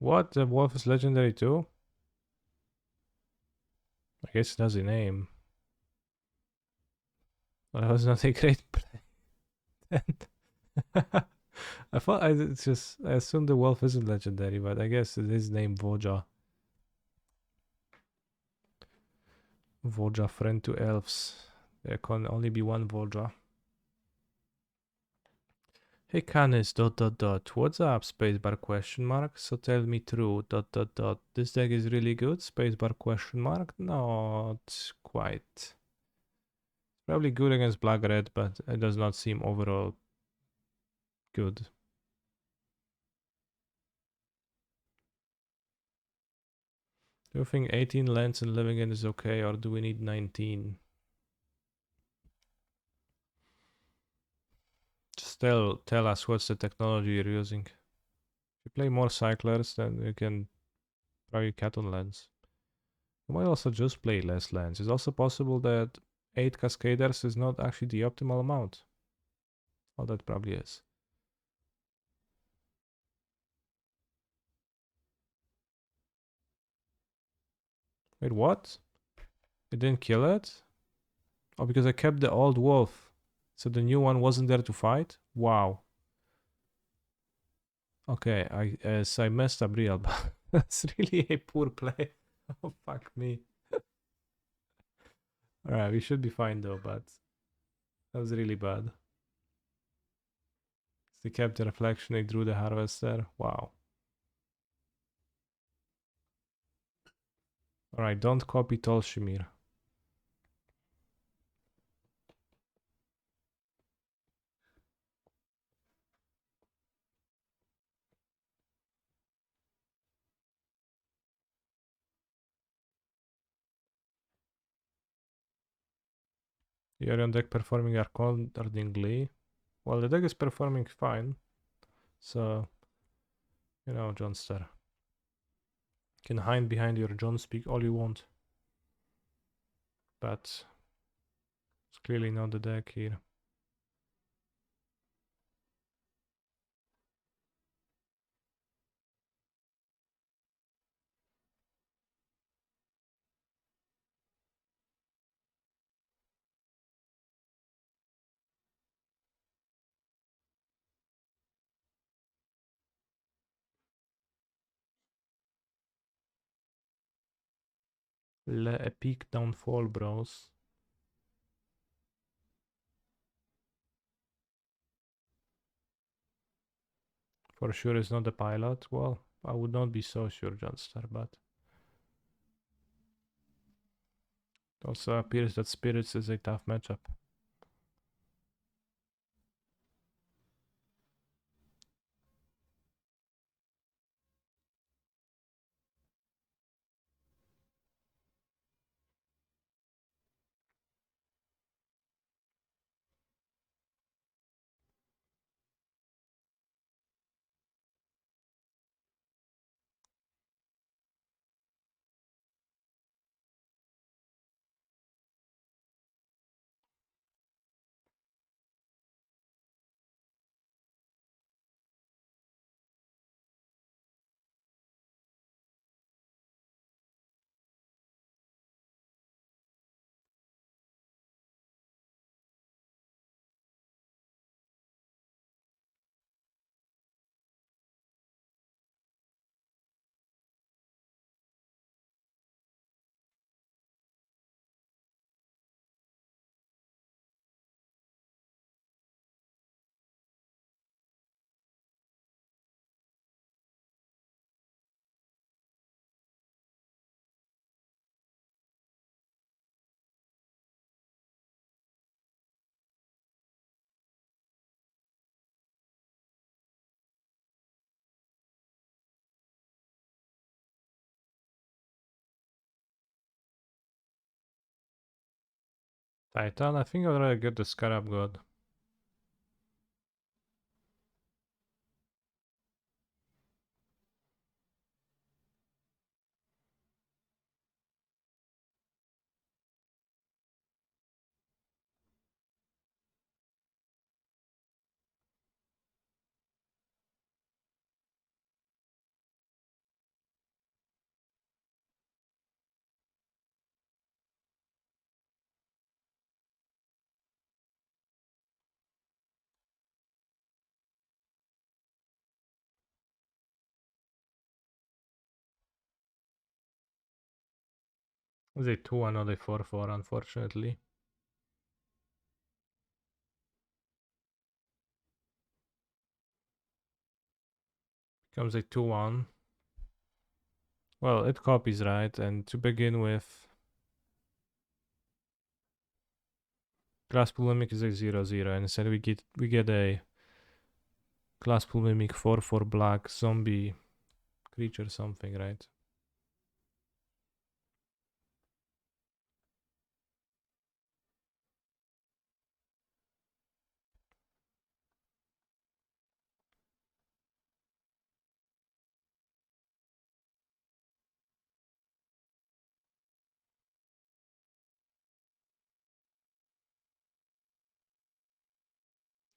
Speaker 1: What? The wolf is legendary too? I guess it has a name. Well, that was not a great play. I assumed the wolf isn't legendary, but I guess it is named Voja. Voja, friend to elves. There can only be one Volja. Hey Canis, dot dot dot. What's up? Spacebar question mark. So tell me true. Dot dot dot. This deck is really good. Spacebar question mark. Not quite. Probably good against black red, but it does not seem overall good. Do you think 18 lands and living in is okay, or do we need 19? Just tell us what's the technology you're using. If you play more cyclers, then you can probably cat on lands. You might also just play less lands. It's also possible that 8 Cascaders is not actually the optimal amount. Oh, that probably is. Wait, what? It didn't kill it? Oh, because I kept the old wolf. So the new one wasn't there to fight? Wow. Okay, I messed up real bad. That's really a poor play. Oh, fuck me. Alright, we should be fine though, but that was really bad. They kept the reflection, they drew the harvester. Wow. Alright, don't copy Tolshimir. You're on deck performing accordingly. Well, the deck is performing fine. So, you know, Johnster. You can hide behind your John speak all you want. But it's clearly not the deck here. Le Epic Downfall, bros. For sure it's not the pilot. Well, I would not be so sure, Johnstar, but it also appears that Spirits is a tough matchup. Titan, I think I'd rather get the Scarab God. It's a 2-1, not a 4-4, unfortunately. Comes a 2-1. Well, it copies, right? And to begin with, class pool mimic is a 0/0, and instead we get a class pool mimic 4/4 black zombie creature something, right?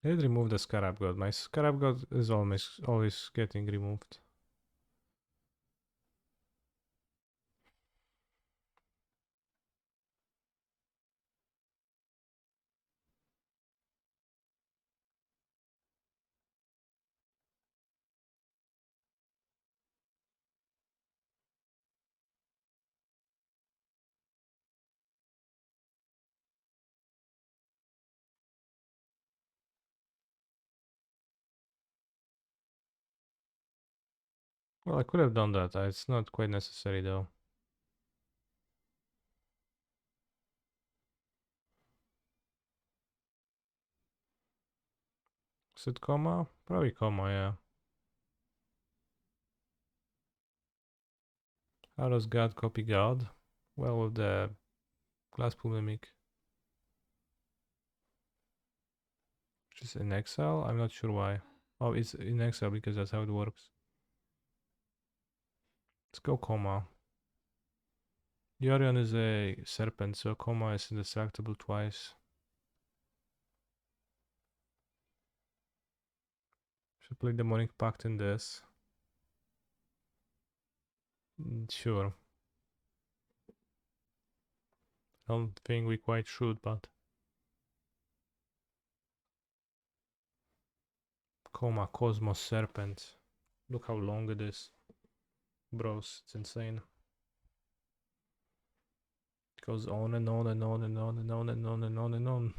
Speaker 1: I did remove the Scarab God. My Scarab God is always getting removed. Well, I could have done that. It's not quite necessary though. Is it comma? Probably comma, yeah. How does God copy God? Well, with the class pool mimic. Which is in exile? I'm not sure why. Oh, it's in exile because that's how it works. Let's go comma. Yorion is a serpent, so comma is indestructible twice. Should play Demonic Pact in this. Sure. Don't think we quite should, but... Comma, Cosmos Serpent. Look how long it is. Bros, it's insane. It goes on and on and on and on and on and on and on and on.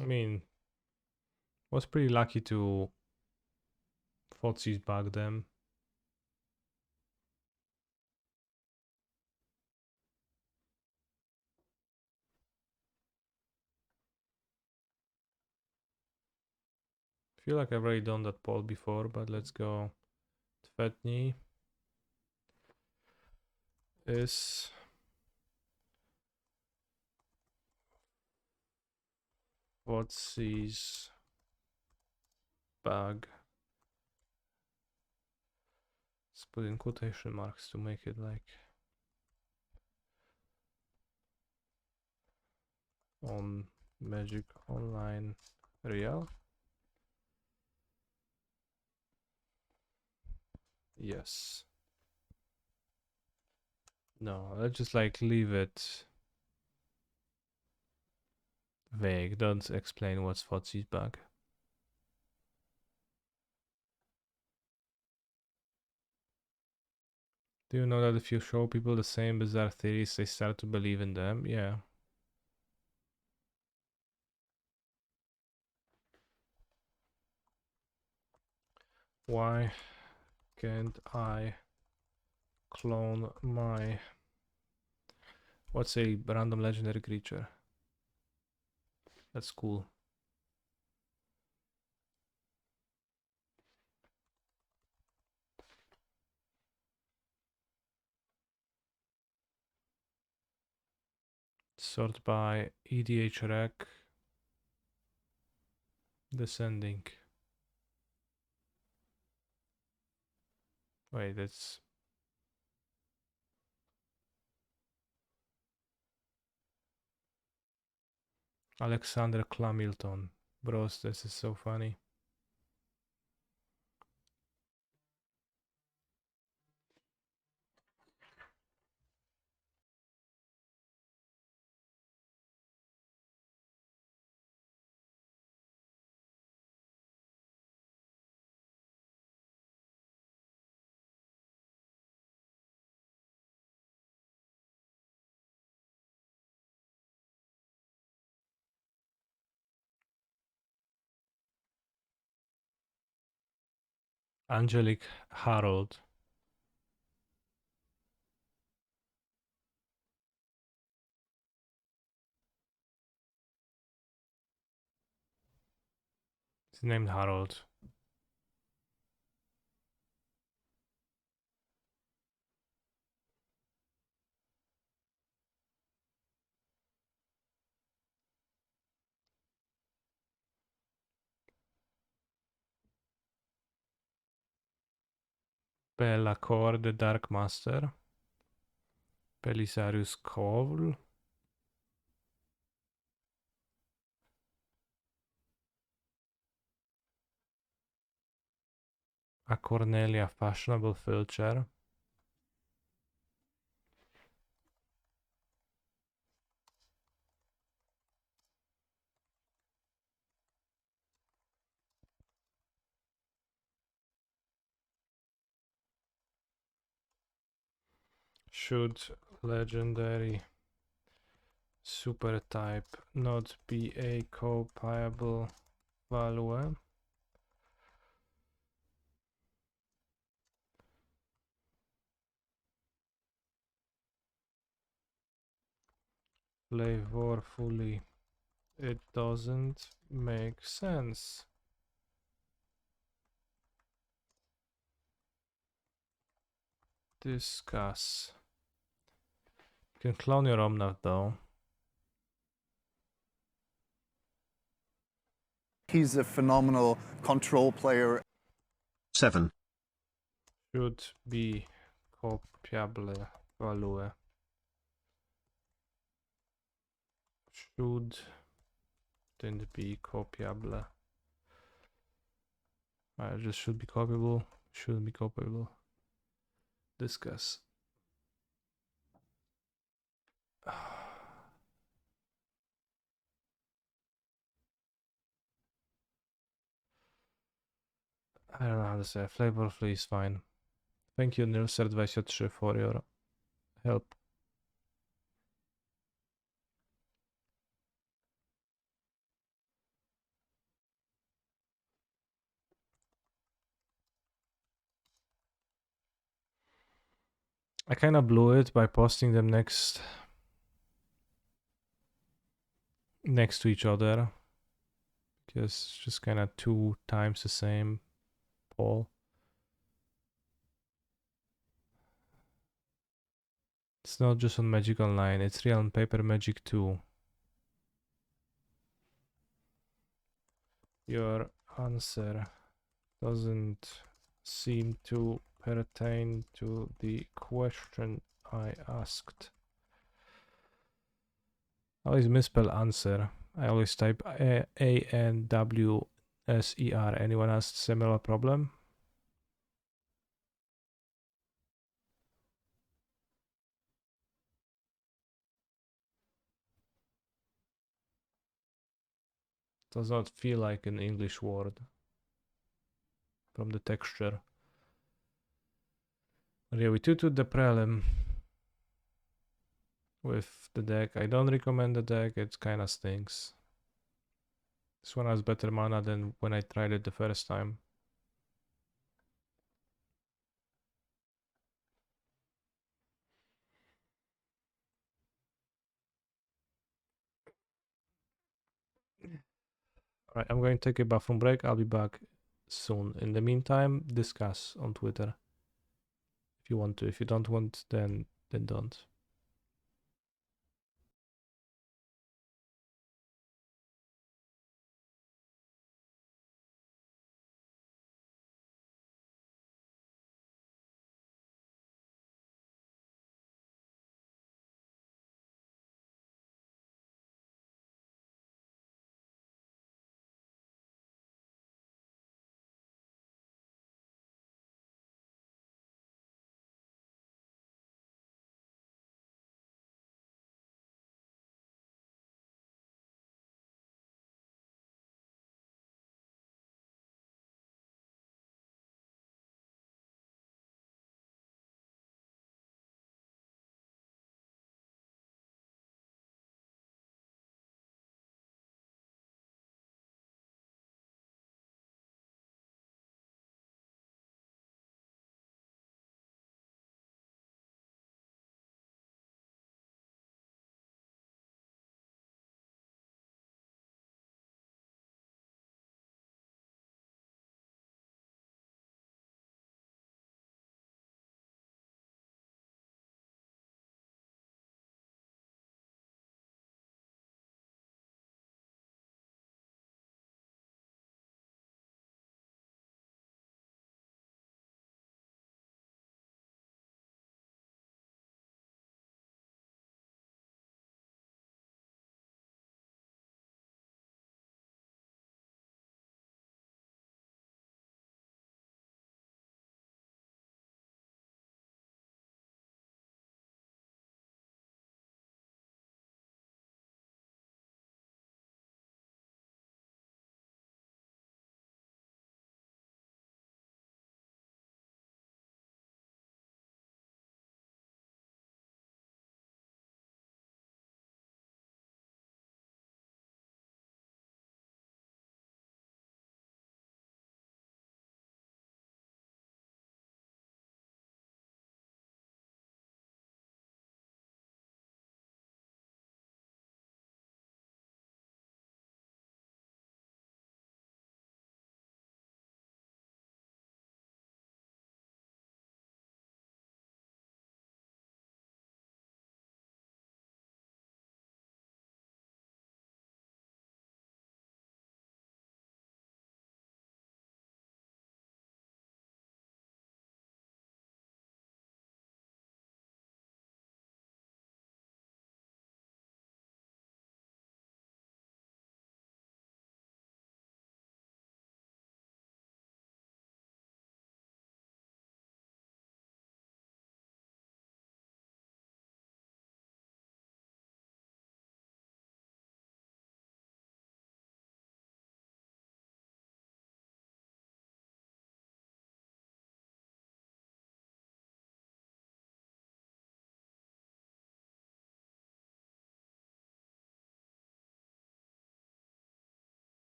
Speaker 1: I mean, was pretty lucky to Fotsy's back then. Feel like I've already done that poll before, but let's go. Tvetny is Fotsy's bag. Let's put in quotation marks to make it like on Magic Online Real. Yes. No, let's just like leave it vague. Don't explain what's Fotsy's bag. Do you know that if you show people the same bizarre theories, they start to believe in them? Yeah. Why can't I clone my... What's a random legendary creature? That's cool. Sort by EDH rec. Descending. Wait, that's... Alexander Clamilton. Bros, this is so funny. Angelic Harold. He's named Harold. Belacor the Dark Master. Belisarius Cole. A Cornelia Fashionable Filcher. Should legendary super type not be a copiable value? Flavorfully, it doesn't make sense. Discuss. You can clone your Omnath though.
Speaker 2: He's a phenomenal control player.
Speaker 3: 7.
Speaker 1: Should be copiable value. Shouldn't be copiable. Just should be copyable. Shouldn't be copyable. Discuss. I don't know how to say. Flavorfully is fine. Thank you, Nilser23, for your help. I kind of blew it by posting them next to each other, because it's just kind of 2 times the same poll. It's not just on Magic Online, it's real on Paper Magic too. Your answer doesn't seem to pertain to the question I asked. I always misspell answer. I always type A-N-W-S-E-R. Anyone has similar problem? Does not feel like an English word from the texture. But yeah, we tutored the prelim with the deck. I don't recommend the deck, it kinda stinks. This one has better mana than when I tried it the first time. Alright, I'm going to take a bathroom break. I'll be back soon. In the meantime, discuss on Twitter if you want to. If you don't want, then don't.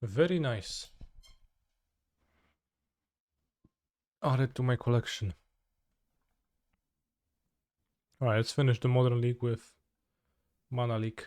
Speaker 1: Very nice. Add it to my collection. Alright, let's finish the Modern League with Mana League.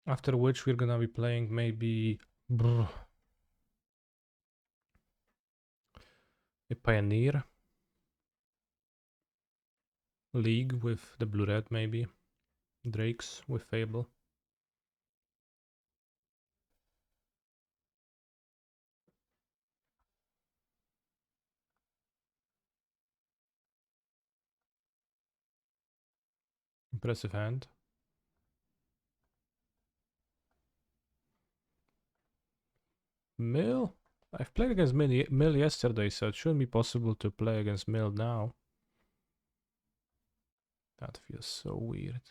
Speaker 1: After which we're gonna be playing maybe a Pioneer League with the blue-red maybe. Drakes with Fable. Impressive hand. Mill? I've played against Mill yesterday, so it shouldn't be possible to play against Mill now. That feels so weird.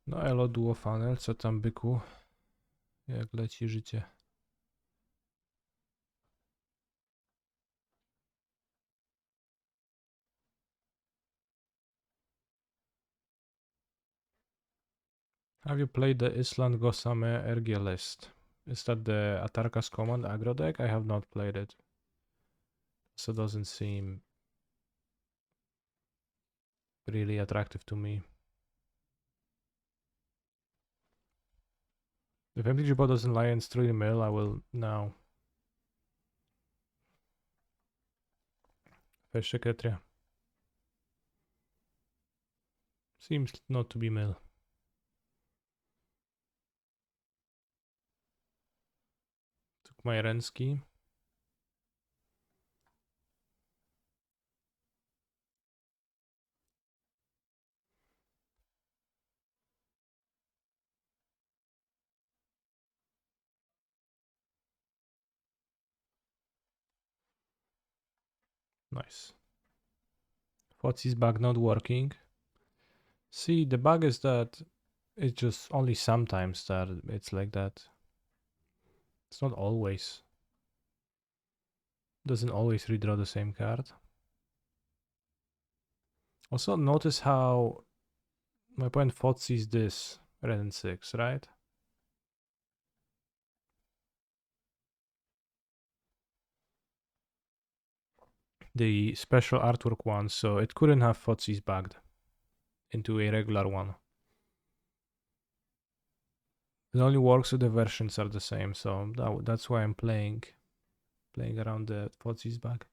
Speaker 1: No elo duofanel, co tam byku? Jak leci życie? Have you played the Island Gosame RG list? Is that the Atarkas command aggro deck? I have not played it. So it doesn't seem really attractive to me. If MTG bot doesn't lie and 3 mill, I will now. Fetch Secretary. Seems not to be mill. Took my Rensky. Nice. What's bug not working? See, the bug is that it's just only sometimes that it's like that. It's not always. Doesn't always redraw the same card. Also notice how my opponent sees this red and 6, right? The special artwork one, so it couldn't have Fotzi's bugged into a regular one. It only works if the versions are the same, so that's why I'm playing around the Fotzi's bug.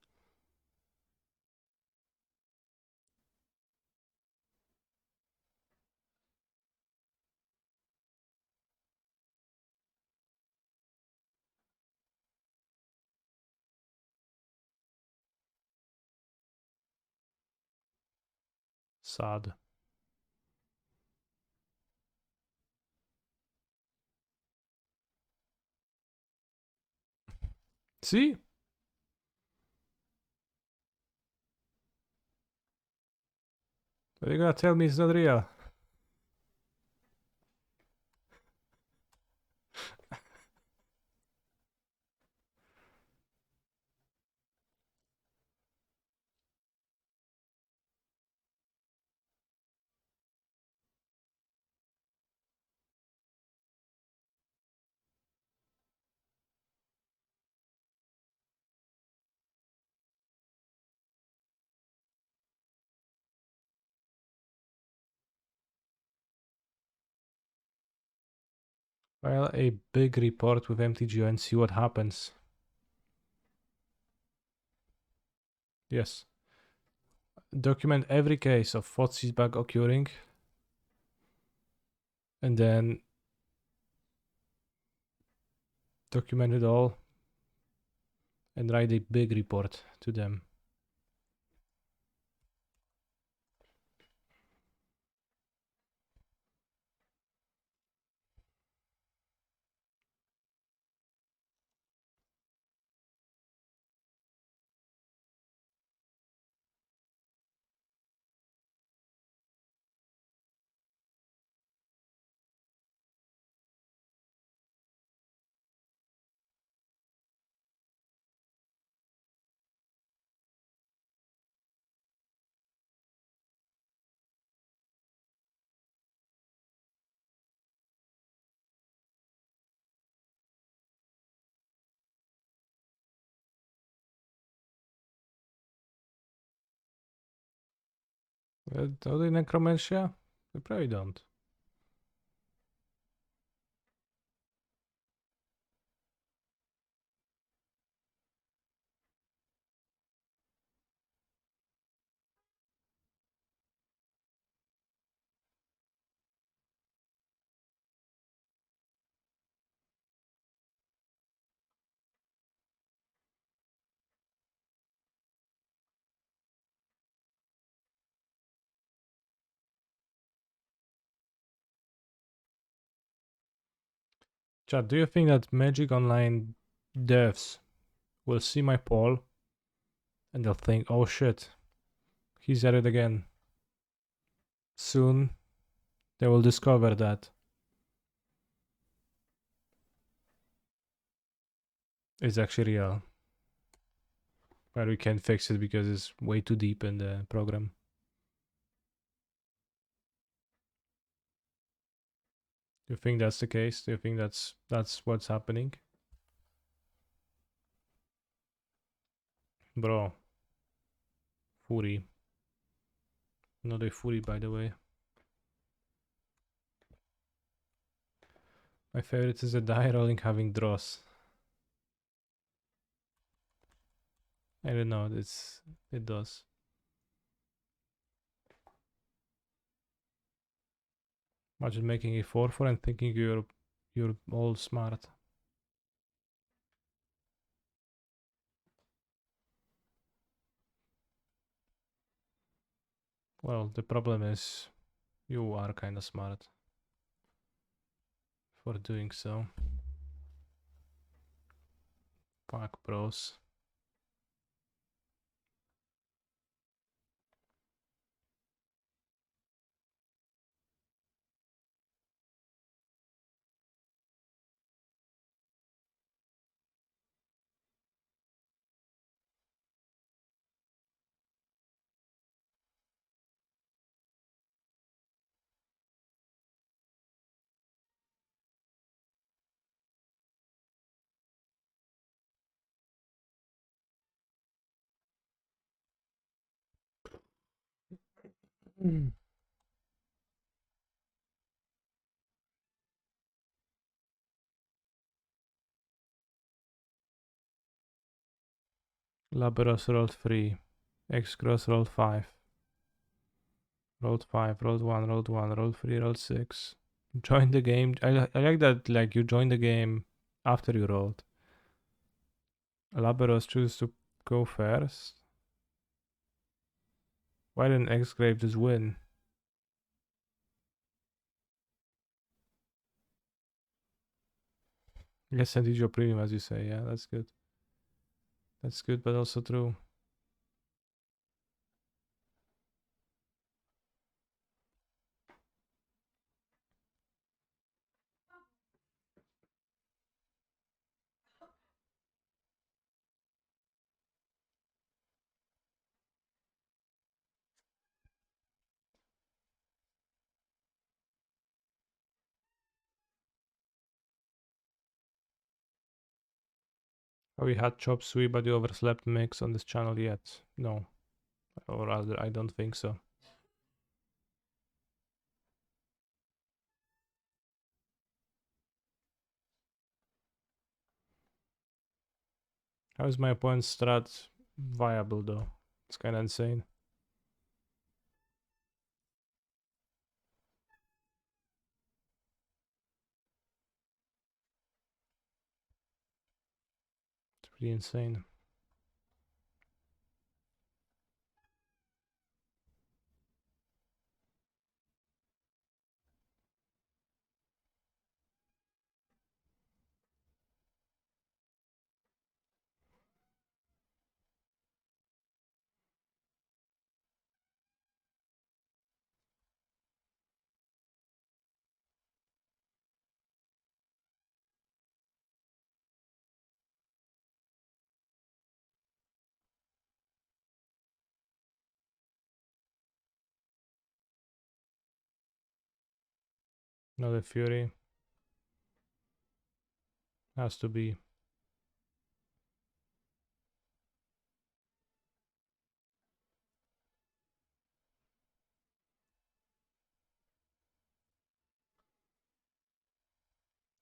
Speaker 1: Sad. See? Are you gonna tell me it's not real? File a big report with MTGO and see what happens. Yes. Document every case of Fotzi's bug occurring. And then document it all. And write a big report to them. Do they necromancia? They probably don't. Chat, do you think that Magic Online devs will see my poll and they'll think, oh shit, he's at it again? Soon they will discover that it's actually real. But we can't fix it because it's way too deep in the program. Do you think that's the case? Do you think that's what's happening? Bro. Fury. Not a Fury, by the way. My favorite is a die rolling having draws. I don't know, it does. Imagine making a 4-4 and thinking you're all smart. Well, the problem is you are kinda smart for doing so. Fuck bros. Laberos rolled 3. X-Cross rolled 5. Rolled 5, rolled 1, rolled 1, rolled 3, rolled 6. Join the game. I like that, like, you join the game after you rolled. Laberos chooses to go first. Why didn't X-Grave just win? I guess send your premium, as you say. Yeah, that's good. That's good, but also true. Have we had Chop Suey but the overslept mix on this channel yet? No. Or rather, I don't think so. How is my opponent's strat viable though? It's kinda insane. It's pretty insane. Another Fury. Has to be.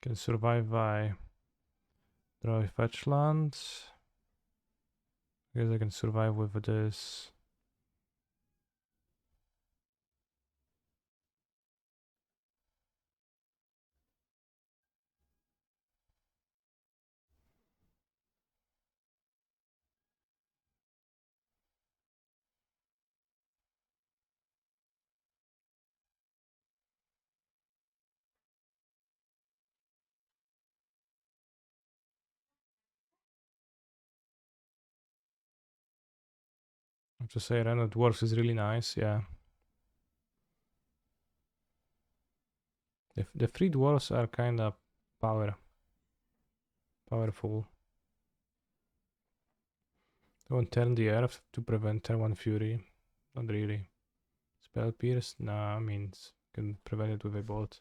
Speaker 1: Can survive by draw a fetch land. I guess I can survive with this. I have to say, Renner Dwarfs is really nice, yeah. The three dwarfs are kind of powerful. Don't turn the earth to prevent turn 1 fury. Not really. Spell pierce? Nah, I mean, can prevent it with a bolt.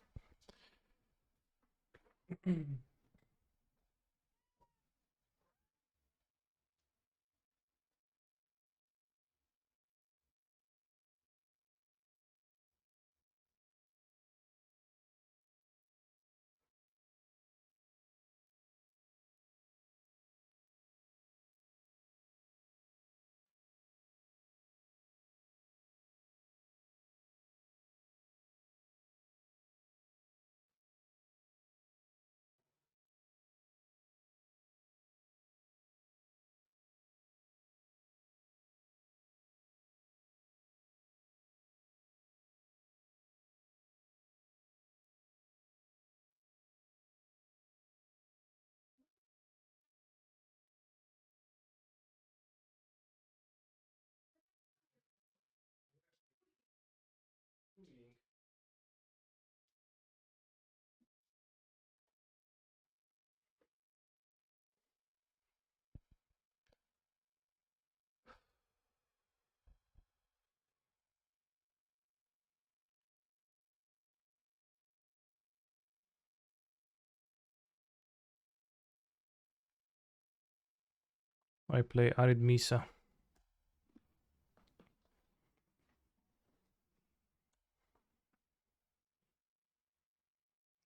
Speaker 1: I play Arid Misa.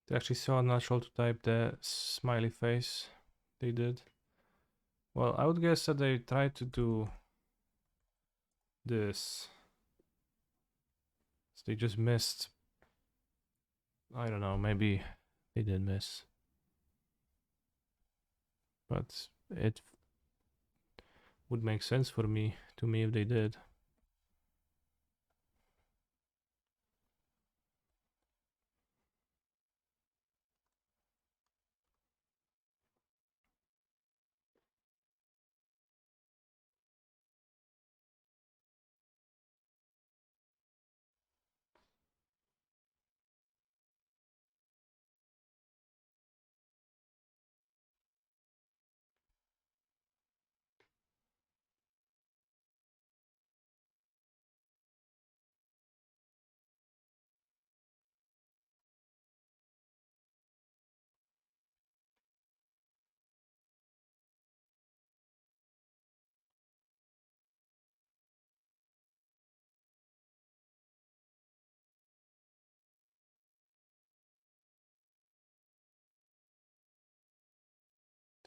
Speaker 1: They actually so unnatural to type the smiley face. They did. Well, I would guess that they tried to do this. So they just missed. I don't know, maybe they did miss. But it would make sense to me if they did.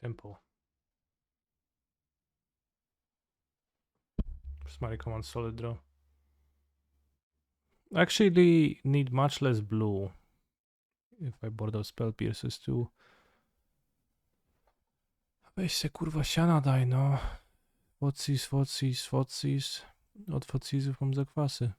Speaker 1: Temple. Smiley command solid draw. Actually need much less blue if I board out spell pierces too. Weź se kurwa siana daj no. Focis. Od focisów mam zakwasy.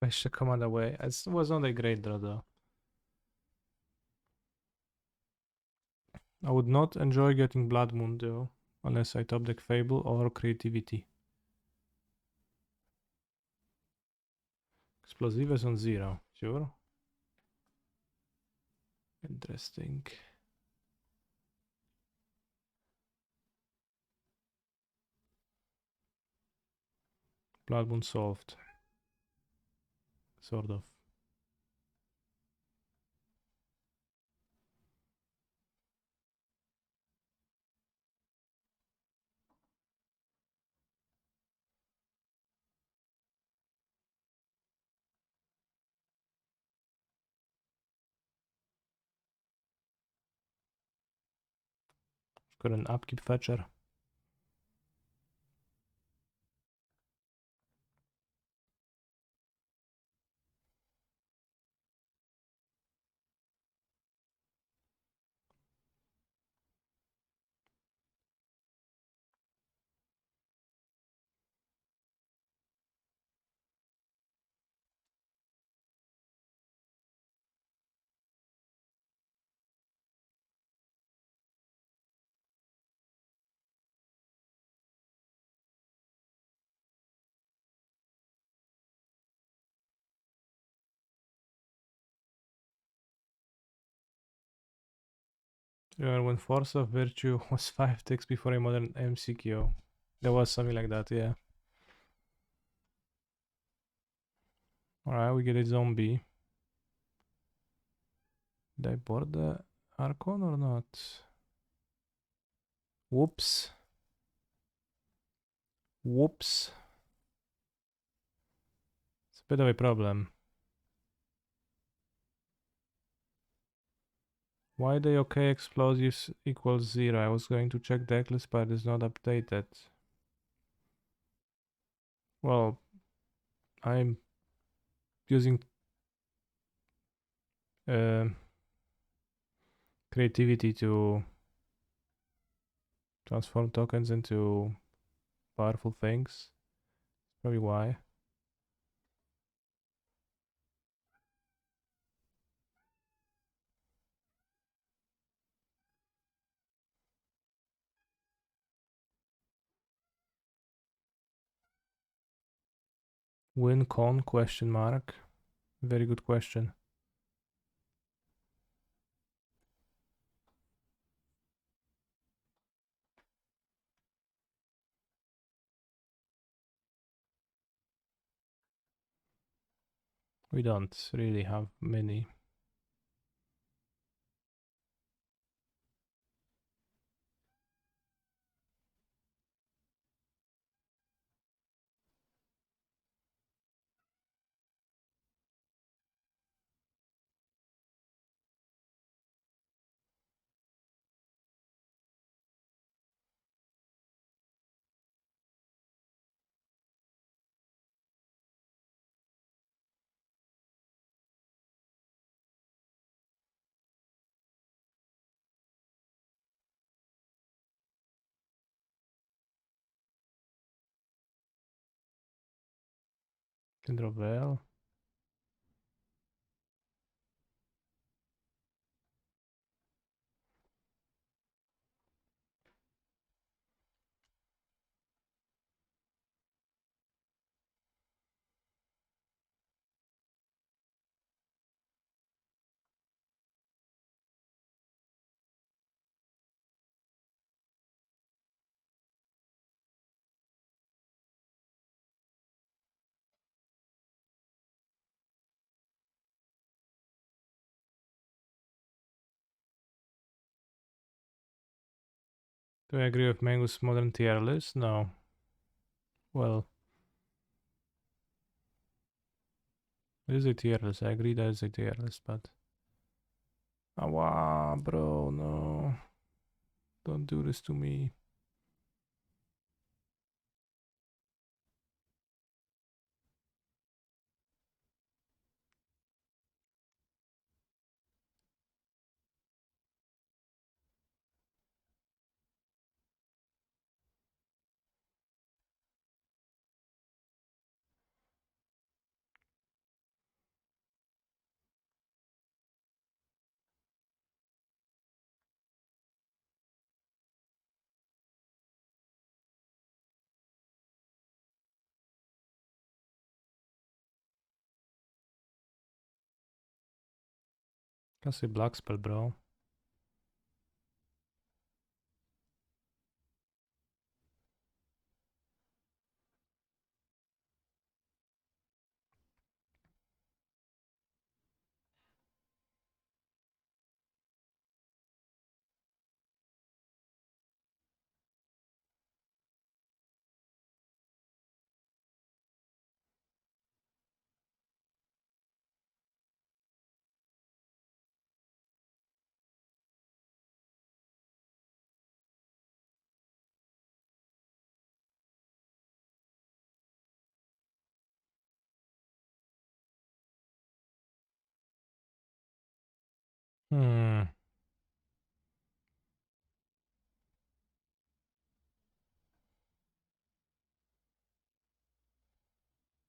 Speaker 1: Weź the command away. It was not a great draw though. I would not enjoy getting Blood Moon though, unless I top deck Fable or Creativity. Explosives on 0, sure. Interesting. Blood Moon solved. Sort of. Got an upkeep fetcher. Remember when Force of Virtue was 5 ticks before a modern MCQ? There was something like that, yeah. Alright, we get a zombie. Did I board the Archon or not? Whoops. Whoops. It's a bit of a problem. Why the OK explosives equals 0? I was going to check the decklist, but it's not updated. Well, I'm using creativity to transform tokens into powerful things. Probably why. Win con question mark. Very good question. We don't really have many. Can drop well. Do I agree with Mango's modern tier list? No. Well, it is a tier list. I agree that it's a tier list, but... Ah, wow, bro, no. Don't do this to me. Can say black spell, bro. Hmm.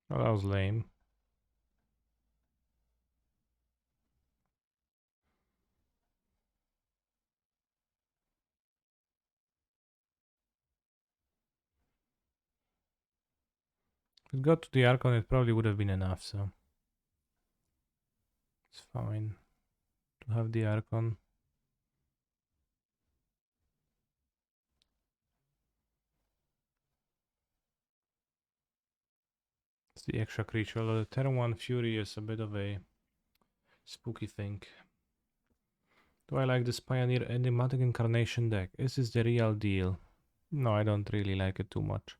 Speaker 1: Oh, that was lame. If it got to the Archon, it probably would have been enough, so it's fine to have the Archon. It's the extra creature, although the Terran 1 Fury is a bit of a spooky thing. Do I like this Pioneer Enigmatic Incarnation deck? Is this the real deal? No, I don't really like it too much.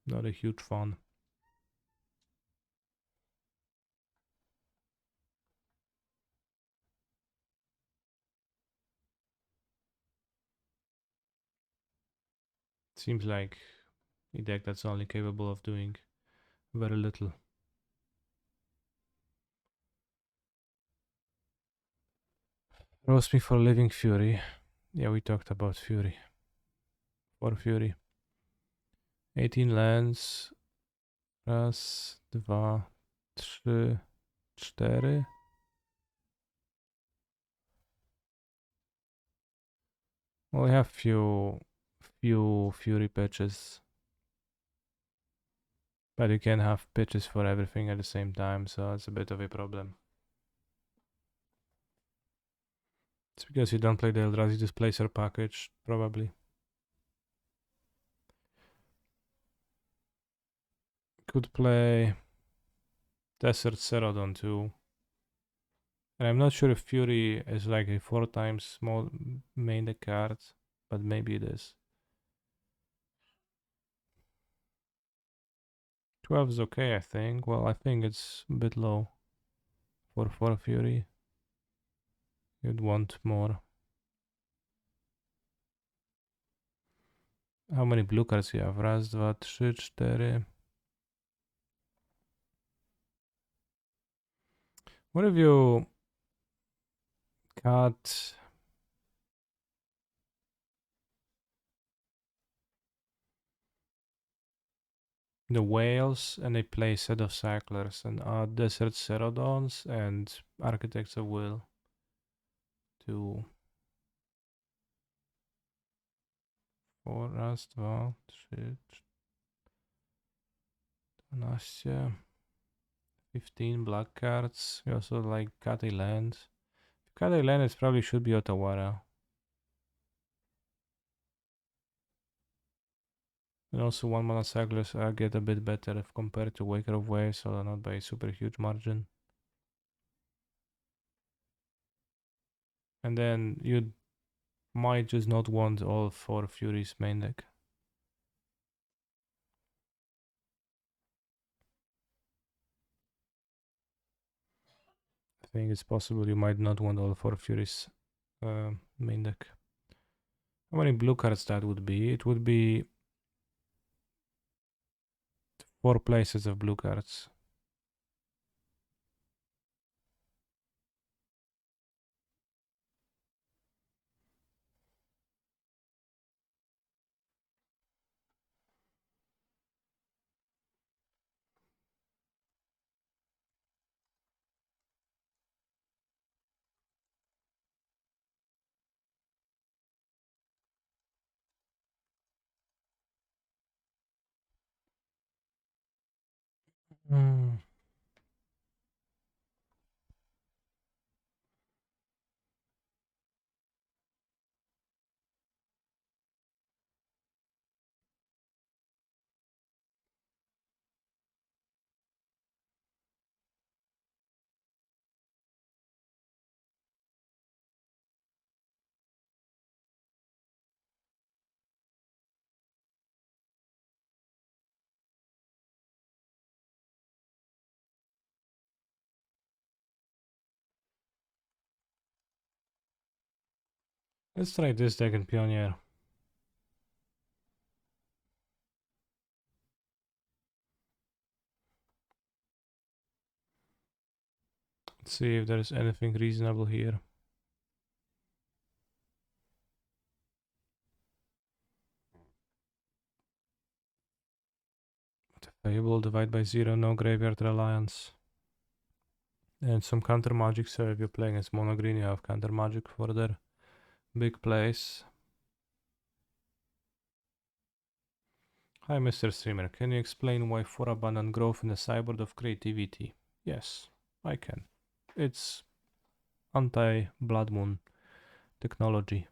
Speaker 1: Not a huge fan. Seems like a deck that's only capable of doing very little. Roast me for Living Fury. Yeah, we talked about Fury. For Fury. 18 lands. Raz, dwa, trzy, cztery. Well, we have few Fury pitches. But you can have pitches for everything at the same time, so it's a bit of a problem. It's because you don't play the Eldrazi Displacer package, probably. Could play Desert Cerodon too. And I'm not sure if Fury is like a 4 times small main deck card, but maybe it is. 12 is okay, I think. Well, I think it's a bit low for 4 Fury. You'd want more. How many blue cards you have? Raz, dwa, trzy, cztery. What if you cut the whales and they play set of cyclers and add desert cerodons and architects of will to 4, raz, dwa, trzy, 12, 15 black cards. You also like cut a land. If cut a land, it probably should be Otawara. And also 1 mana cyclers get a bit better if compared to Waker of Waves, although not by a super huge margin. And then you might just not want all 4 Furies main deck. I think it's possible you might not want all 4 Furies main deck. How many blue cards that would be? It would be 4 places of blue cards. Mm. Let's try this deck in Pioneer. Let's see if there's anything reasonable here. Fable, divide by 0, no graveyard reliance. And some counter magic, so if you're playing as mono green, you have counter magic for their big plays. Hi Mr. Streamer, can you explain why 4 abundant growth in the sideboard of creativity? Yes, I can. It's anti-Blood Moon technology.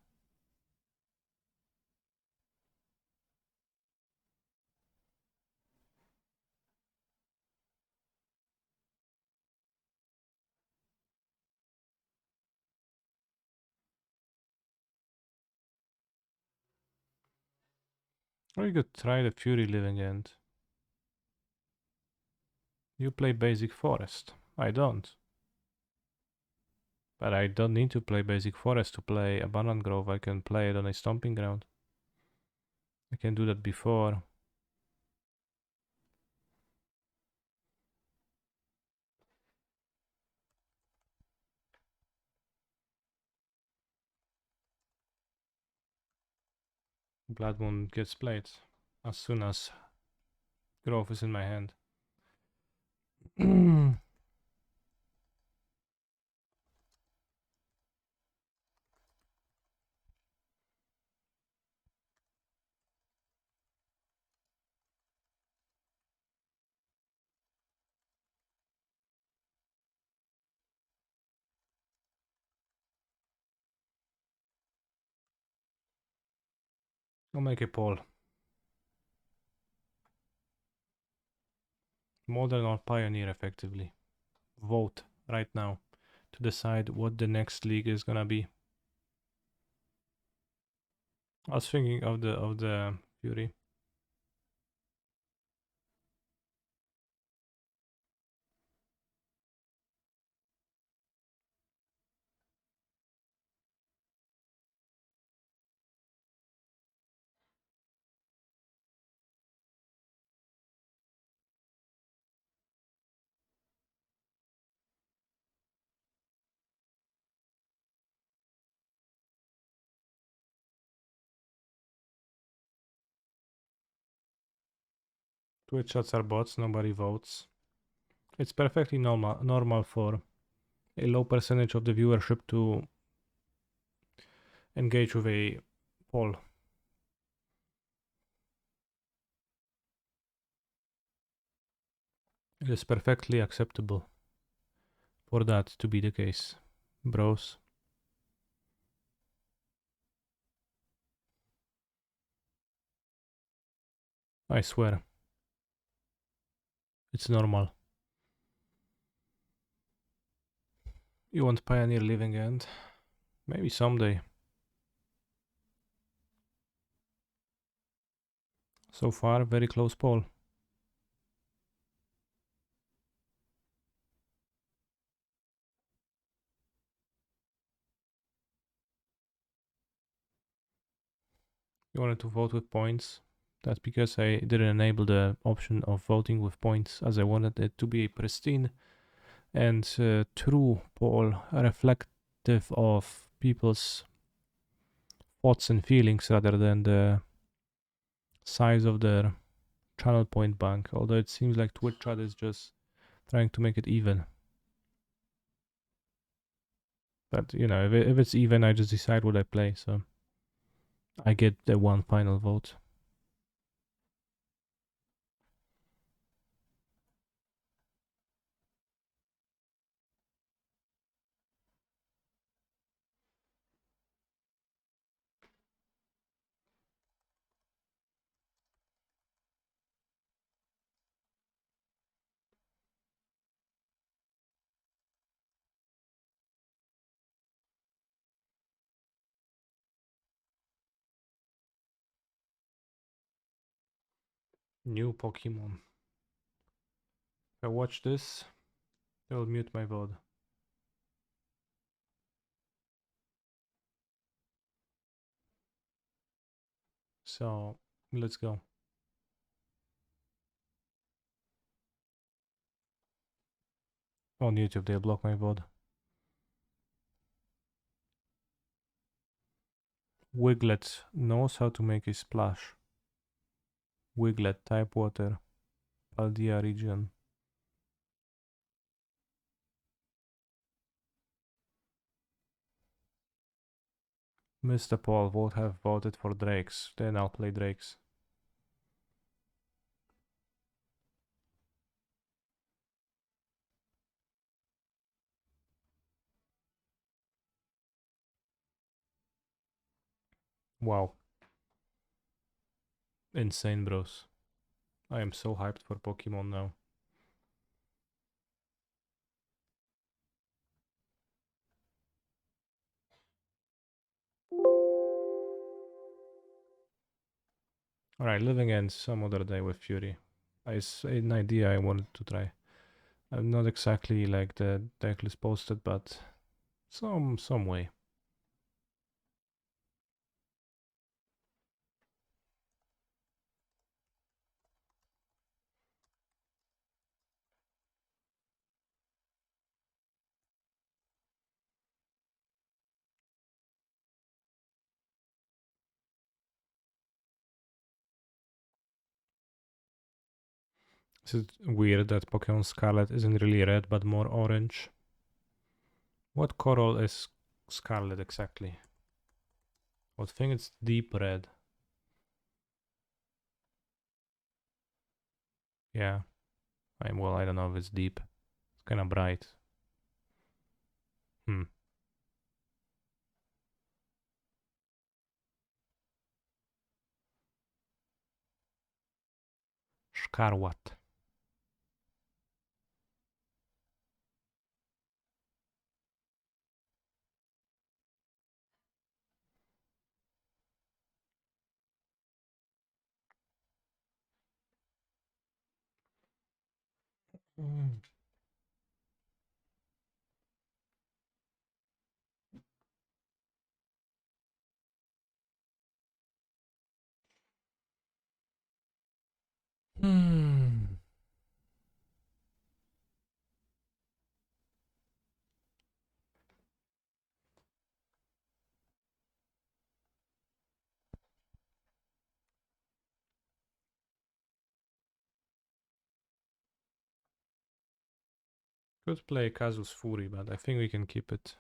Speaker 1: Or you could try the Fury Living End. You play basic forest. I don't. But I don't need to play basic forest to play abundant growth. I can play it on a stomping ground. I can do that before. Blood Moon gets played as soon as growth is in my hand. I'll make a poll. Modern or Pioneer, effectively. Vote right now to decide what the next league is gonna be. I was thinking of the Fury. Twitch chats are bots, nobody votes. It's perfectly normal for a low percentage of the viewership to engage with a poll. It is perfectly acceptable for that to be the case, bros. I swear. It's normal. You want Pioneer Living End? Maybe someday. So far, very close poll. You wanted to vote with points. That's because I didn't enable the option of voting with points, as I wanted it to be a pristine and true poll, reflective of people's thoughts and feelings rather than the size of their channel point bank. Although it seems like Twitch chat is just trying to make it even. But you know, if it's even, I just decide what I play, so I get the one final vote. New Pokemon. If I watch this, I will mute my vote. So let's go. On YouTube, they'll block my vote. Wiglet knows how to make a splash. Wiglet, type water. Paldea region. Mr. Paul would have voted for Drakes. Then I'll play Drakes. Wow. Insane, bros. I am so hyped for Pokemon now. Alright, Living Ends some other day with Fury. It's an idea I wanted to try. I'm not exactly like the deck list posted, but some way. Is it weird that Pokemon Scarlet isn't really red but more orange? What coral is Scarlet exactly? I think it's deep red. Yeah. Well, I don't know if it's deep. It's kind of bright. Hmm. Scarwat. Mm. Hmm. Could play Kazu's Fury, but I think we can keep it.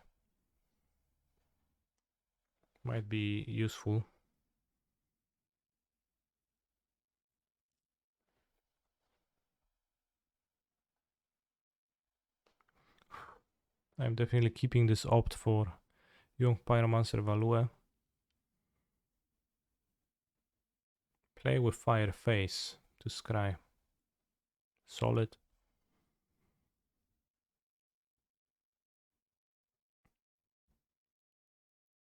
Speaker 1: Might be useful. I'm definitely keeping this opt for Young Pyromancer Value. Play with Fire Face to scry. Solid.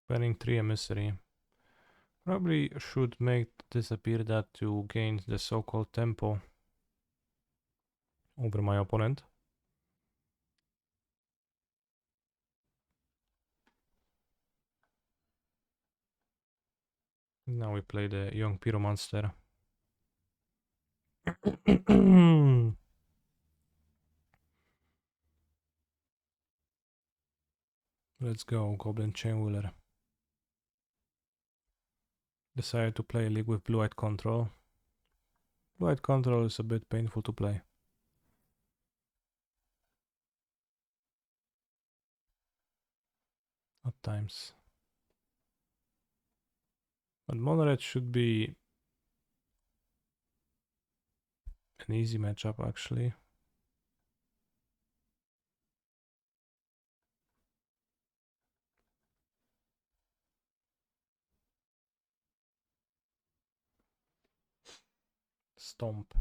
Speaker 1: Banning 3 Emissary. Probably should make disappear that to gain the so-called tempo over my opponent. Now we play the Young Pyromancer. Let's go, Goblin Chainwheeler. Decided to play a league with Blue-Eyed Control. Blue-Eyed Control is a bit painful to play. At times. But Monored should be an easy matchup actually. Stomp.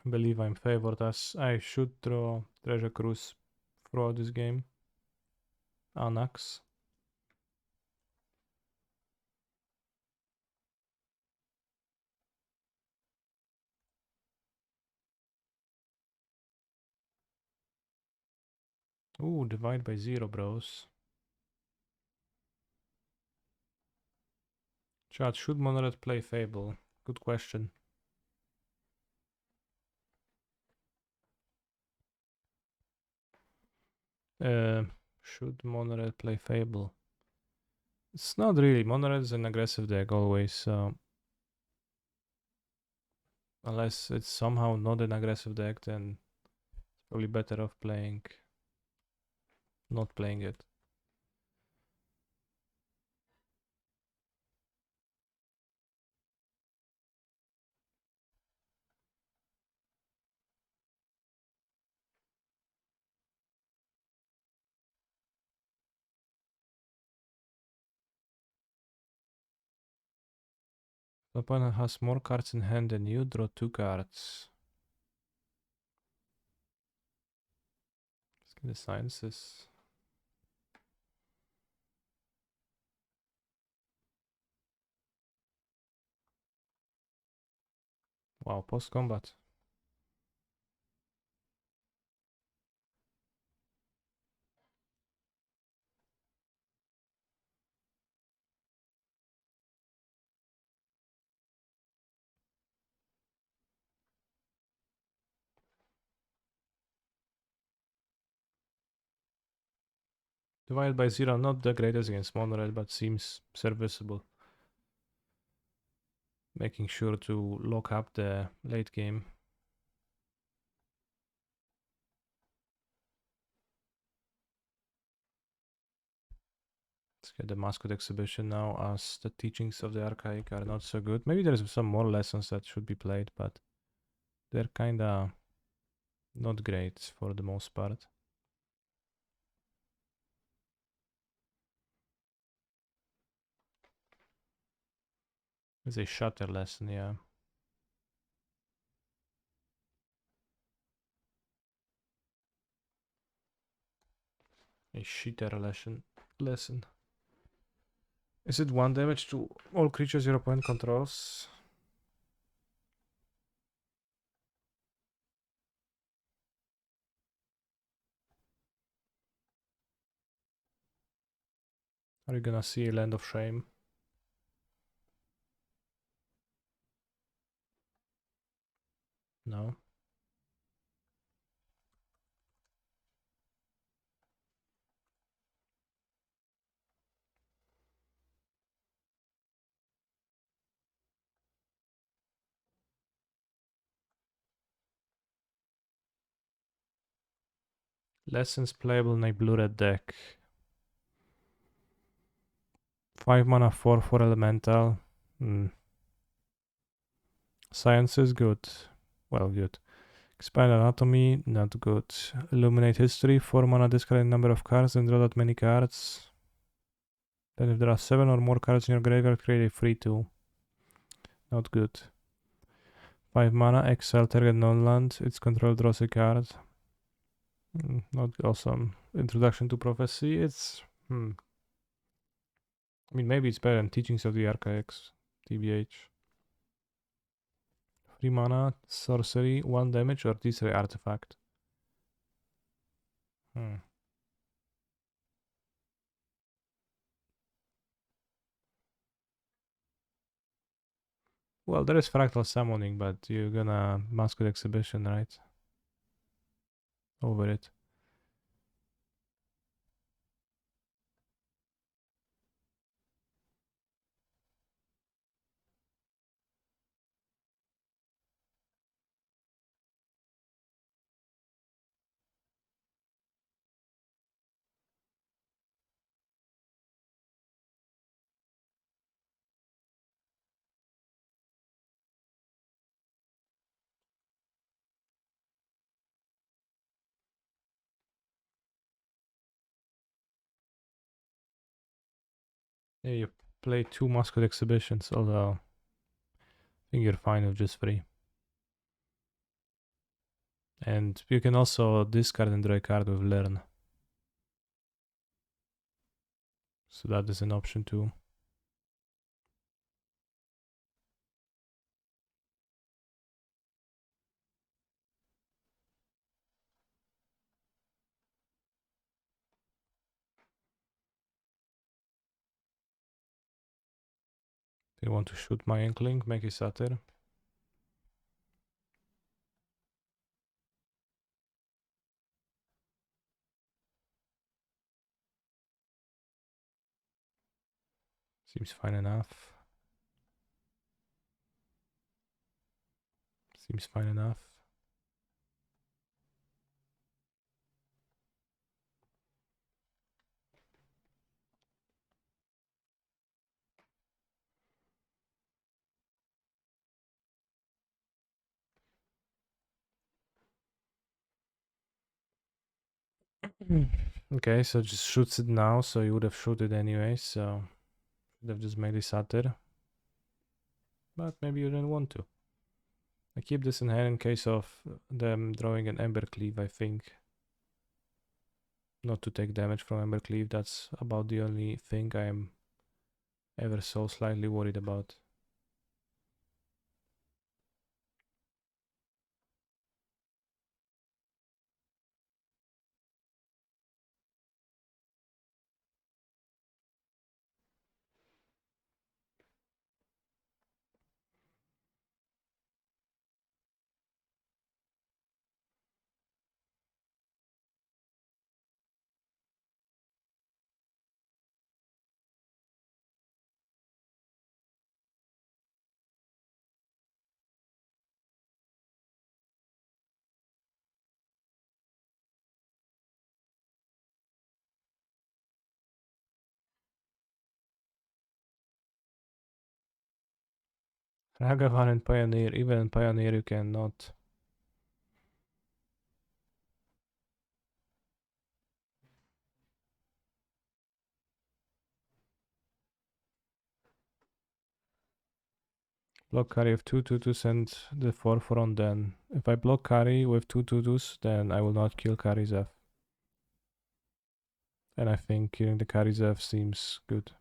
Speaker 1: Believe I'm favored as I should draw Treasure Cruise throughout this game. Anax. Ooh, divide by 0, bros. Chat, should mono red play Fable? Good question. Should mono red play Fable? It's not really. Mono red is an aggressive deck always, so unless it's somehow not an aggressive deck, then it's probably better off playing, not playing it. The opponent has more cards in hand than you, draw 2 cards. Let's get the sciences. Wow, post combat. Divided by 0, not the greatest against mono red, but seems serviceable. Making sure to lock up the late game. Let's get the mascot exhibition now, as the teachings of the archaic are not so good. Maybe there's some more lessons that should be played, but they're kinda not great for the most part. It's a shatter lesson, yeah. A shitter lesson. Is it 1 damage to all creatures your opponent controls? Are you gonna see a Land of Shame? No. Lessons playable in a blue-red deck. 5 mana, 4/4 elemental. Science is good. Well, good. Expand anatomy, not good. Illuminate history, 4 mana, discard a number of cards and draw that many cards. Then if there are 7 or more cards in your graveyard, create a free 2. Not good. 5 mana, exile target non-land. Its control draws a card. Not awesome. Introduction to Prophecy, it's... I mean, maybe it's better than Teachings of the Archaics, TBH. 3 mana, sorcery, 1 damage, or destroy artifact. Well, there is fractal summoning, but you're gonna mascot exhibition, right? Over it. Yeah, you play 2 mascot exhibitions, although I think you're fine with just 3. And you can also discard and draw a card with Learn. So that is an option too. They want to shoot my Inkling, make a Satyr. Seems fine enough. Seems fine enough. Okay, so just shoots it now, so you would have shot it anyway, so should have just made a Satyr. But maybe you didn't want to. I keep this in hand in case of them drawing an Ember Cleave, I think. Not to take damage from Ember Cleave, that's about the only thing I am ever so slightly worried about. Ragavan and Pioneer, even in Pioneer you cannot. Block carry of 2/2/2 and the 4/4 on then. If I block carry with 2/2/2s, then I will not kill carry's F. And I think killing the carry's F seems good.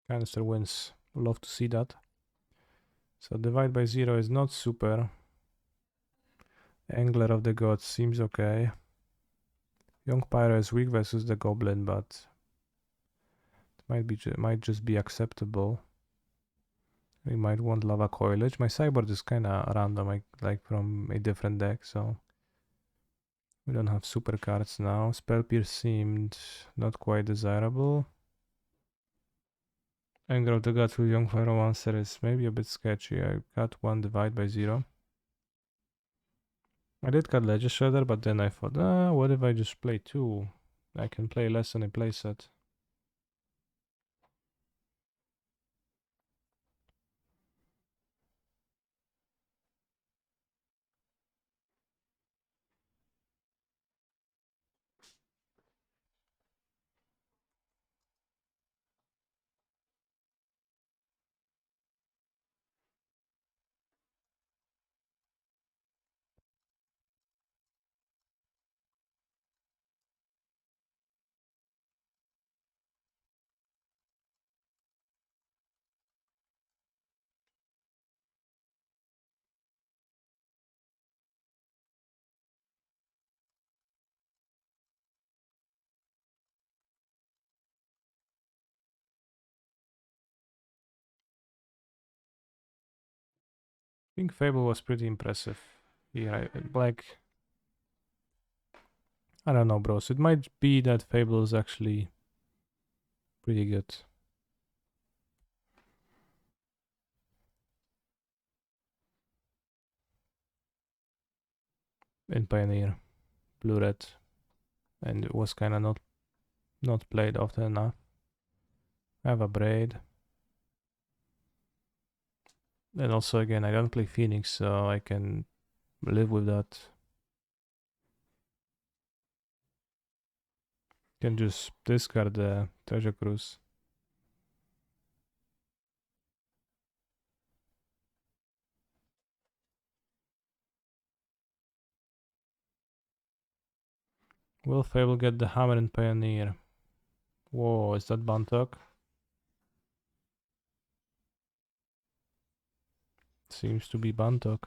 Speaker 1: Canister wins. Love to see that. So divide by 0 is not super. Angler of the Gods seems okay. Young Pyro is weak versus the Goblin, but it might just be acceptable. We might want Lava Coilage. My sideboard is kinda random, like from a different deck, so we don't have super cards now. Spell Pierce seemed not quite desirable. Anger of the Gods with Young Pyromancer is maybe a bit sketchy. I got one divide by 0. I did cut Ledger Shredder, but then I thought, what if I just play 2? I can play less than a playset. I think Fable was pretty impressive here. I don't know, bros. It might be that Fable is actually pretty good. In Pioneer, Blue Red, and it was kind of not played often enough. I have a Braid. And also, again, I don't play Phoenix, so I can live with that. Can just discard the treasure cruise. Will Fable get the hammer and pioneer? Whoa, is that Bantok? Seems to be Bantok.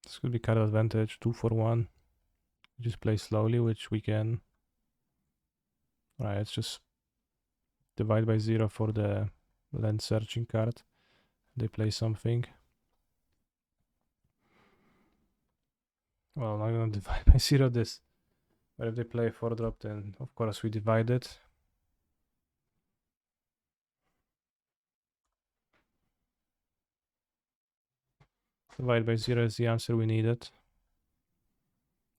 Speaker 1: This could be card advantage, 2 for 1. Just play slowly, which we can. Alright, let's just divide by 0 for the land searching card. They play something. Well, I'm not gonna divide by 0 this. But if they play 4 drop, then of course we divide it. Divide by 0 is the answer we needed.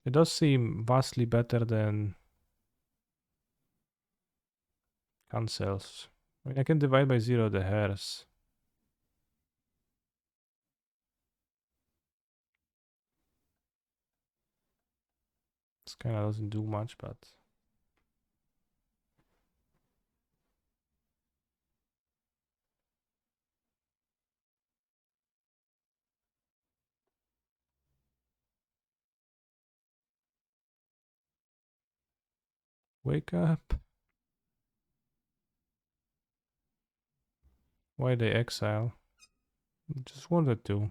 Speaker 1: It does seem vastly better than cancels. I mean, I can divide by 0 the hairs. This kind of doesn't do much, but... Wake up. Why they exile? Just wanted to.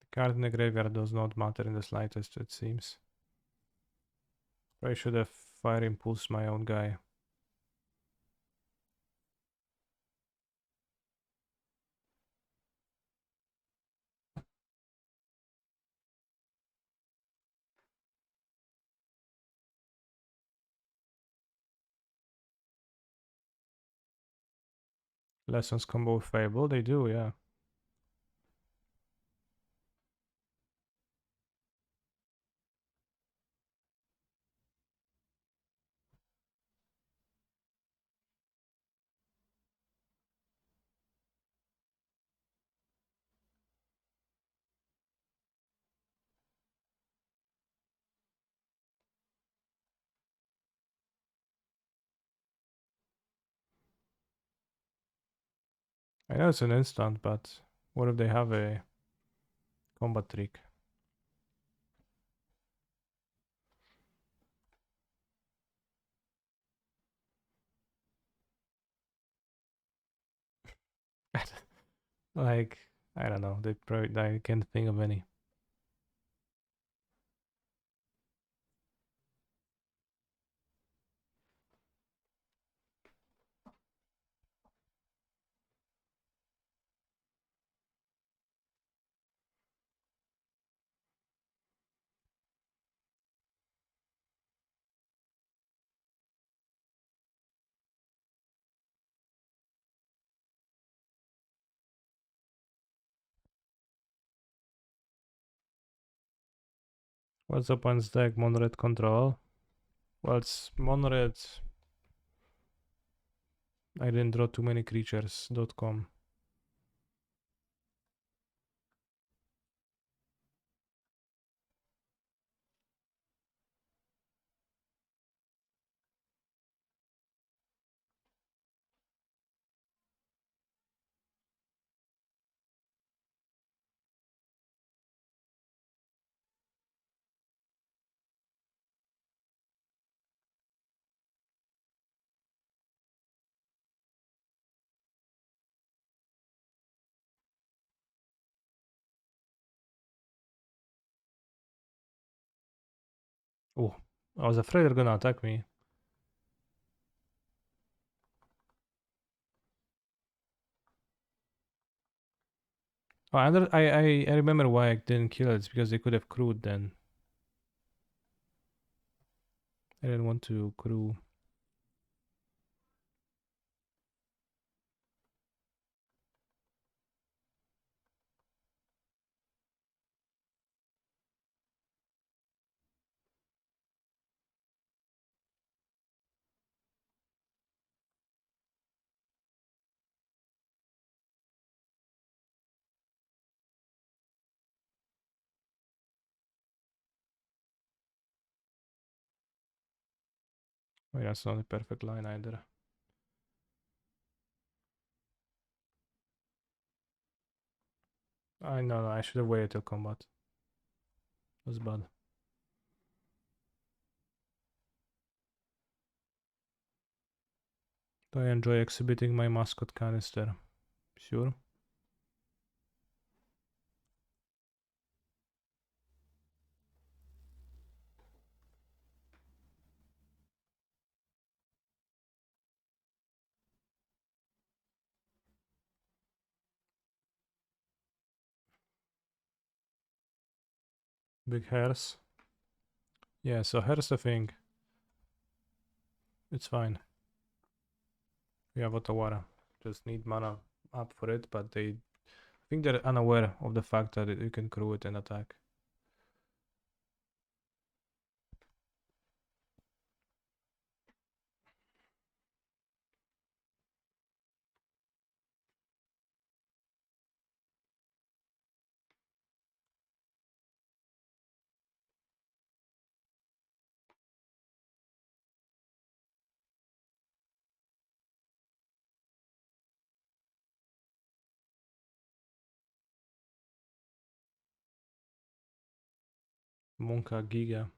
Speaker 1: The card in the graveyard does not matter in the slightest, it seems. I should have fire impulse my own guy. Lessons combo with Fable, they do, yeah. I know it's an instant, but what if they have a combat trick? Like, I don't know, they probably, I can't think of any. What's up on deck? Monored control. Well, it's monored. I didn't draw too many creatures.com. Oh, I was afraid they're gonna attack me. Oh, I remember why I didn't kill it. It's because they could have crewed then. I didn't want to crew. Wait, that's not a perfect line either. I know, I should have waited till combat. That's bad. Do I enjoy exhibiting my mascot canister? Sure. Big hairs. Yeah, so here's the thing. It's fine. We have Otawara. Just need mana up for it, but I think they're unaware of the fact that you can crew it and attack. Monka Giga.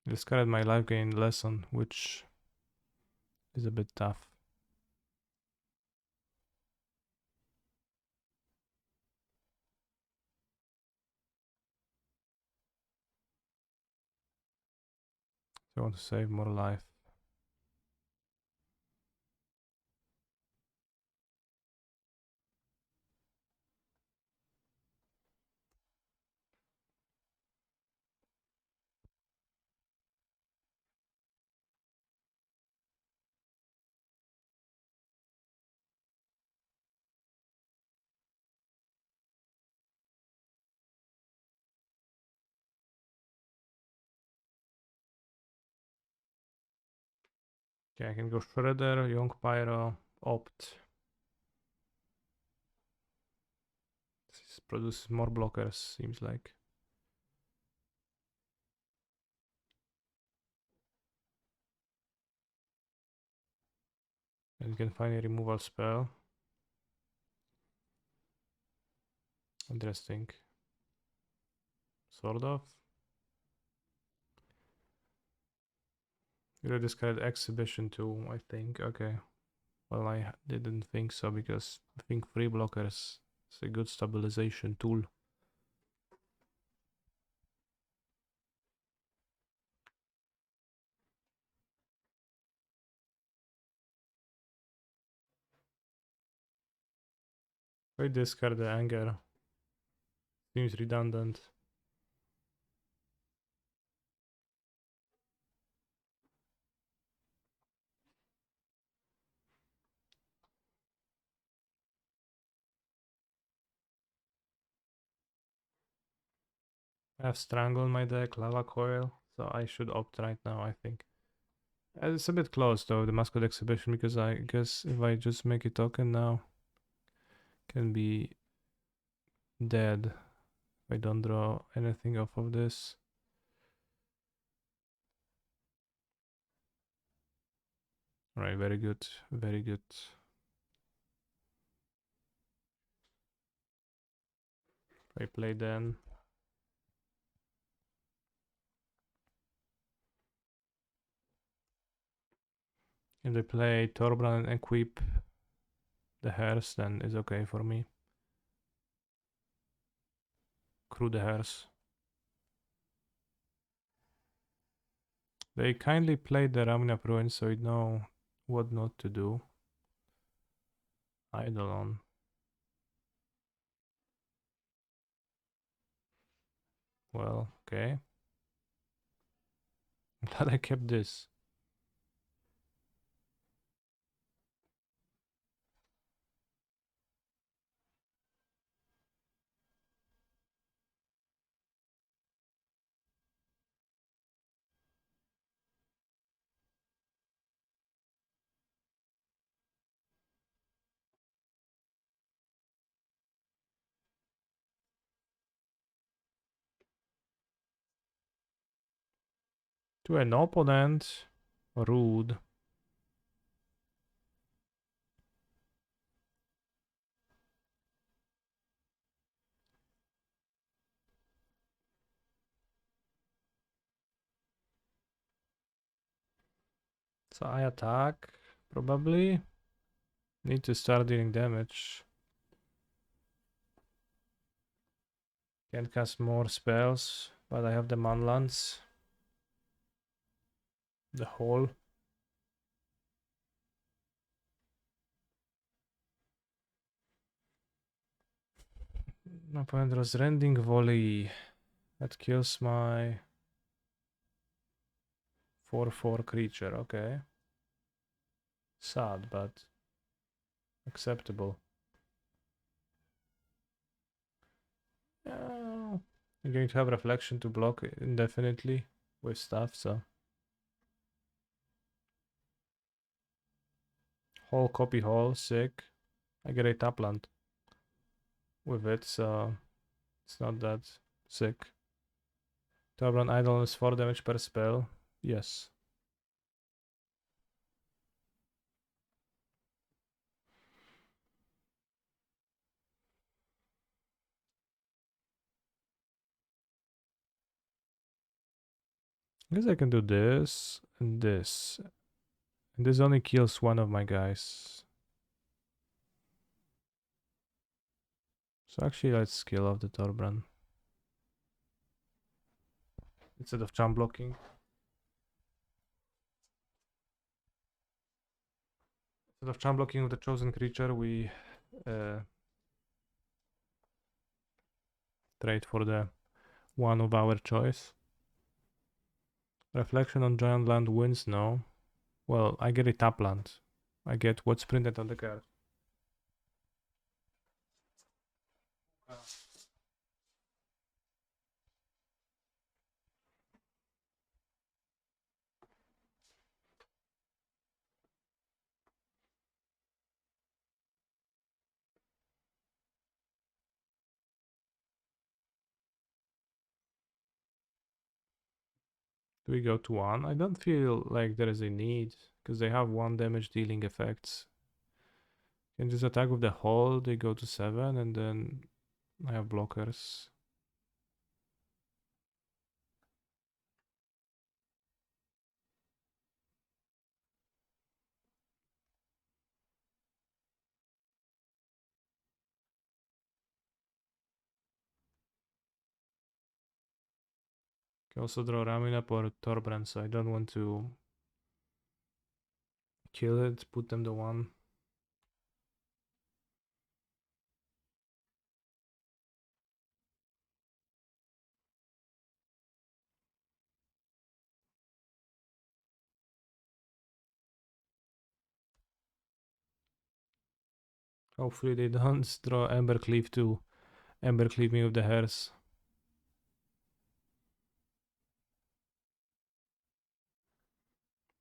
Speaker 1: Discarded my life gain lesson, which is a bit tough. So I want to save more life. Okay, I can go Shredder, Young Pyro, Opt. This produces more blockers, seems like. And you can find a removal spell. Interesting. Sort of. You discard Exhibition too, I think. Okay. Well, I didn't think so because I think free blockers is a good stabilization tool. I discard the Anger. Seems redundant. I have Strangle in my deck, Lava Coil, so I should opt right now, I think. It's a bit close though, the Mascot Exhibition, because I guess if I just make a token now, can be dead if I don't draw anything off of this. Alright, very good, very good. I play then. If they play Torbran and equip the hairs, then it's okay for me. crew the hairs. They kindly played the Ramina ruins, so you know what not to do. Eidolon. Well, okay. I'm glad I kept this. To an opponent. Rude. So I attack, probably. Need to start dealing damage. Can't cast more spells, but I have the Manlands. The hole. My opponent was Rending Volley. That kills my 4/4 creature, okay. Sad, but acceptable. I'm going to have Reflection to block indefinitely with stuff, so. Hole, copy hole, sick. I get a Tapland with it, so it's not that sick. Tauron Idol is 4 damage per spell. Yes. I guess I can do this and this. And this only kills one of my guys. So actually let's kill off the Torbran. Instead of charm blocking. Instead of charm blocking with the chosen creature, we trade for the one of our choice. Reflection on giant land wins, no. Well, I get a tap land. I get what's printed on the card. Do we go to 1? I don't feel like there is a need, because they have 1 damage dealing effects. Can just attack with the hole, they go to 7, and then I have blockers. Can also draw Ramina or Torbrand, so I don't want to kill it, put them to 1. Hopefully they don't draw Embercleave to Embercleave me with the hairs.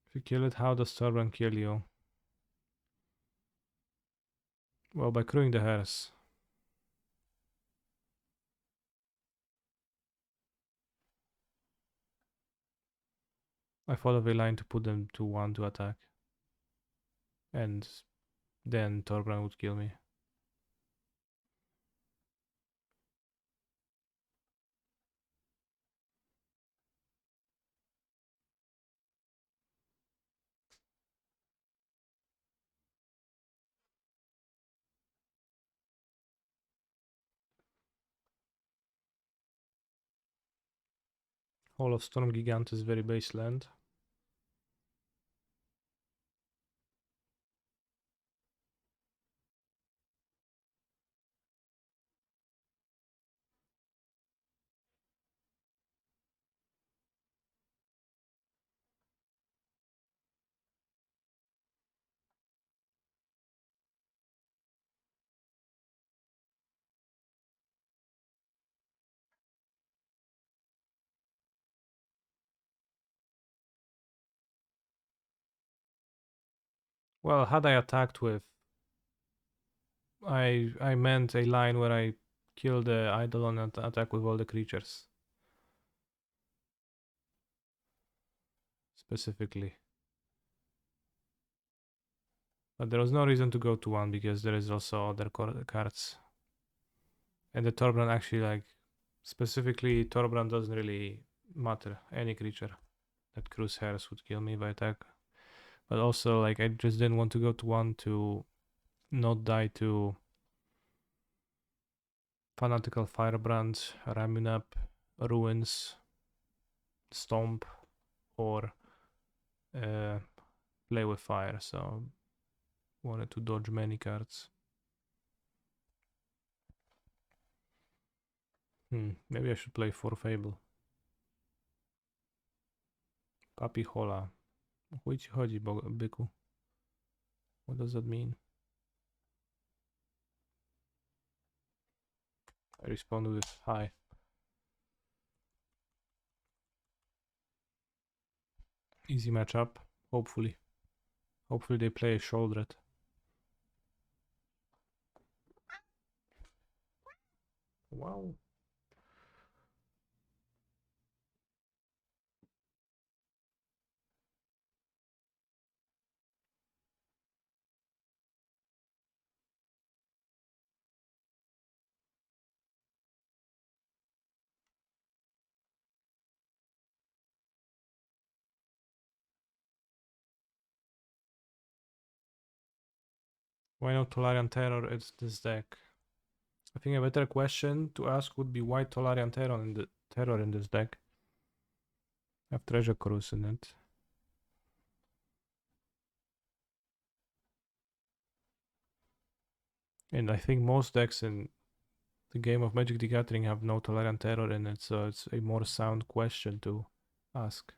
Speaker 1: If you kill it, how does Torbrand kill you? Well, by crewing the hairs. I thought of a line to put them to 1 to attack. And then Torbrand would kill me. Hall of Storm Gigant is very base land. Well, had I attacked with... I meant a line where I kill the Eidolon and attack with all the creatures. Specifically. But there was no reason to go to 1 because there is also other cards. And the Torbrand actually, like, specifically Torbrand doesn't really matter. Any creature that Cruise Hairs would kill me by attack. But also, like, I just didn't want to go to 1 to not die to Fanatical Firebrand, Ramunap, Ruins, Stomp, or play with fire. So wanted to dodge many cards. Maybe I should play 4 Fable. Papi Hola. O chuj ci chodzi, byku? What does that mean? I respond with hi. Easy matchup, hopefully. Hopefully they play a Sholdred. Wow. Why not Tolarian Terror? It's this deck. I think a better question to ask would be why Tolarian Terror in this deck. I have Treasure Cruise in it. And I think most decks in the game of Magic the Gathering have no Tolarian Terror in it, so it's a more sound question to ask.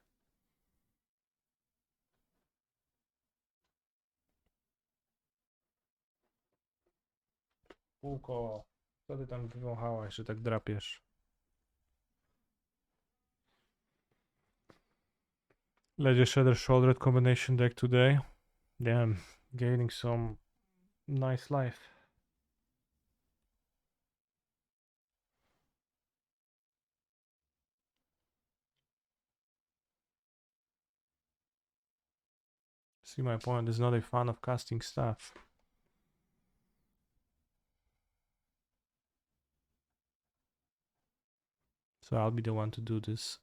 Speaker 1: Pułko, co ty tam wywąchałaś, że tak drapiesz? Ledger Shredder Shouldered combination deck today. Damn, gaining some nice life. See, my opponent is not a fan of casting stuff. So I'll be the one to do this.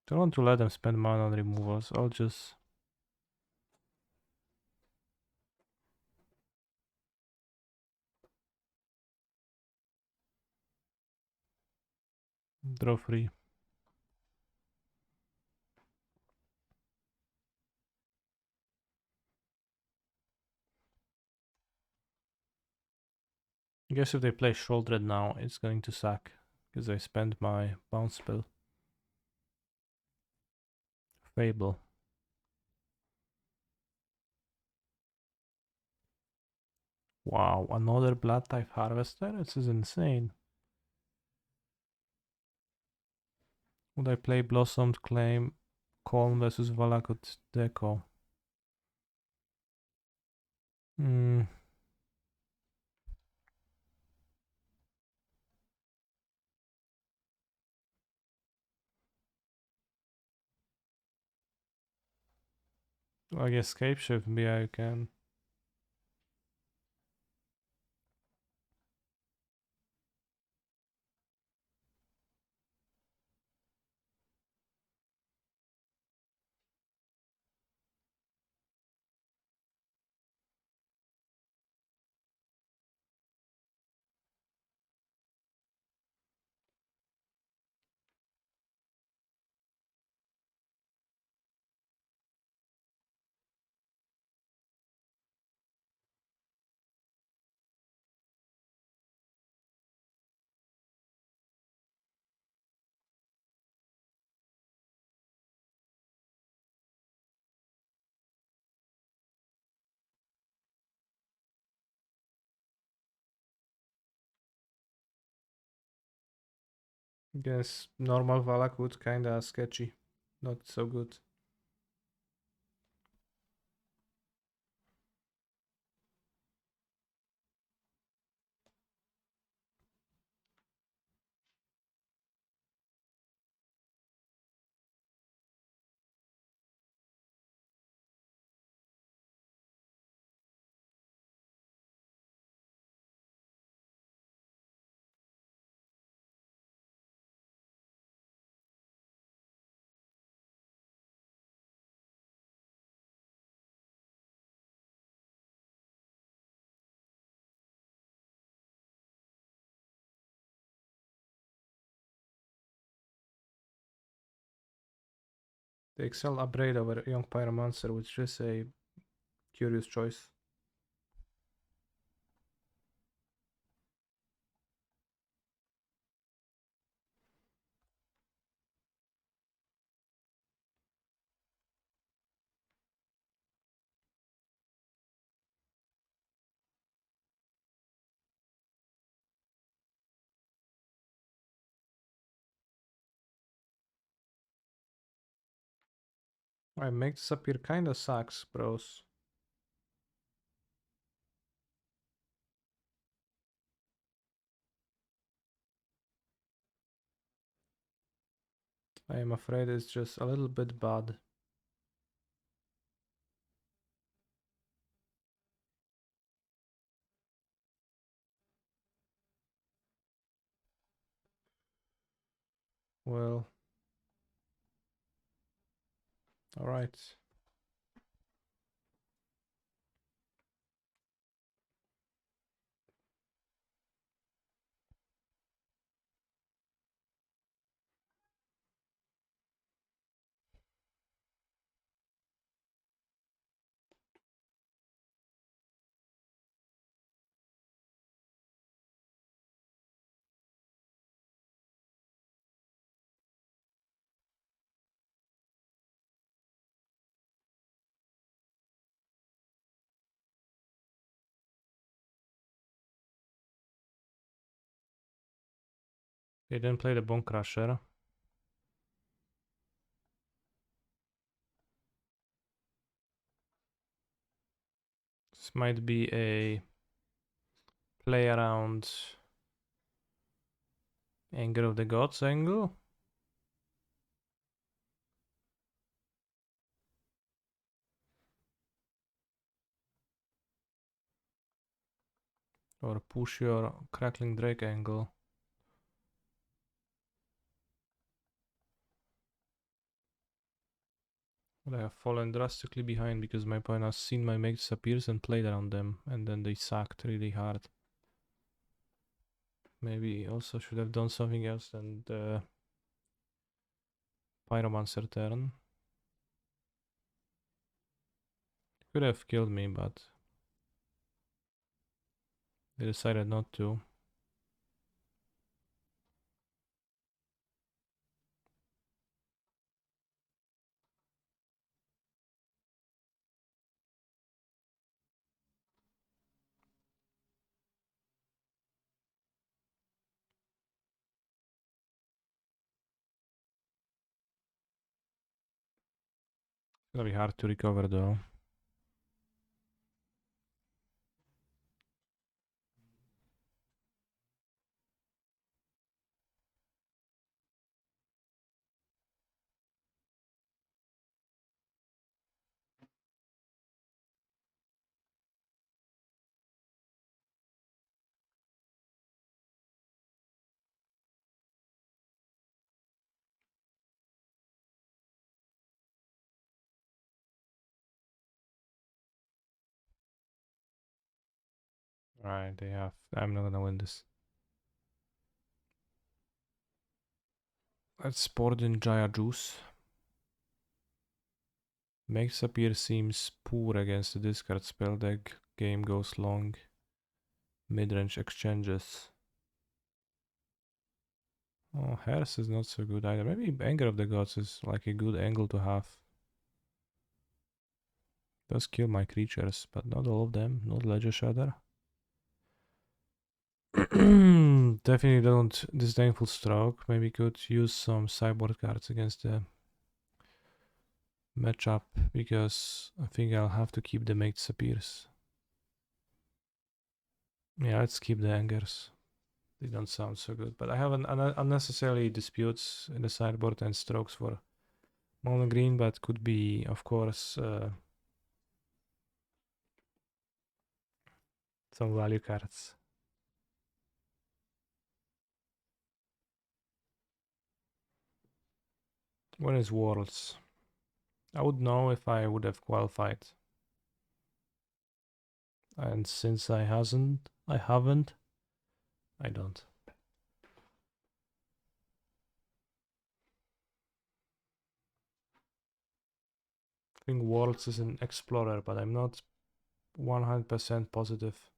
Speaker 1: Don't want to let them spend mana on removals. I'll just draw 3. I guess if they play Shouldered now, it's going to suck. Because I spent my bounce spell. Fable. Wow, another Blood Type Harvester? This is insane. Would I play Blossomed Claim, Calm versus Valakut Deco? I guess Scapeshift, yeah, you can. Guess normal Valakut kinda sketchy. Not so good. The Excel upgrade over Young Pyromancer, which is a curious choice. I make this appear kinda sucks, bros. I am afraid it's just a little bit bad. Well, alright. They didn't play the Bone Crusher. This might be a play around Anger of the Gods angle. Or push your Crackling Drake angle. But I have fallen drastically behind because my opponent has seen my make disappears and played around them, and then they sucked really hard. Maybe also should have done something else than the Pyromancer turn. Could have killed me, but they decided not to. It's gonna be hard to recover though. Alright, they have. I'm not gonna win this. Let's pour in Jaya Juice. Makes appear seems poor against the discard spell deck. Game goes long. Mid-range exchanges. Oh, Hearse is not so good either. Maybe Anger of the Gods is like a good angle to have. Does kill my creatures, but not all of them. Not Ledger Shudder. Definitely don't disdainful stroke. Maybe could use some sideboard cards against the matchup because I think I'll have to keep the mate disappears. Yeah, let's keep the angers. They don't sound so good, but I have an unnecessarily disputes in the sideboard and strokes for mono green, but could be, of course, some value cards. When is Worlds? I would know if I would have qualified. And since I haven't, I don't. I think Worlds is an explorer, but I'm not 100% positive.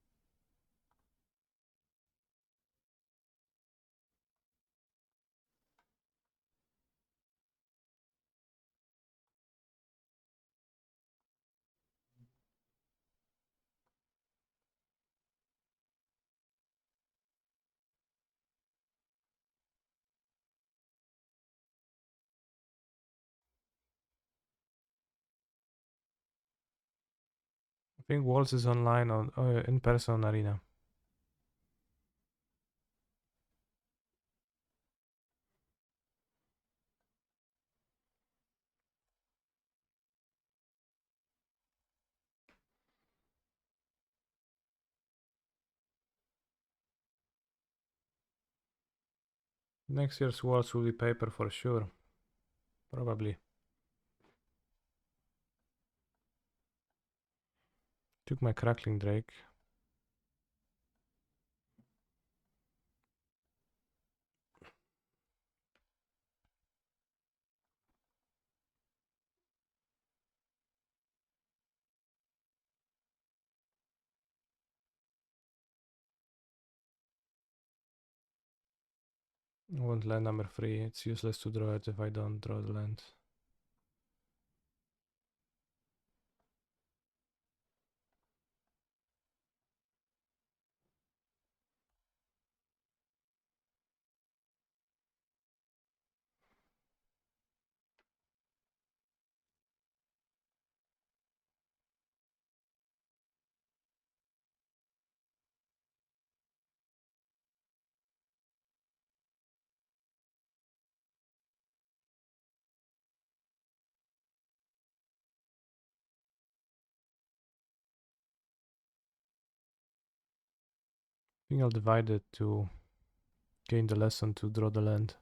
Speaker 1: I think Worlds is online on in person arena. Next year's Worlds will be paper for sure. Probably. Took my Crackling Drake. I want land number 3. It's useless to draw it if I don't draw the land. I think I'll divide it to gain the lesson to draw the land.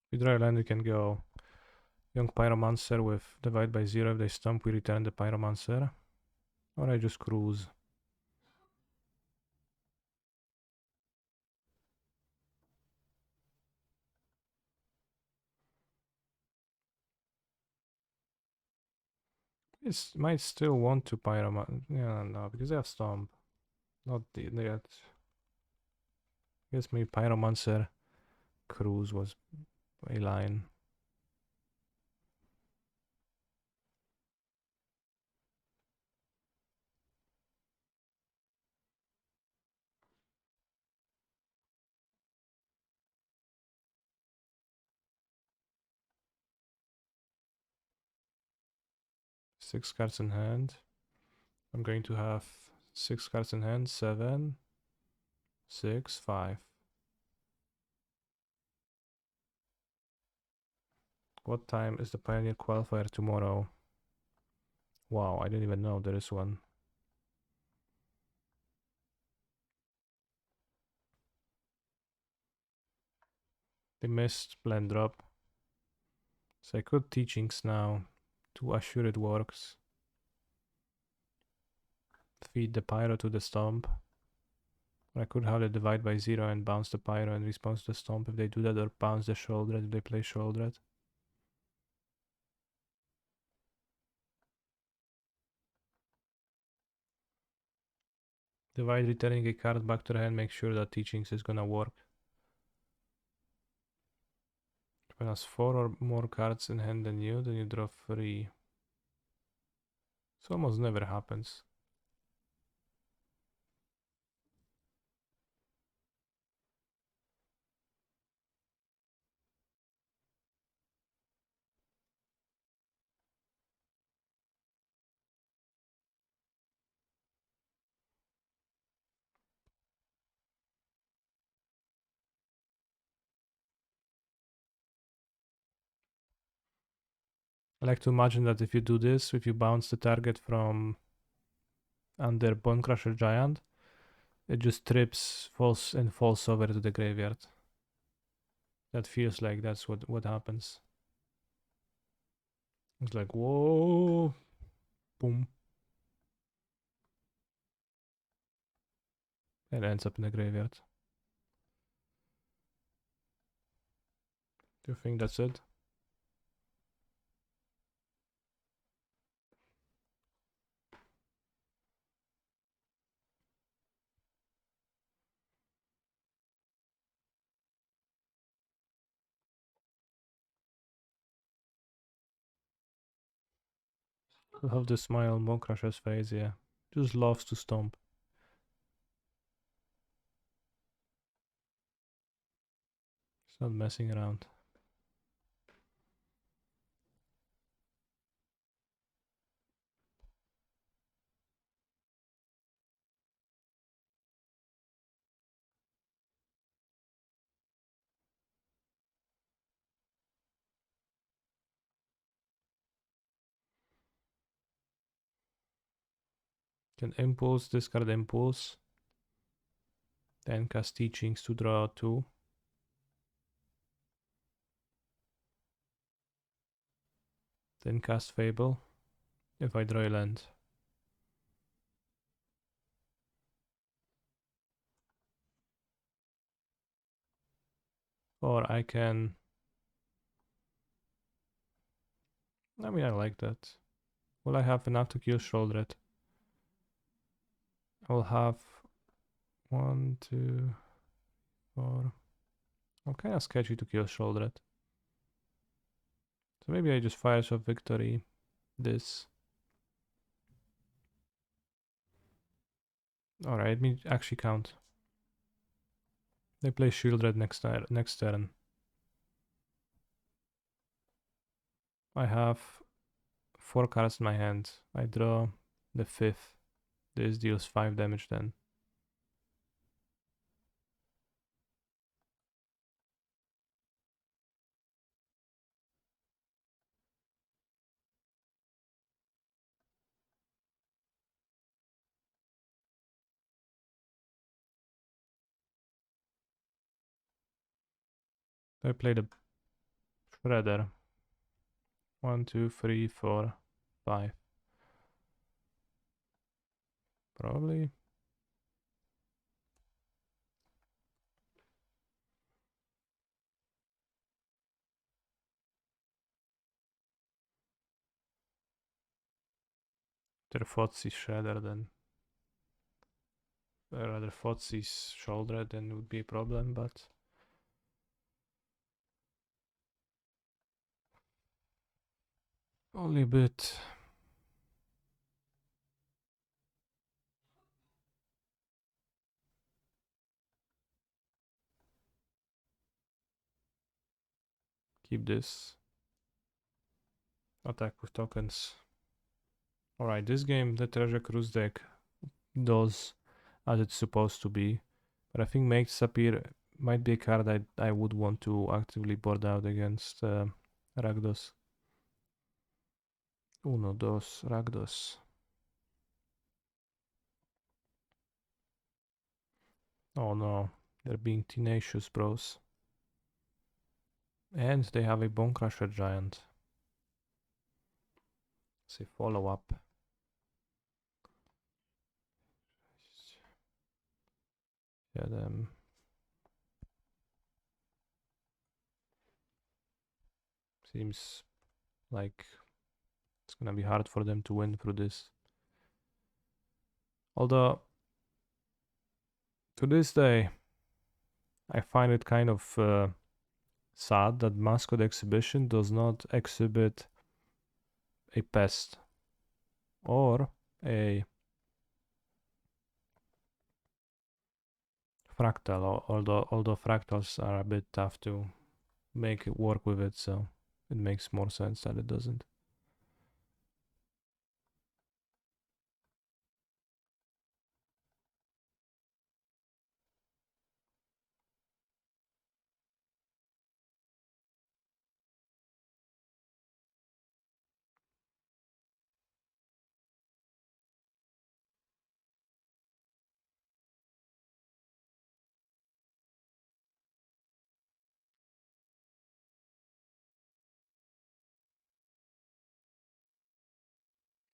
Speaker 1: If we draw a land, we can go Young Pyromancer with divide by 0. If they stump, we return the Pyromancer. Or I just cruise. It might still want to Pyromancer. Yeah, no, because they have stomp. Not yet. I guess maybe Pyromancer cruise was a line. Six cards in hand. I'm going to have 6 cards in hand. 7, 6, 5. What time is the Pioneer Qualifier tomorrow? Wow, I didn't even know there is one. They missed blend drop. So I could teachings now to assure it works. Feed the pyro to the stomp. Or I could have it divide by 0 and bounce the pyro in response to the stomp if they do that, or bounce the shoulder if they play shoulder. Divide returning a card back to the hand, make sure that teachings is gonna work. If it has 4 or more cards in hand than you, then you draw 3. This almost never happens. I like to imagine that if you do this, if you bounce the target from under Bone Crusher Giant, it just trips, falls over to the graveyard. That feels like that's what happens. It's like, whoa, boom. And ends up in the graveyard. Do you think that's it? I have the smile on Bone Crusher's face, yeah. Just loves to stomp. It's not messing around. Can impulse, discard impulse. Then cast teachings to draw 2. Then cast Fable if I draw a land. Or I can... I mean, I like that. Will I have enough to kill Shouldered? I'll have 1, 2, 4. I'm kind of sketchy to kill Shouldered. So maybe I just fire off Victory. This. Alright, let me actually count. They play Shieldred next turn. I have 4 cards in my hand. I draw the 5th. This deals 5 damage then. I play the Shredder. 1, 2, 3, 4, 5. Probably. Their Fotsy's Shredder then. Rather Fotsy's Shoulder then would be a problem, but... Only a bit. Keep this. Attack with tokens. Alright, this game, the Treasure Cruise deck does as it's supposed to be. But I think Make Sapir might be a card I would want to actively board out against Rakdos. Uno, dos, Rakdos. Oh no, they're being tenacious, bros. And they have a Bone Crusher Giant. It's a follow-up. Yeah, them. Seems like it's gonna be hard for them to win through this. Although, to this day, I find it kind of sad that Mascot Exhibition does not exhibit a pest or a fractal, although fractals are a bit tough to make it work with it, so it makes more sense that it doesn't.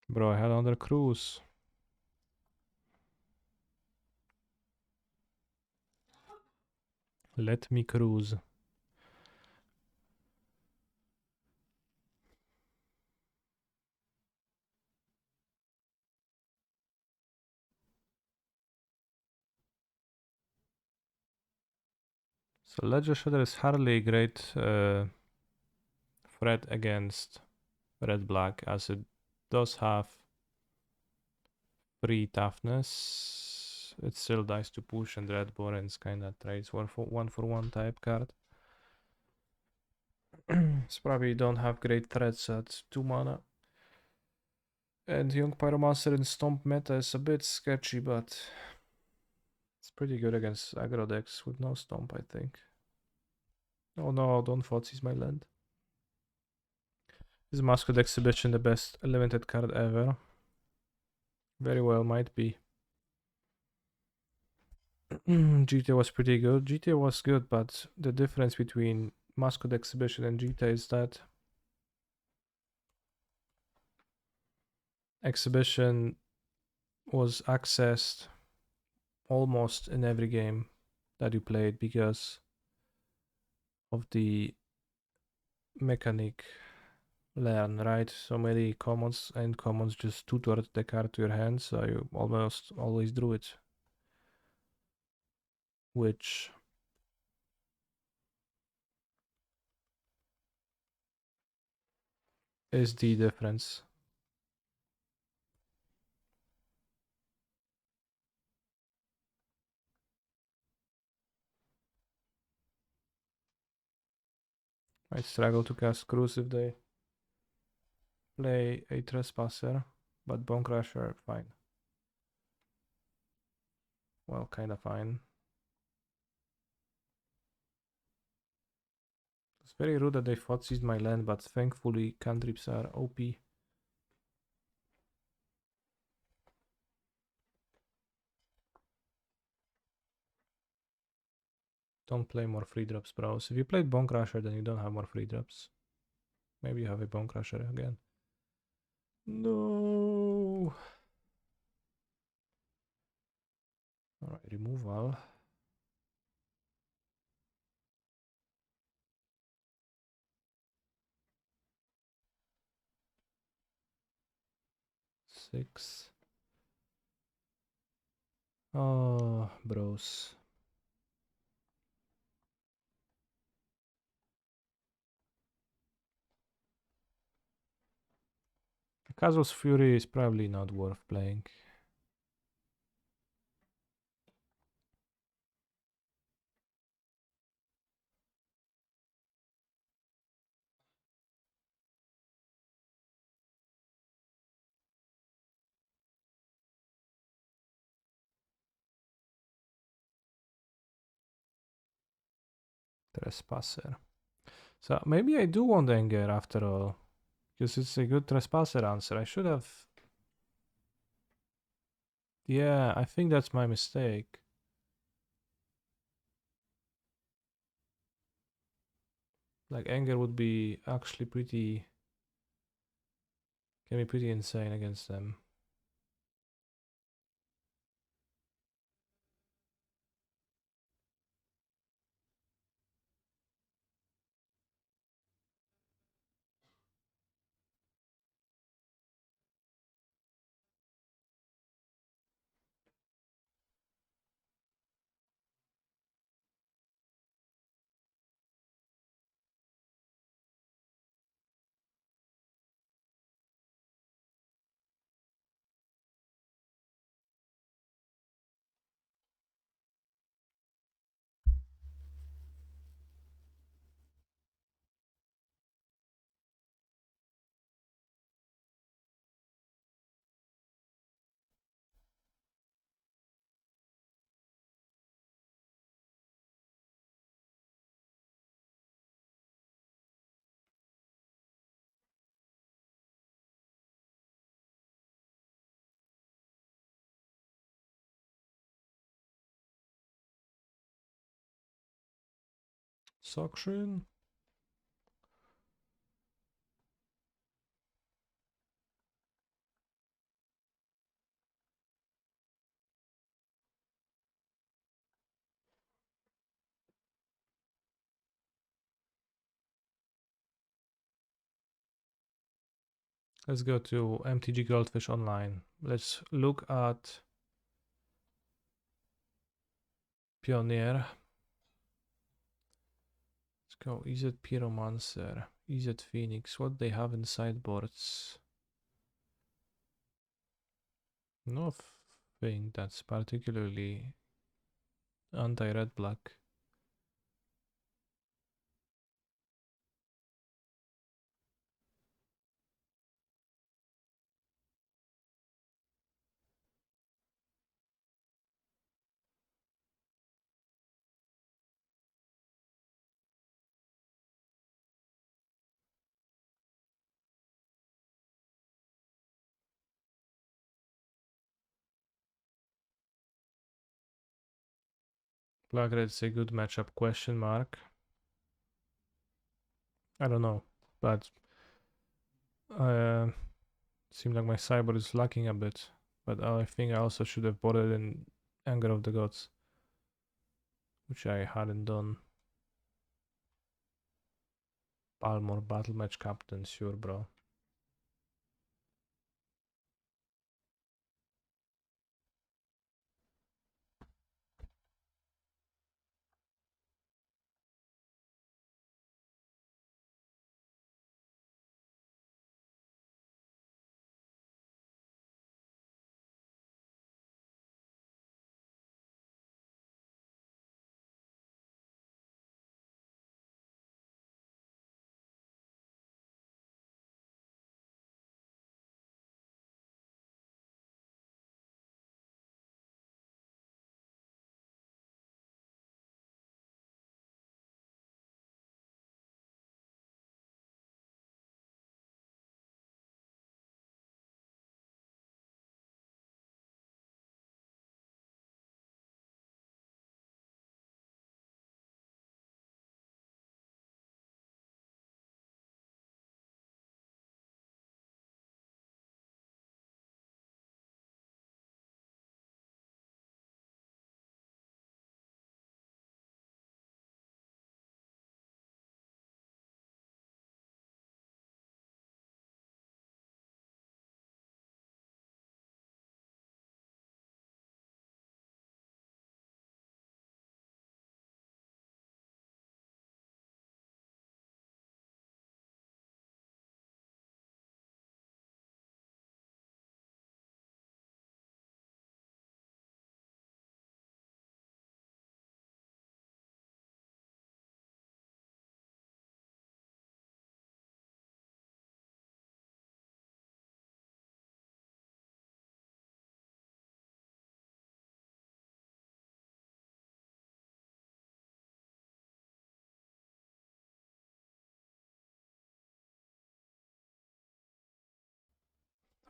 Speaker 1: Bro, I had another cruise. Let me cruise. So Ledger Shatter is hardly a great threat against red black, as it does have 3 toughness. It still dies to push, and red Boren's kinda trades one for one type card. It's probably don't have great threats at 2 mana. And Young Pyromancer in Stomp meta is a bit sketchy, but it's pretty good against aggro decks with no Stomp, I think. Oh no, don't Thoughtseize my land. Is Mascot Exhibition the best limited card ever? Very well, might be. GTA was pretty good. GTA was good, but the difference between Mascot Exhibition and GTA is that Exhibition was accessed almost in every game that you played because of the mechanic learn, right? So many commons and commons just tutored the card to your hand, so you almost always drew it. Which is the difference. Might struggle to cast Cruise if they play a Trespasser, but Bone Crusher, fine. Well, kinda fine. It's very rude that they Thoughtseized my land, but thankfully cantrips are OP. Don't play more free drops, bros. If you played Bone Crusher, then you don't have more free drops. Maybe you have a Bone Crusher again. No. Alright, removal. Six. Oh, bros. Casual's Fury is probably not worth playing. Trespasser. So maybe I do want Anger after all. Because it's a good Trespasser answer. I should have... Yeah, I think that's my mistake. Like anger would be actually pretty, can be pretty insane against them. Suction. Let's go to MTG Goldfish Online. Let's look at Pioneer. Let's go EZ Pyromancer, EZ Phoenix. What they have in sideboards? Nothing that's particularly anti-red black. Black red's a good matchup, question mark. I don't know, but seems like my cyber is lacking a bit. But I think I also should have boarded in Anger of the Gods, which I hadn't done. Palmore Battle Match Captain, sure bro.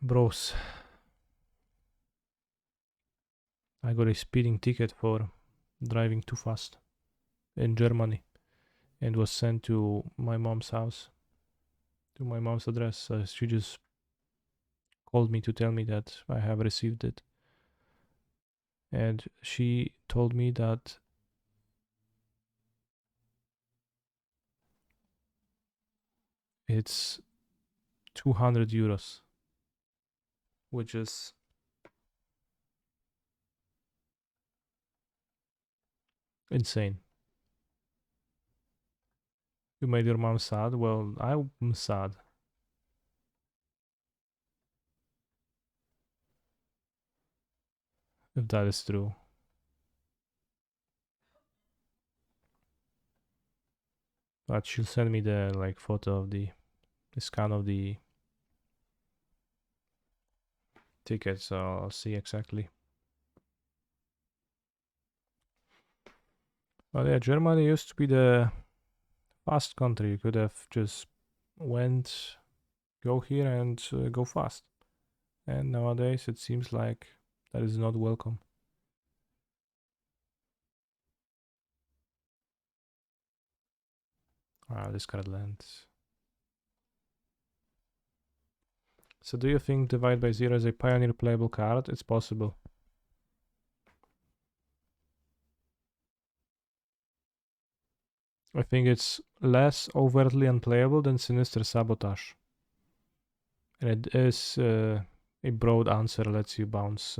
Speaker 1: Bros, I got a speeding ticket for driving too fast in Germany. and was sent to my mom's house, to my mom's address. So she just called me to tell me that I have received it. And she told me that it's 200 euros, which is insane. You made your mom sad? Well, I'm sad. If that is true. But she'll send me the like photo of the scan of the ticket, so I'll see exactly. But yeah, Germany used to be the fast country. You could have just go here and go fast. And nowadays it seems like that is not welcome. This card lands. So do you think Divide by Zero is a Pioneer playable card? It's possible. I think it's less overtly unplayable than Sinister Sabotage. And it is a broad answer, lets you bounce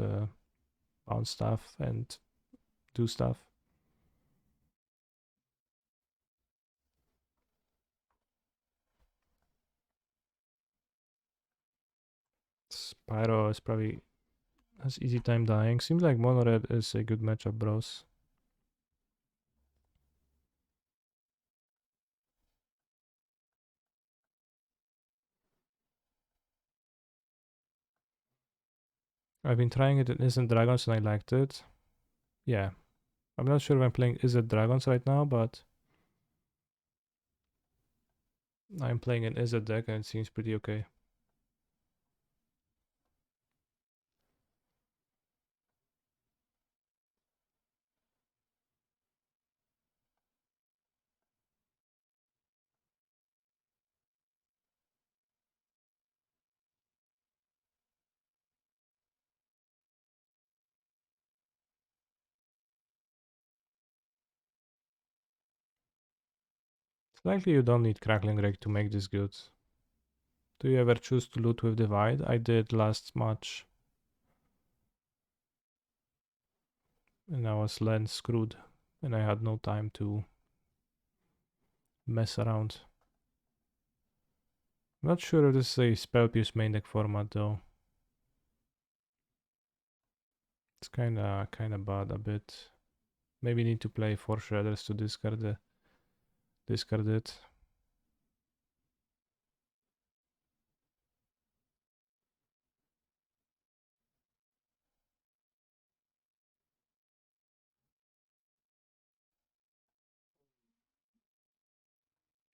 Speaker 1: stuff and do stuff. Spyro is probably has easy time dying. Seems like Mono Red is a good matchup, bros. I've been trying it in Isn't Dragons and I liked it. Yeah. I'm not sure if I'm playing Isn't Dragons right now, but I'm playing an Izzet deck and it seems pretty okay. It's likely you don't need Crackling Rake to make this good. Do you ever choose to loot with Divide? I did last match. And I was lens screwed. And I had no time to mess around. I'm not sure if this is a Spell Pierce main deck format though. It's kinda bad a bit. Maybe need to play 4 Shredders to discard it.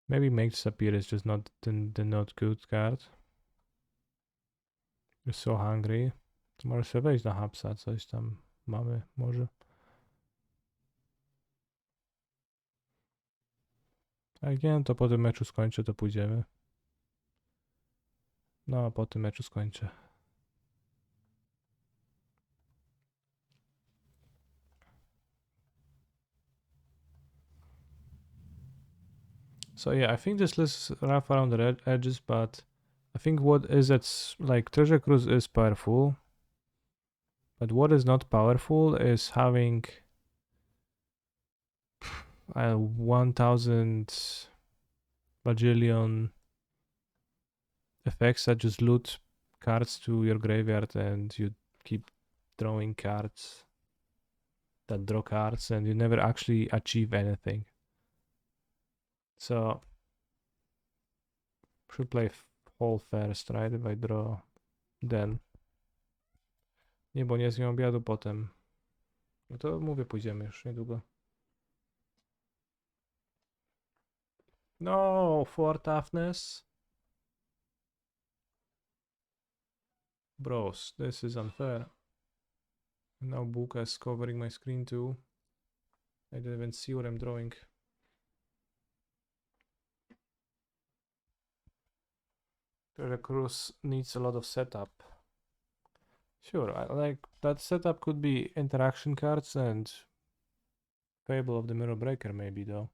Speaker 1: Maybe Make Disappear is just not the not good card. You're so hungry. Możesz sobie wejść na hapsa, coś tam mamy może. A jak nie, to po tym meczu skończę, to pójdziemy. No, a po tym meczu skończę. So yeah, I think this list is rough around the edges, but I think what is it's like Treasure Cruise is powerful, but what is not powerful is having 1000 bajillion effects that just loot cards to your graveyard and you keep drawing cards that draw cards and you never actually achieve anything. So should play whole first, right? If I draw then. Nie, bo nie zjem obiadu potem. No to mówię, pójdziemy już niedługo. No, for toughness. Bros, this is unfair. Now Buka is covering my screen too. I didn't even see what I'm drawing. Recluse needs a lot of setup. Sure, like that setup could be interaction cards and Fable of the Mirror Breaker maybe though.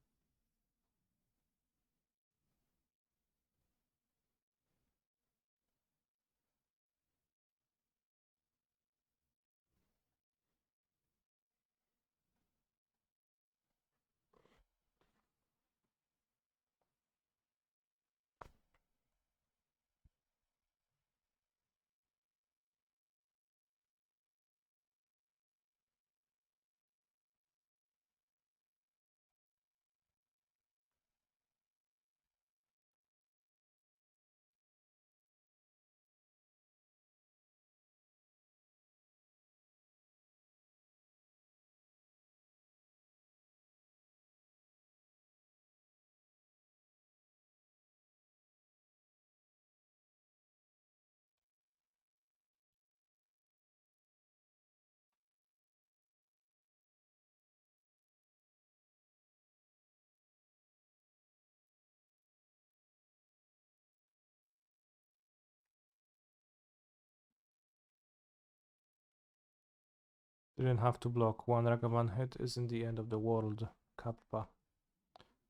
Speaker 1: Didn't have to block. One Ragavan hit isn't the end of the world. Kappa.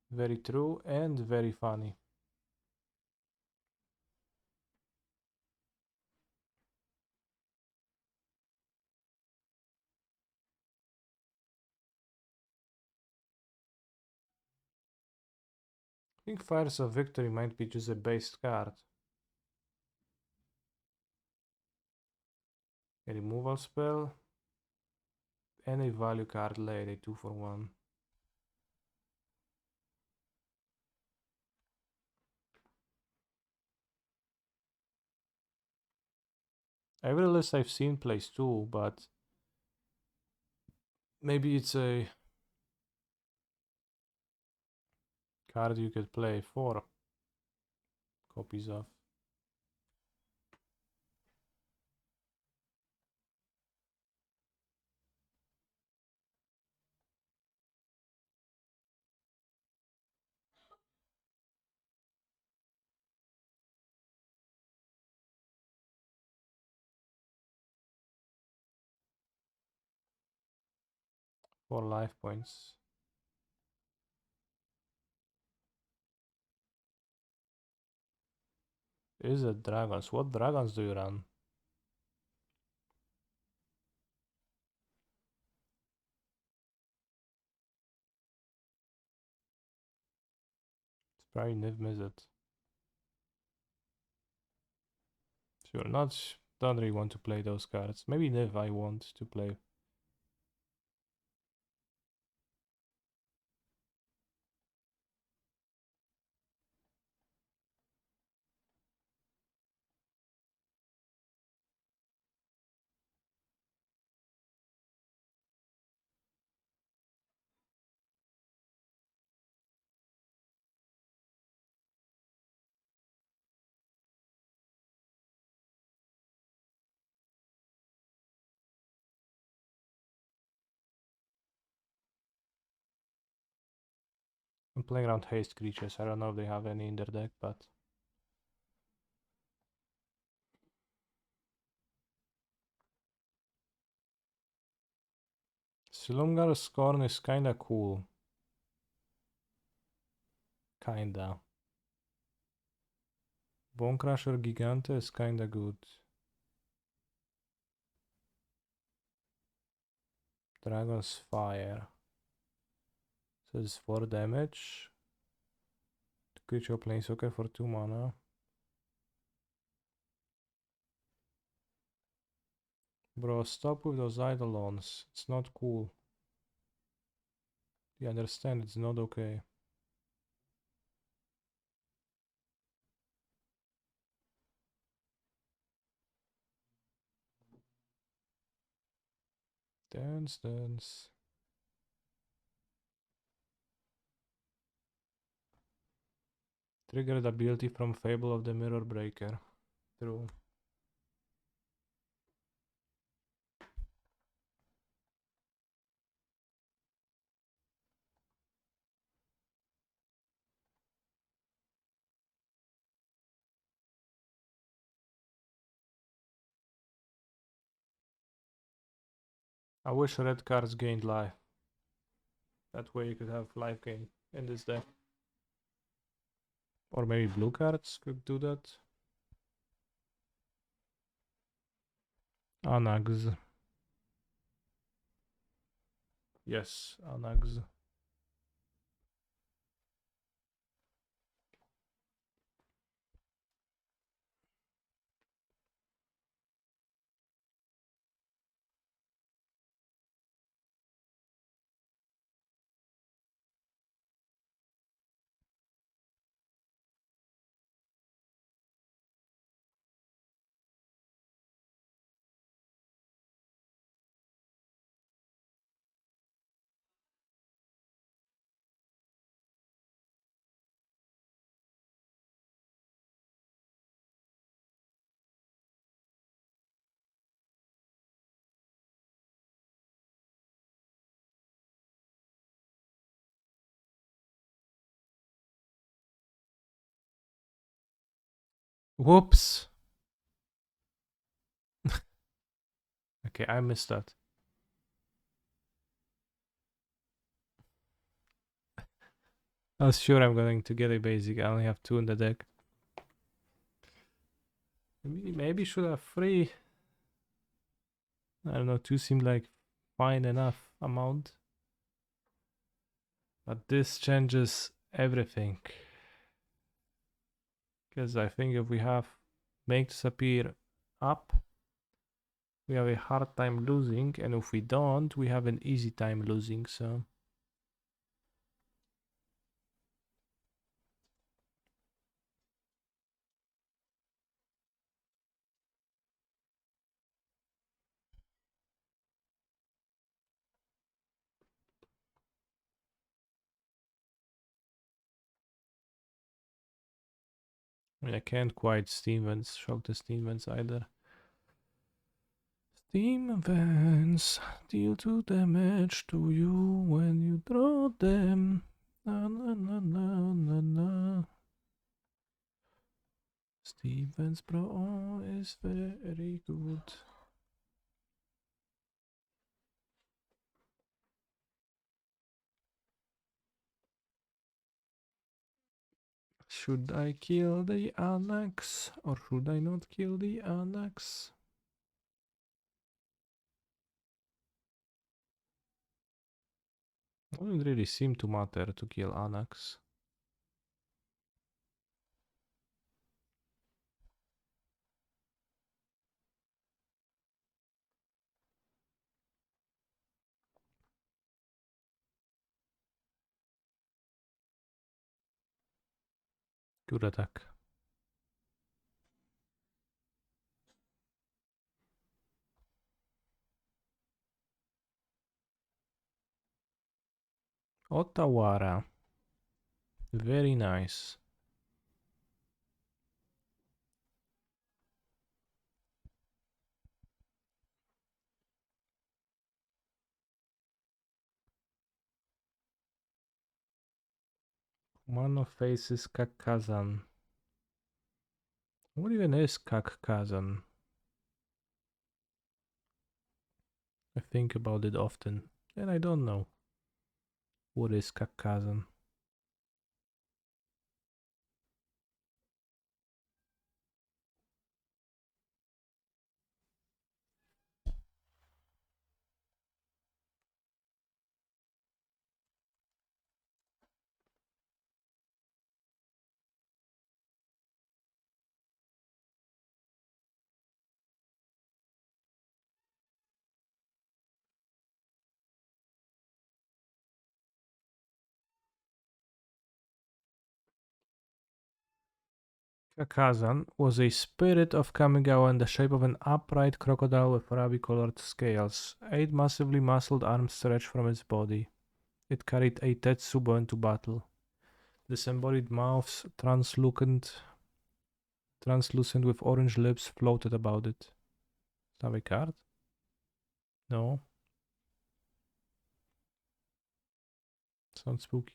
Speaker 1: Very true and very funny. I think Fires of Victory might be just a base card. A removal spell and a value card laid, a 2-for-1. Every list I've seen plays 2, but maybe it's a card you could play 4 copies of. For life points. Is it dragons? What dragons do you run? It's probably Niv Mizzet. Sure, don't really want to play those cards. Maybe Niv I want to play. I'm playing around haste creatures. I don't know if they have any in their deck, but Silumgar's Scorn is kinda cool. Kinda. Bonecrusher Gigante is kinda good. Dragon's Fire. So it's 4 damage. Creature Planeswalker for 2 mana. Bro, stop with those Eidolons. It's not cool. You understand, it's not okay. Dance, dance. Triggered ability from Fable of the Mirror Breaker. True. I wish red cards gained life. That way you could have life gain in this deck. Or maybe blue cards could do that. Anags. Yes, Anags. Whoops! Okay, I missed that. I was sure I'm going to get a basic. I only have 2 in the deck. Maybe should have 3. I don't know, 2 seemed like fine enough amount. But this changes everything. Because I think if we have make disappear up, we have a hard time losing, and if we don't, we have an easy time losing, so... I mean, I can't quite Steam Vents, shock the Steam Vents either. Steam Vents deal 2 damage to you when you draw them. Na na na na na na. Steam Vents Pro is very good. Should I kill the Anax or should I not kill the Anax? It doesn't really seem to matter to kill Anax. Good attack. Otawara. Very nice. Kumano faces Kakazan. What even is Kakazan? I think about it often, and I don't know. What is Kakazan? Kakazan was a spirit of Kamigawa in the shape of an upright crocodile with ruby-colored scales. 8 massively muscled arms stretched from its body. It carried a Tetsubo into battle. Disembodied mouths, translucent with orange lips, floated about it. Is that a card? No. Sounds spooky.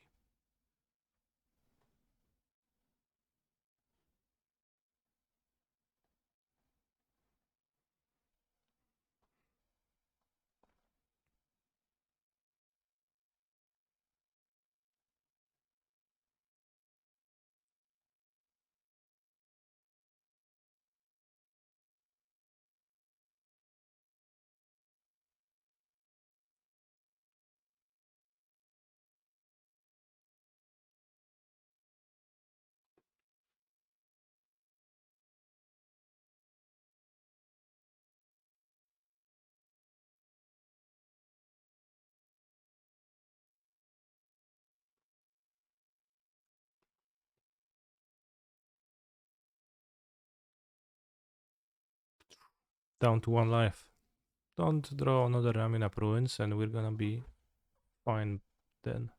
Speaker 1: Down to 1 life. Don't draw another Ramina Ruins and we're gonna be fine then.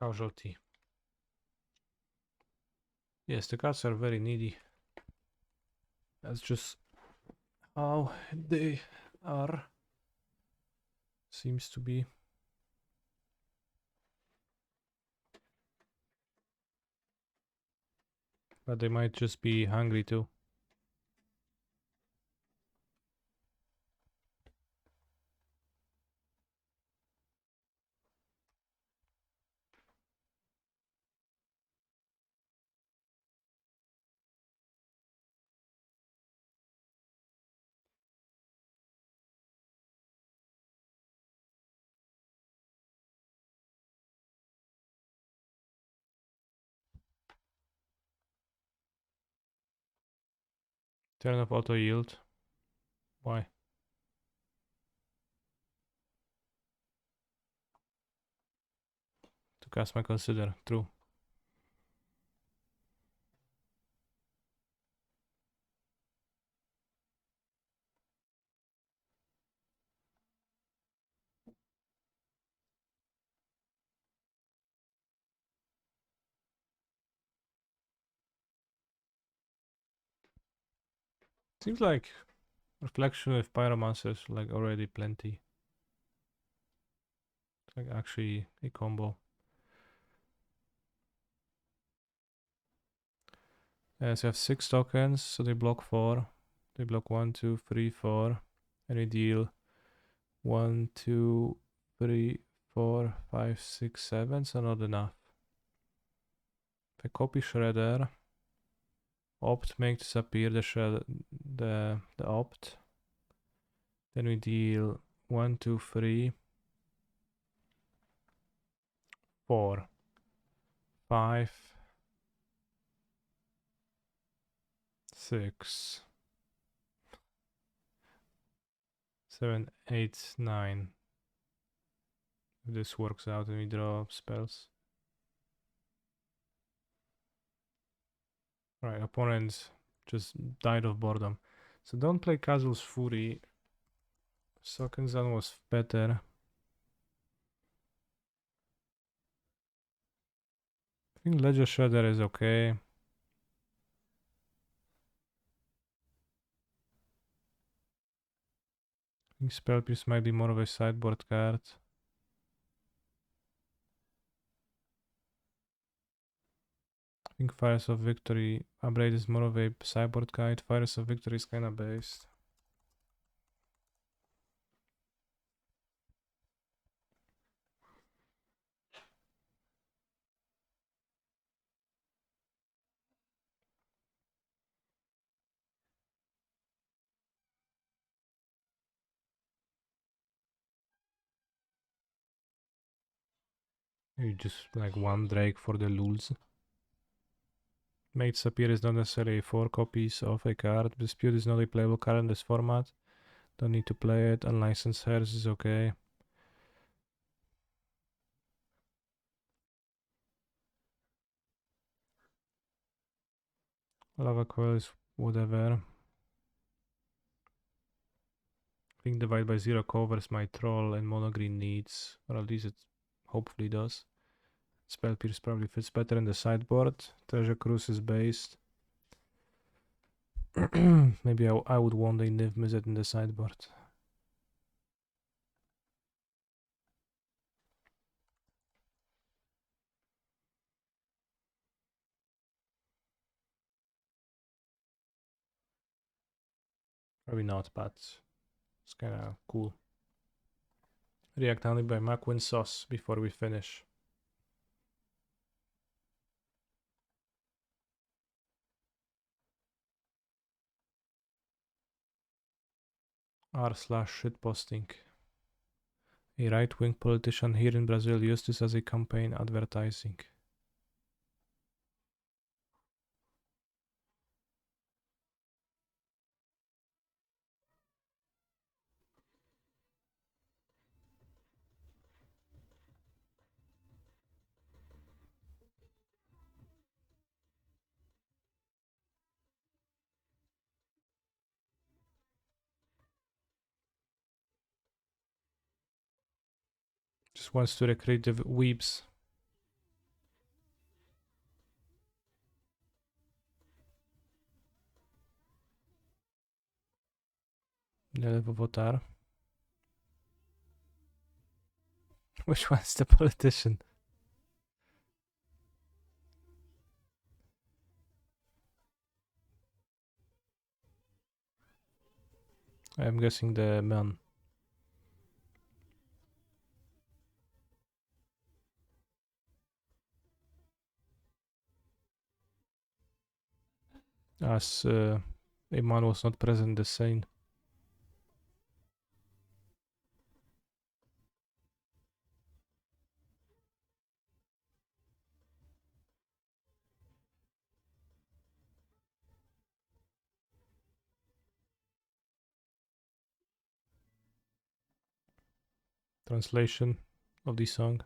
Speaker 1: Casualty. Yes, the cards are very needy. That's just how they are. Seems to be. But they might just be hungry too. Turn off auto yield. Why? To cast my consider. True. Seems like reflection with pyromancer is like already plenty. It's like actually a combo. So you have 6 tokens, so they block 4. They block 1, 2, 3, 4. And we deal 1, 2, 3, 4, 5, 6, 7. So not enough. If I copy Shredder, opt make disappear the shred the opt. Then we deal 1, 2, 3, 4, 5, 6, 7, 8, 9. If this works out and we draw spells. Right, opponent just died of boredom. So don't play Kazu's Fury. Sokenzan was better. I think Ledger Shredder is okay. I think Spell Pierce might be more of a sideboard card. I think Fires of Victory Upgrade is more of a sideboard guide. Fires of Victory is kinda based. You just like one Drake for the lulz. Made Sapir is not necessarily 4 copies of a card. Dispute is not a playable card in this format. Don't need to play it. Unlicensed Hairs is okay. Lava Coil is whatever. Pink divide by 0 covers my troll and mono green needs, or at least it hopefully does. Spell Pierce probably fits better in the sideboard. Treasure Cruise is based. Maybe I would want a Niv Mizzet in the sideboard. Probably not, but it's kinda cool. React only by Macwin sauce before we finish. r/shitposting. A right-wing politician here in Brazil used this as a campaign advertising. Just wants to recruit the weebs. Deve votar. Which one's the politician? I'm guessing the man. As a man was not present in the scene. Translation of the song.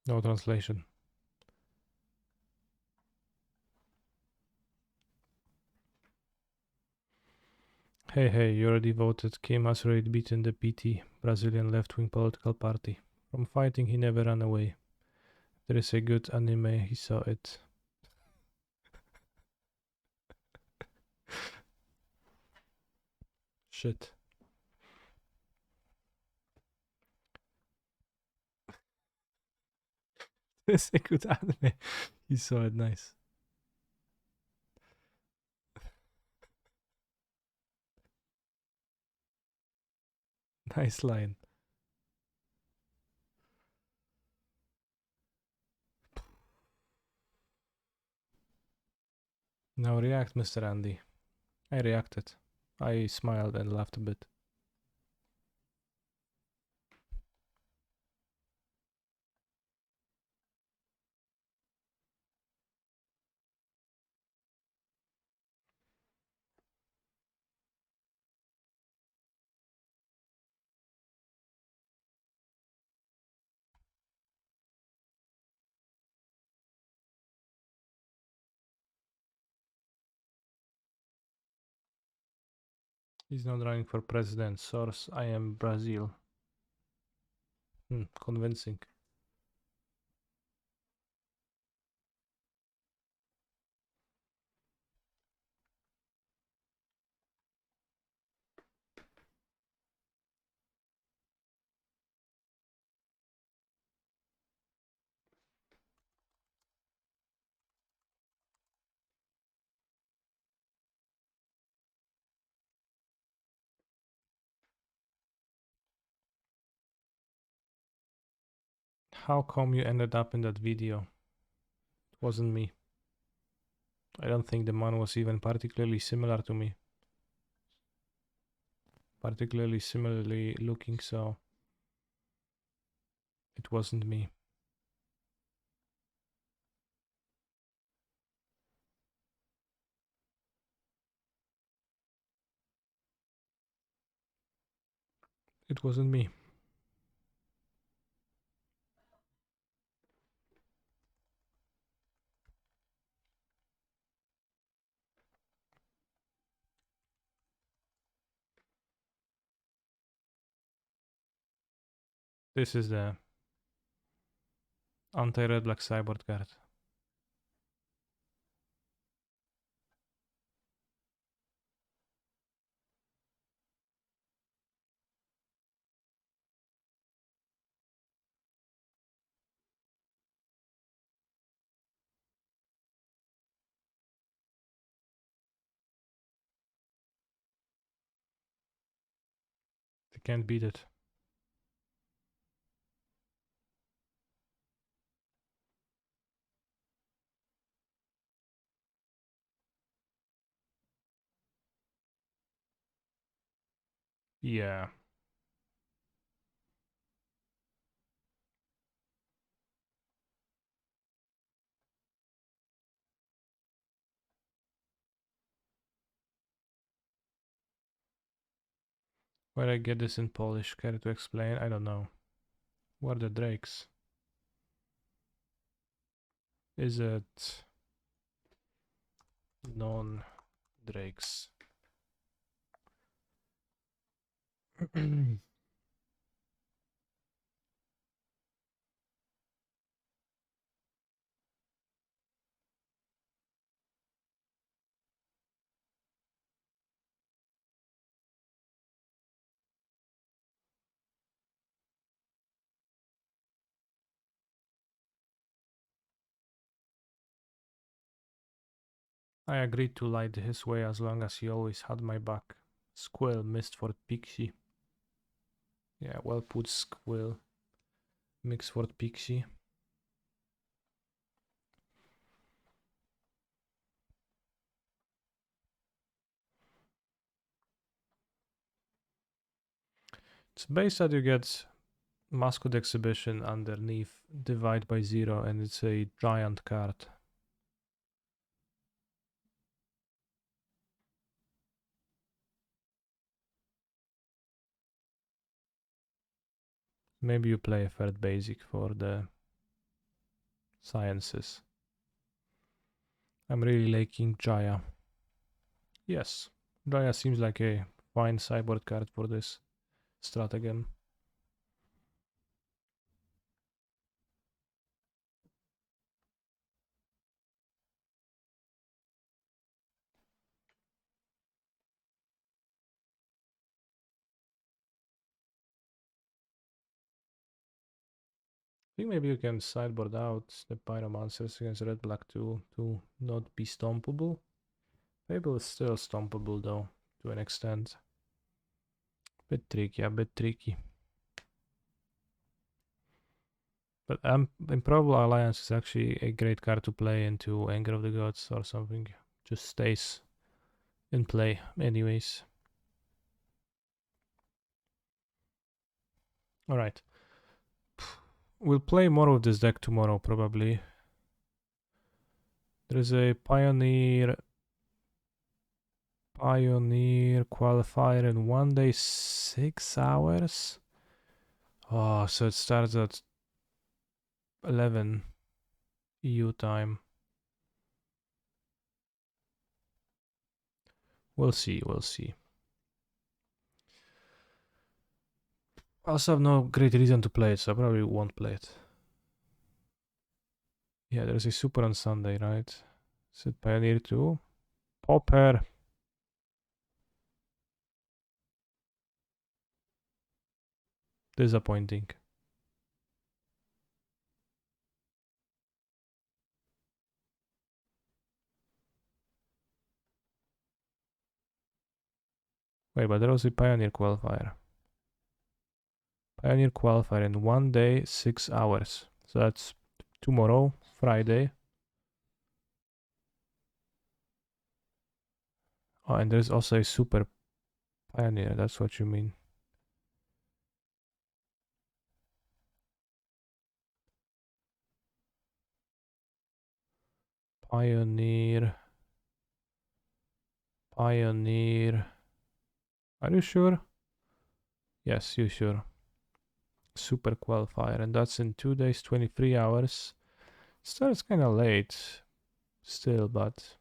Speaker 1: No translation. Hey, you already voted. Kim has already beaten the PT, Brazilian left-wing political party. From fighting, he never ran away. There is a good anime, he saw it. Shit. There's a good anime. He saw it, nice. Nice line. Now react, Mr. Andy. I reacted. I smiled and laughed a bit. He's not running for president. Source, I am Brazil. Convincing. How come you ended up in that video? It wasn't me. I don't think the man was even particularly similar to me. Particularly similarly looking, so it wasn't me. It wasn't me. This is the anti-red black cyborg card. They can't beat it. Yeah. Where I get this in Polish? Care to explain? I don't know. What are the drakes? Is it non-drakes? I agreed to light his way as long as he always had my back. Squill missed for Pixie. Yeah, well put, Squill. Mix for Pixie. It's based that you get Mascot Exhibition underneath, divide by 0, and it's a giant card. Maybe you play a third basic for the sciences. I'm really liking Jaya. Yes, Jaya seems like a fine cyborg card for this stratagem. I think maybe you can sideboard out the Pyromancers against Red Black too to not be stompable. Fable is still stompable though, to an extent. Bit tricky, a bit tricky. But Improbable Alliance is actually a great card to play into Anger of the Gods or something. Just stays in play anyways. Alright. We'll play more of this deck tomorrow probably. There's a Pioneer qualifier in 1 day 6 hours. Oh, so it starts at 11 EU time. We'll see, we'll see. I also have no great reason to play it, so I probably won't play it. Yeah, there's a Super on Sunday, right? Is it Pioneer 2? Popper. Disappointing. Wait, but there was a Pioneer qualifier. Pioneer qualifier in 1 day 6 hours. So that's tomorrow, Friday. Oh, and there's also a Super Pioneer, that's what you mean. Pioneer. Are you sure? Yes, you sure. Super qualifier, and that's in 2 days, 23 hours. Starts kind of late still, but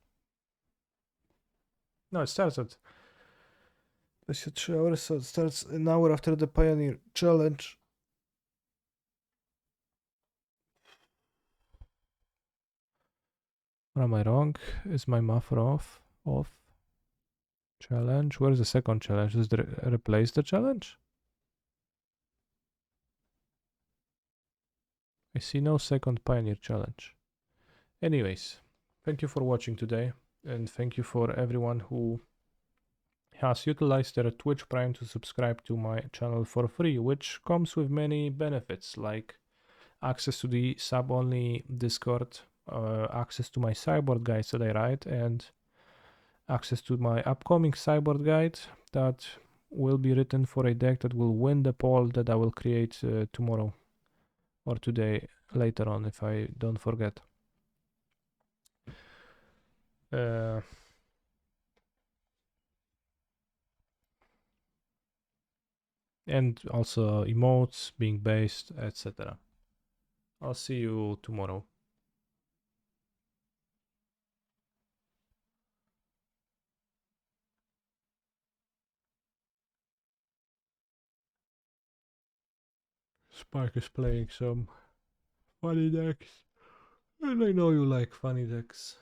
Speaker 1: no, it starts at 3 hours, so it starts an hour after the Pioneer Challenge. Or am I wrong? Is my math off? Off? Challenge? Where is the second challenge? Does it replace the challenge? I see no second Pioneer Challenge. Anyways, thank you for watching today, and thank you for everyone who has utilized their Twitch Prime to subscribe to my channel for free, which comes with many benefits like access to the sub-only Discord, access to my sideboard guides that I write, and access to my upcoming sideboard guide that will be written for a deck that will win the poll that I will create tomorrow or today later on if I don't forget. And also emotes being based, etc. I'll see you tomorrow. Spark is playing some funny decks, and I know you like funny decks.